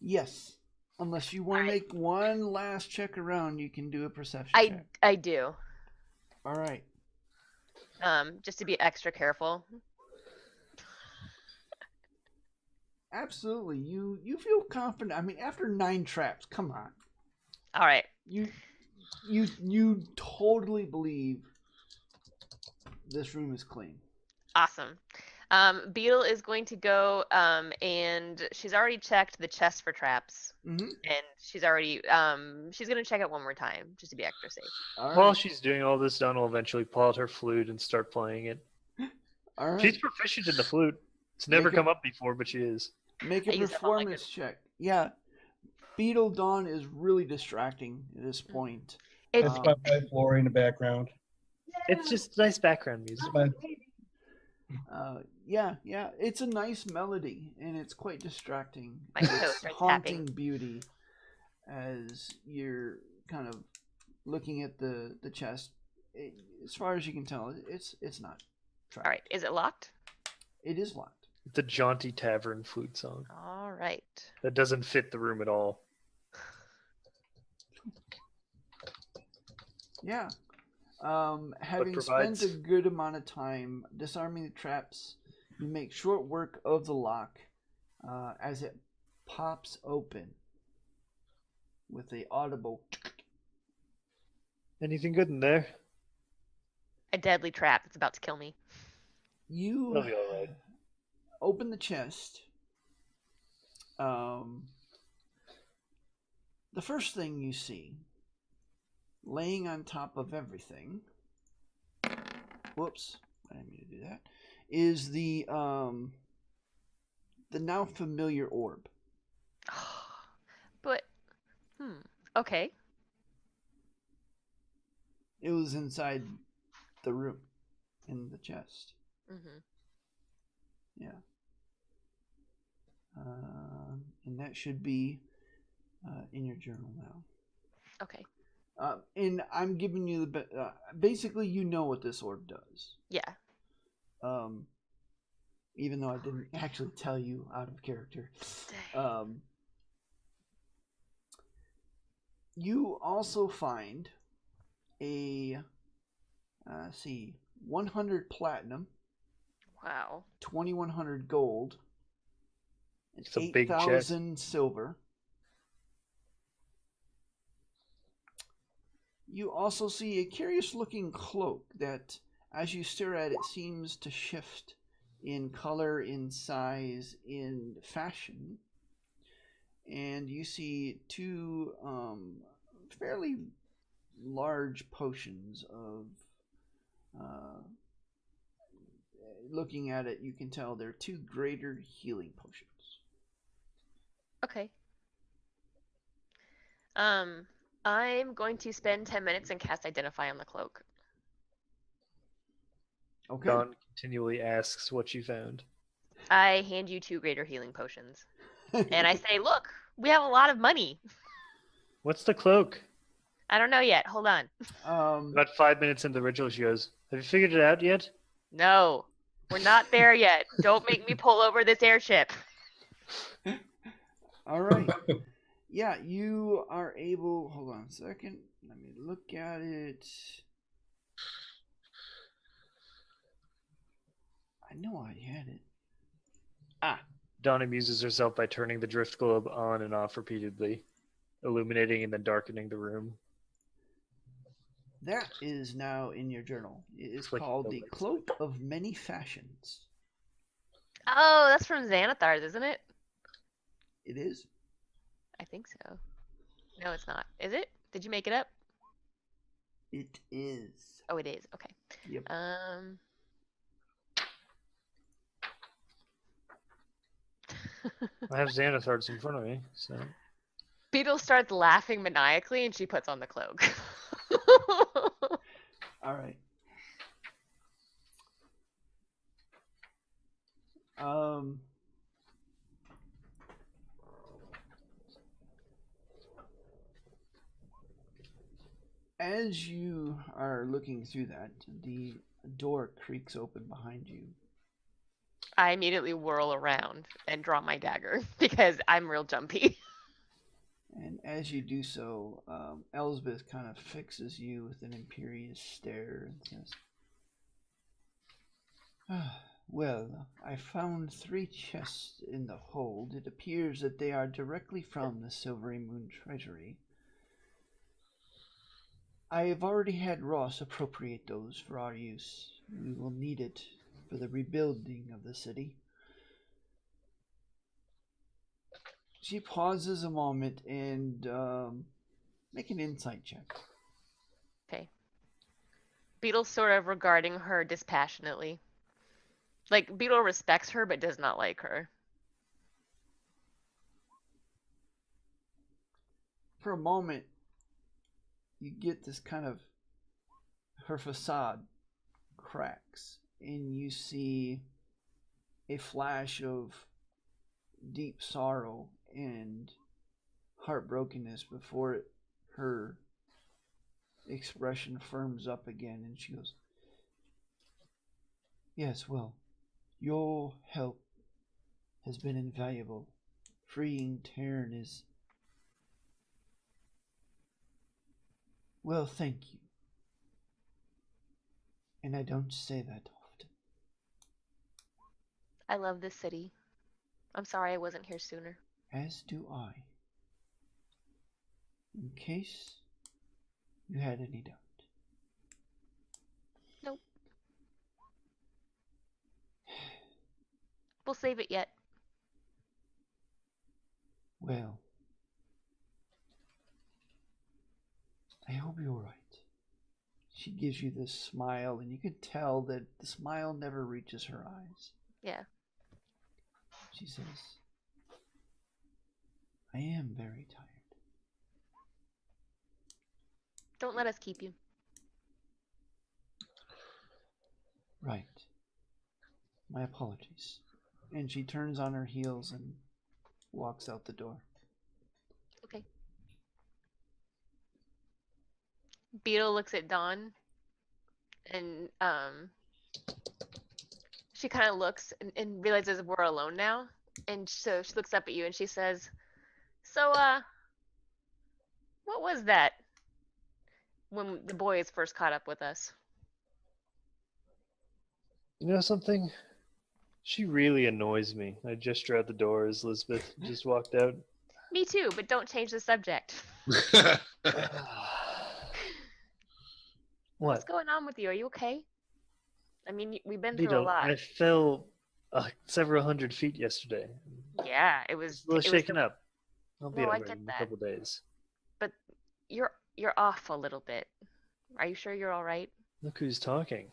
Yes. Unless you want to make one last check around, you can do a perception check.
I do.
All right.
Just to be extra careful.
Absolutely. You feel confident. I mean, after 9 traps, come on.
All right.
You totally believe this room is clean.
Awesome. Beetle is going to go and she's already checked the chest for traps.
Mm-hmm.
And she's already she's going to check it one more time just to be extra safe.
All right.
While she's doing all this, Dawn will eventually pull out her flute and start playing it.
All right.
She's proficient in the flute. It's never come up before, but she is.
Make a performance check. Yeah. Beetle Dawn is really distracting at this point.
It's my wife Lori in the background.
It's just nice background music.
Yeah. It's a nice melody, and it's quite distracting.
My toe
It's
starts
haunting
tapping.
beauty as you're kind of looking at the chest. As far as you can tell, it's not trapped.
All right. Is it locked?
It is locked.
It's a jaunty tavern flute song.
All right.
That doesn't fit the room at all.
Yeah. Having
provides?
spent a good amount of time disarming the traps, you make short work of the lock as it pops open with a audible.
Anything good in there?
A deadly trap that's about to kill me.
You
That'll be all right.
open the chest. The first thing you see, laying on top of everything, whoops, I didn't mean to do that, is the now familiar orb.
But, okay.
It was inside the room, in the chest.
Mm-hmm.
Yeah. And that should be in your journal now.
Okay.
And I'm giving you the basically you know what this orb does.
Yeah.
Even though I didn't actually tell you out of character. You also find a 100 platinum.
Wow.
2,100 gold. And
It's a big chest.
8,000 silver. You also see a curious looking cloak that, as you stare at it, seems to shift in color, in size, in fashion. And you see two fairly large potions of looking at it, you can tell they're two greater healing potions.
Okay. I'm going to spend 10 minutes and cast Identify on the cloak.
Okay.
Don continually asks what you found.
I hand you 2 greater healing potions. And I say, look, we have a lot of money.
What's the cloak?
I don't know yet. Hold on.
About 5 minutes into the ritual, she goes, "Have you figured it out yet?"
No, we're not there yet. Don't make me pull over this airship.
All right. Yeah, you are able. Hold on a second. Let me look at it. I know I had it.
Dawn amuses herself by turning the drift globe on and off repeatedly, illuminating and then darkening the room.
That is now in your journal. It is
Click
called
the
the
links.
Cloak of Many Fashions.
Oh, that's from Xanathar's, isn't it?
It is.
I think so. No, it's not. Is it? Did you make it up?
It is.
Oh, it is. Okay.
Yep.
I have Xanathar's in front of me, so
Beetle starts laughing maniacally and she puts on the cloak.
All right. As you are looking through that, the door creaks open behind you.
I immediately whirl around and draw my dagger because I'm real jumpy.
And as you do so, Elsbeth kind of fixes you with an imperious stare and says, well, I found 3 chests in the hold. It appears that they are directly from the Silverymoon treasury. I have already had Ross appropriate those for our use. We will need it for the rebuilding of the city. She pauses a moment and make an insight check.
Okay. Beetle's sort of regarding her dispassionately. Like, Beetle respects her but does not like her.
For a moment, you get this kind of, her facade cracks and you see a flash of deep sorrow and heartbrokenness before her expression firms up again, and she goes, yes, well, your help has been invaluable. Freeing Taryn is, well, thank you. And I don't say that often.
I love this city. I'm sorry I wasn't here sooner.
As do I. In case you had any doubt.
Nope. We'll save it yet.
Well, I hope you're right. She gives you this smile, and you can tell that the smile never reaches her eyes.
Yeah.
She says, I am very tired.
Don't let us keep you.
Right. My apologies. And she turns on her heels and walks out the door.
Okay. Beetle looks at Dawn, and she kind of looks and realizes we're alone now, and so she looks up at you and she says, "So, what was that when the boys first caught up with us?"
You know something? She really annoys me. I gesture out the door as Elizabeth just walked out.
Me too, but don't change the subject. What's
What?
going on with you? Are you okay? I mean, we've been through a
Beetle,
lot.
I fell several hundred feet yesterday.
Yeah, it was.
Just a little
it was
shaken up. I'll be
No, I
alright
get
in a
that.
couple days.
But you're off a little bit. Are you sure you're all right?
Look who's talking.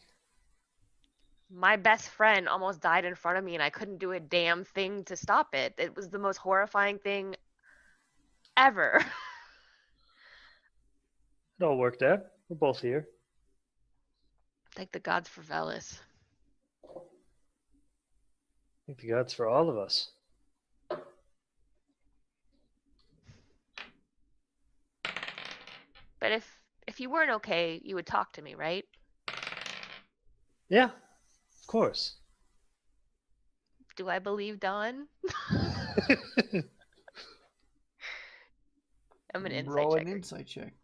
My best friend almost died in front of me, and I couldn't do a damn thing to stop it. It was the most horrifying thing ever.
It all worked out. We're both here.
Thank the gods for Velis.
Thank the gods for all of us.
But if you weren't okay, you would talk to me, right?
Yeah, of course.
Do I believe Dawn? I'm an insight
Roll an
checker.
insight check.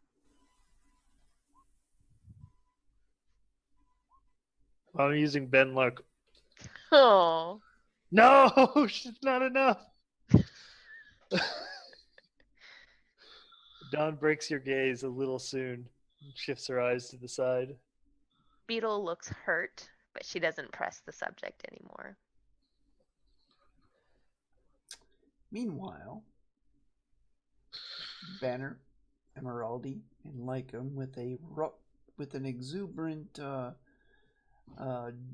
I'm using Ben Luck.
Oh.
No, it's not enough. Dawn breaks your gaze a little soon, shifts her eyes to the side.
Beetle looks hurt, but she doesn't press the subject anymore.
Meanwhile, Banner, Emeraldi, and Ly'kam with an exuberant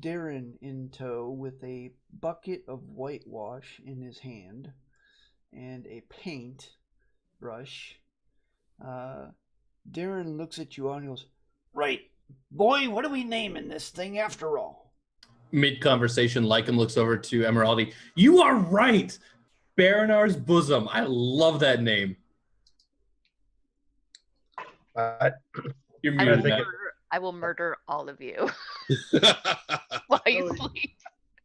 Darren in tow with a bucket of whitewash in his hand and a paint brush. Darren looks at you all and goes, "Right, boy, what are we naming this thing after all?"
Mid-conversation, Lycam looks over to Emeraldi. You are right! Baronar's Bosom. I love that name. You're muted, Matt.
I will murder all of you while you sleep.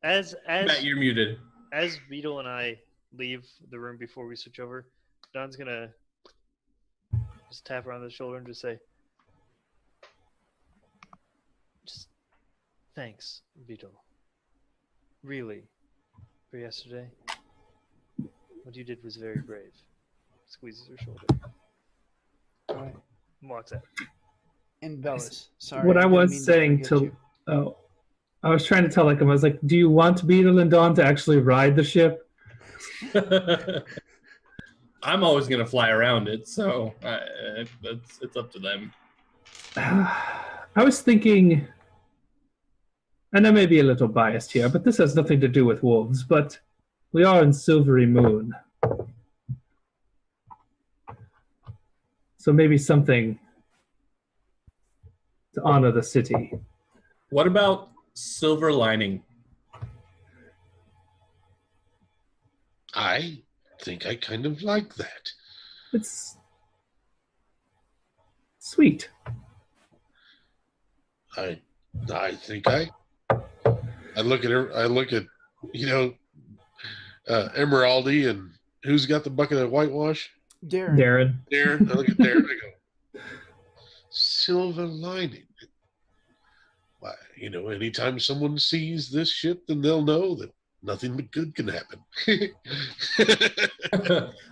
As
Matt, you're muted.
As Beetle and I leave the room before we switch over, Don's gonna just tap her on the shoulder and just say, "Just thanks, Beetle. Really, for yesterday. What you did was very brave." Squeezes her shoulder.
All right.
And walks out.
And Velis, sorry.
What I
didn't
was
mean to
saying
forget you.
I was trying to tell Lycam, I was like, do you want Beetle and Dawn to actually ride the ship?
I'm always going to fly around it, so it's up to them.
I was thinking, and I may be a little biased here, but this has nothing to do with wolves, but we are in Silverymoon. So maybe something to honor the city.
What about Silver Lining?
I think I kind of like that.
It's sweet.
I think I look at her. I look at Emeraldi, and who's got the bucket of whitewash?
Darren.
I look at Darren. I go, Silver Lining. Why, anytime someone sees this ship, then they'll know that nothing but good can happen.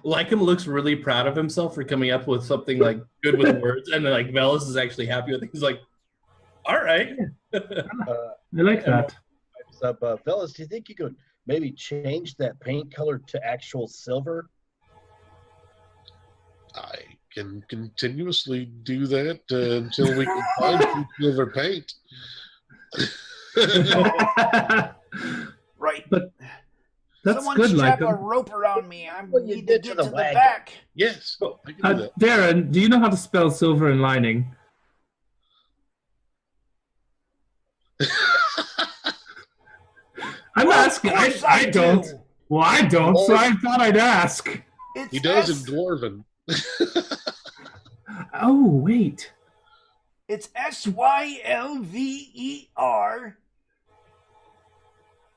Ly'kam looks really proud of himself for coming up with something like good with words, and then like Velis is actually happy with it. He's like, all right.
I like that.
Velis, do you think you could maybe change that paint color to actual silver?
I can continuously do that until we can find some silver paint.
Right.
But that's
Someone
good,
strap a
Ly'kam.
rope around me. I
What you
need to
did
get
to
to
the
the
wagon.
back.
Yes, I can do that.
Darren, do you know how to spell silver in lining? I'm asking.
Of course
I don't.
do.
Well, I don't, so I thought I'd ask.
It's
He does in
S-
Dwarven.
Oh, wait.
It's Sylver.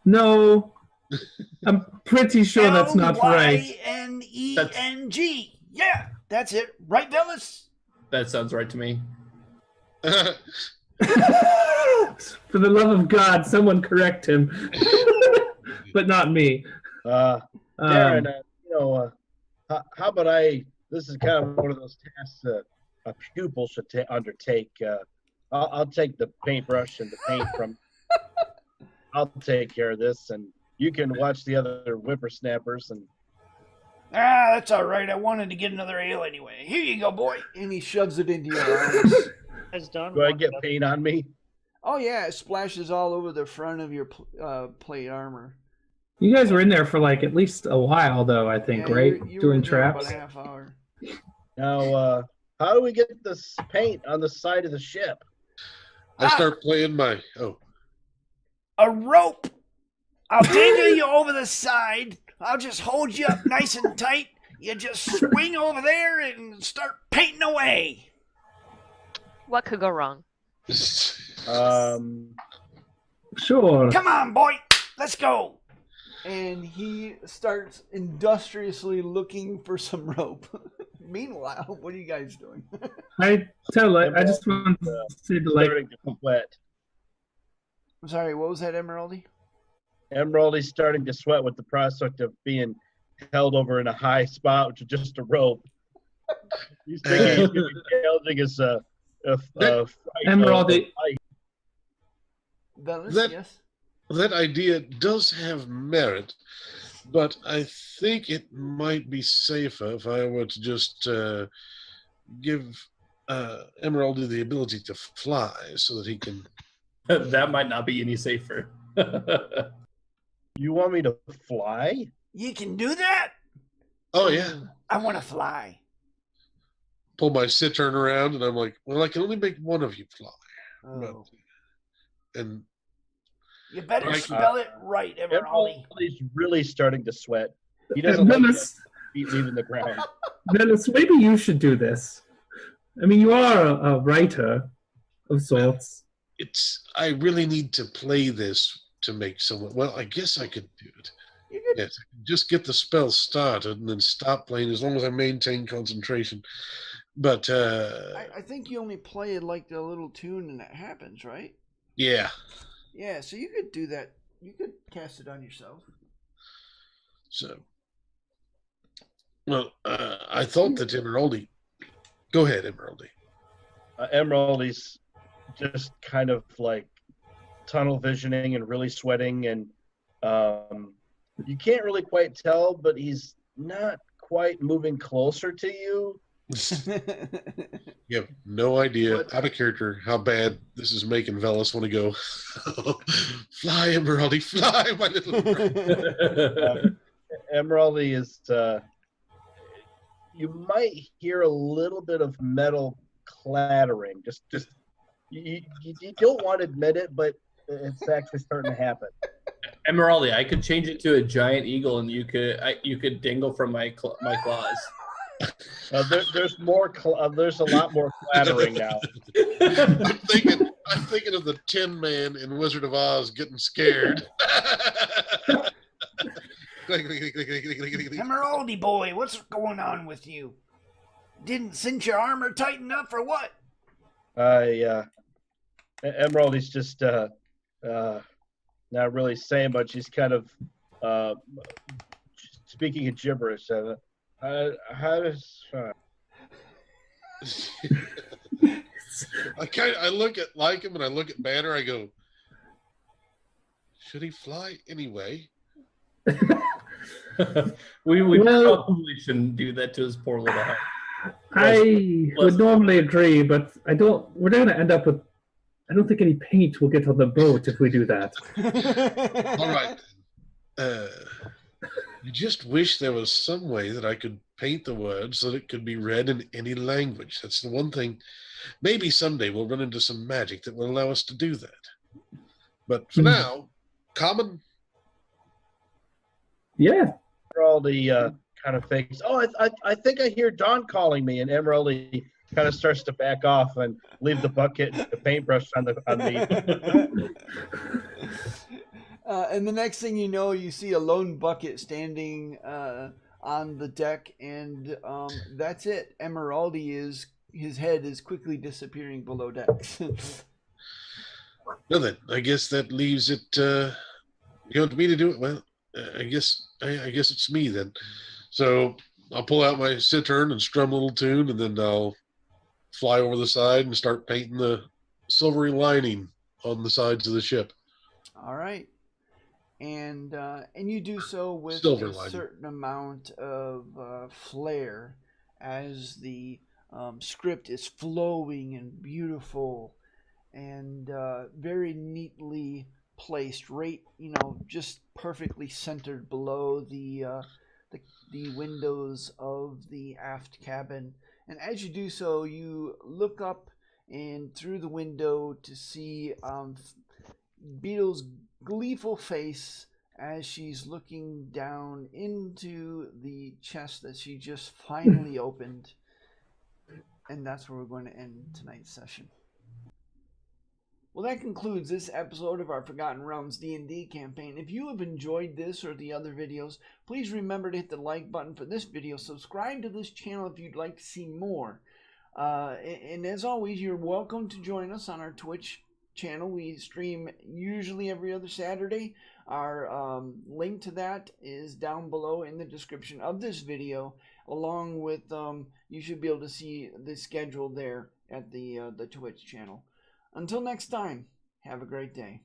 No. I'm pretty sure that's not right.
Lyneng. Yeah, that's it. Right, Velis?
That sounds right to me.
For the love of God, someone correct him. But not me.
Darren, how about this is kind of one of those tasks a pupil should undertake. I'll take the paintbrush and the paint from. I'll take care of this, and you can watch the other whippersnappers. And
That's all right. I wanted to get another ale anyway. Here you go, boy. And he shoves it into your arms.
Has Don
do I
walked
get
up-
paint on me?
Oh, yeah. It splashes all over the front of your plate armor.
You guys were in there for like at least a while, though, I think,
Yeah,
right?
you were
Doing
in there
traps.
about a half hour.
Now, how do we get this paint on the side of the ship?
I start playing my. Oh,
A rope. I'll dangle you over the side. I'll just hold you up nice and tight. You just swing over there and start painting away.
What could go wrong?
Sure.
Come on, boy. Let's go. And he starts industriously looking for some rope. Meanwhile, what are you guys doing?
I just want to say to like,
Starting to sweat.
I'm sorry, what was that, Emeraldi?
Emeraldi's starting to sweat with the prospect of being held over in a high spot, which is just a rope. He's thinking he's going to be challenging his
Emeraldi.
Velis,
That-
yes?
that idea does have merit, but I think it might be safer if I were to just give Emeraldi the ability to fly so that he can.
That might not be any safer.
You want me to fly?
You can do that?
Oh, yeah.
I want to fly.
Pull my cittern around, and I'm like, well, I can only make one of you fly.
Oh.
And
You better
Like,
spell it right, Emeraldi.
Emeraldi's really starting to sweat. He doesn't like his feet leaving the ground.
Velis, maybe you should do this. I mean, you are a writer of sorts.
I really need to play this to make someone. Well, I guess I could do it.
You could,
Yes, I could just get the spell started and then stop playing as long as I maintain concentration. But
I think you only play it like the little tune and it happens, right?
yeah.
Yeah, so you could do that. You could cast it on yourself.
So, well, I thought that Emeraldi. Go ahead, Emeraldi.
Emeraldi's just kind of like tunnel visioning and really sweating, and you can't really quite tell, but he's not quite moving closer to you.
You have no idea, out of character, how bad this is making Velis want to go. Fly, Emeraldi, fly, my little.
Emeraldi is. You might hear a little bit of metal clattering. Just you don't want to admit it, but it's actually starting to happen.
Emeraldi, I could change it to a giant eagle, and you could dangle from my claws.
There's more. There's a lot more clattering now.
I'm thinking of the Tin Man in Wizard of Oz getting scared.
Emeraldi boy, what's going on with you? Didn't cinch your armor tight enough or what?
Emeraldi's just not really saying much. He's kind of speaking in gibberish. How does
I look at Ly'kam and I look at Banner. I go, should he fly anyway?
we
Well-
probably shouldn't do that to his poor little heart.
I would normally agree, but I don't. We're going to end up with. I don't think any paint will get on the boat if we do that.
All right. I just wish there was some way that I could paint the words so that it could be read in any language. That's the one thing. Maybe someday we'll run into some magic that will allow us to do that. But for now, common.
Yeah.
Emeraldi kind of thinks, oh, I think I hear Don calling me, and Emeraldi kind of starts to back off and leave the bucket and the paintbrush on the
and the next thing you know, you see a lone bucket standing on the deck, and that's it. Emeraldi his head is quickly disappearing below decks.
Well then, I guess that leaves it. You want me to do it? Well, I guess it's me then. So I'll pull out my cittern and strum a little tune, and then I'll fly over the side and start painting the silvery lining on the sides of the ship.
All right, and you do so with
Silver
a
lining.
certain amount of flair, as the script is flowing and beautiful, and very neatly placed, right? Just perfectly centered below the windows of the aft cabin. And as you do so, you look up and through the window to see Beetle's gleeful face as she's looking down into the chest that she just finally opened. And that's where we're going to end tonight's session. Well, that concludes this episode of our Forgotten Realms D&D campaign. If you have enjoyed this or the other videos, please remember to hit the like button for this video. Subscribe to this channel if you'd like to see more. And as always, you're welcome to join us on our Twitch channel. We stream usually every other Saturday. Our link to that is down below in the description of this video, along with you should be able to see the schedule there at the Twitch channel. Until next time, have a great day.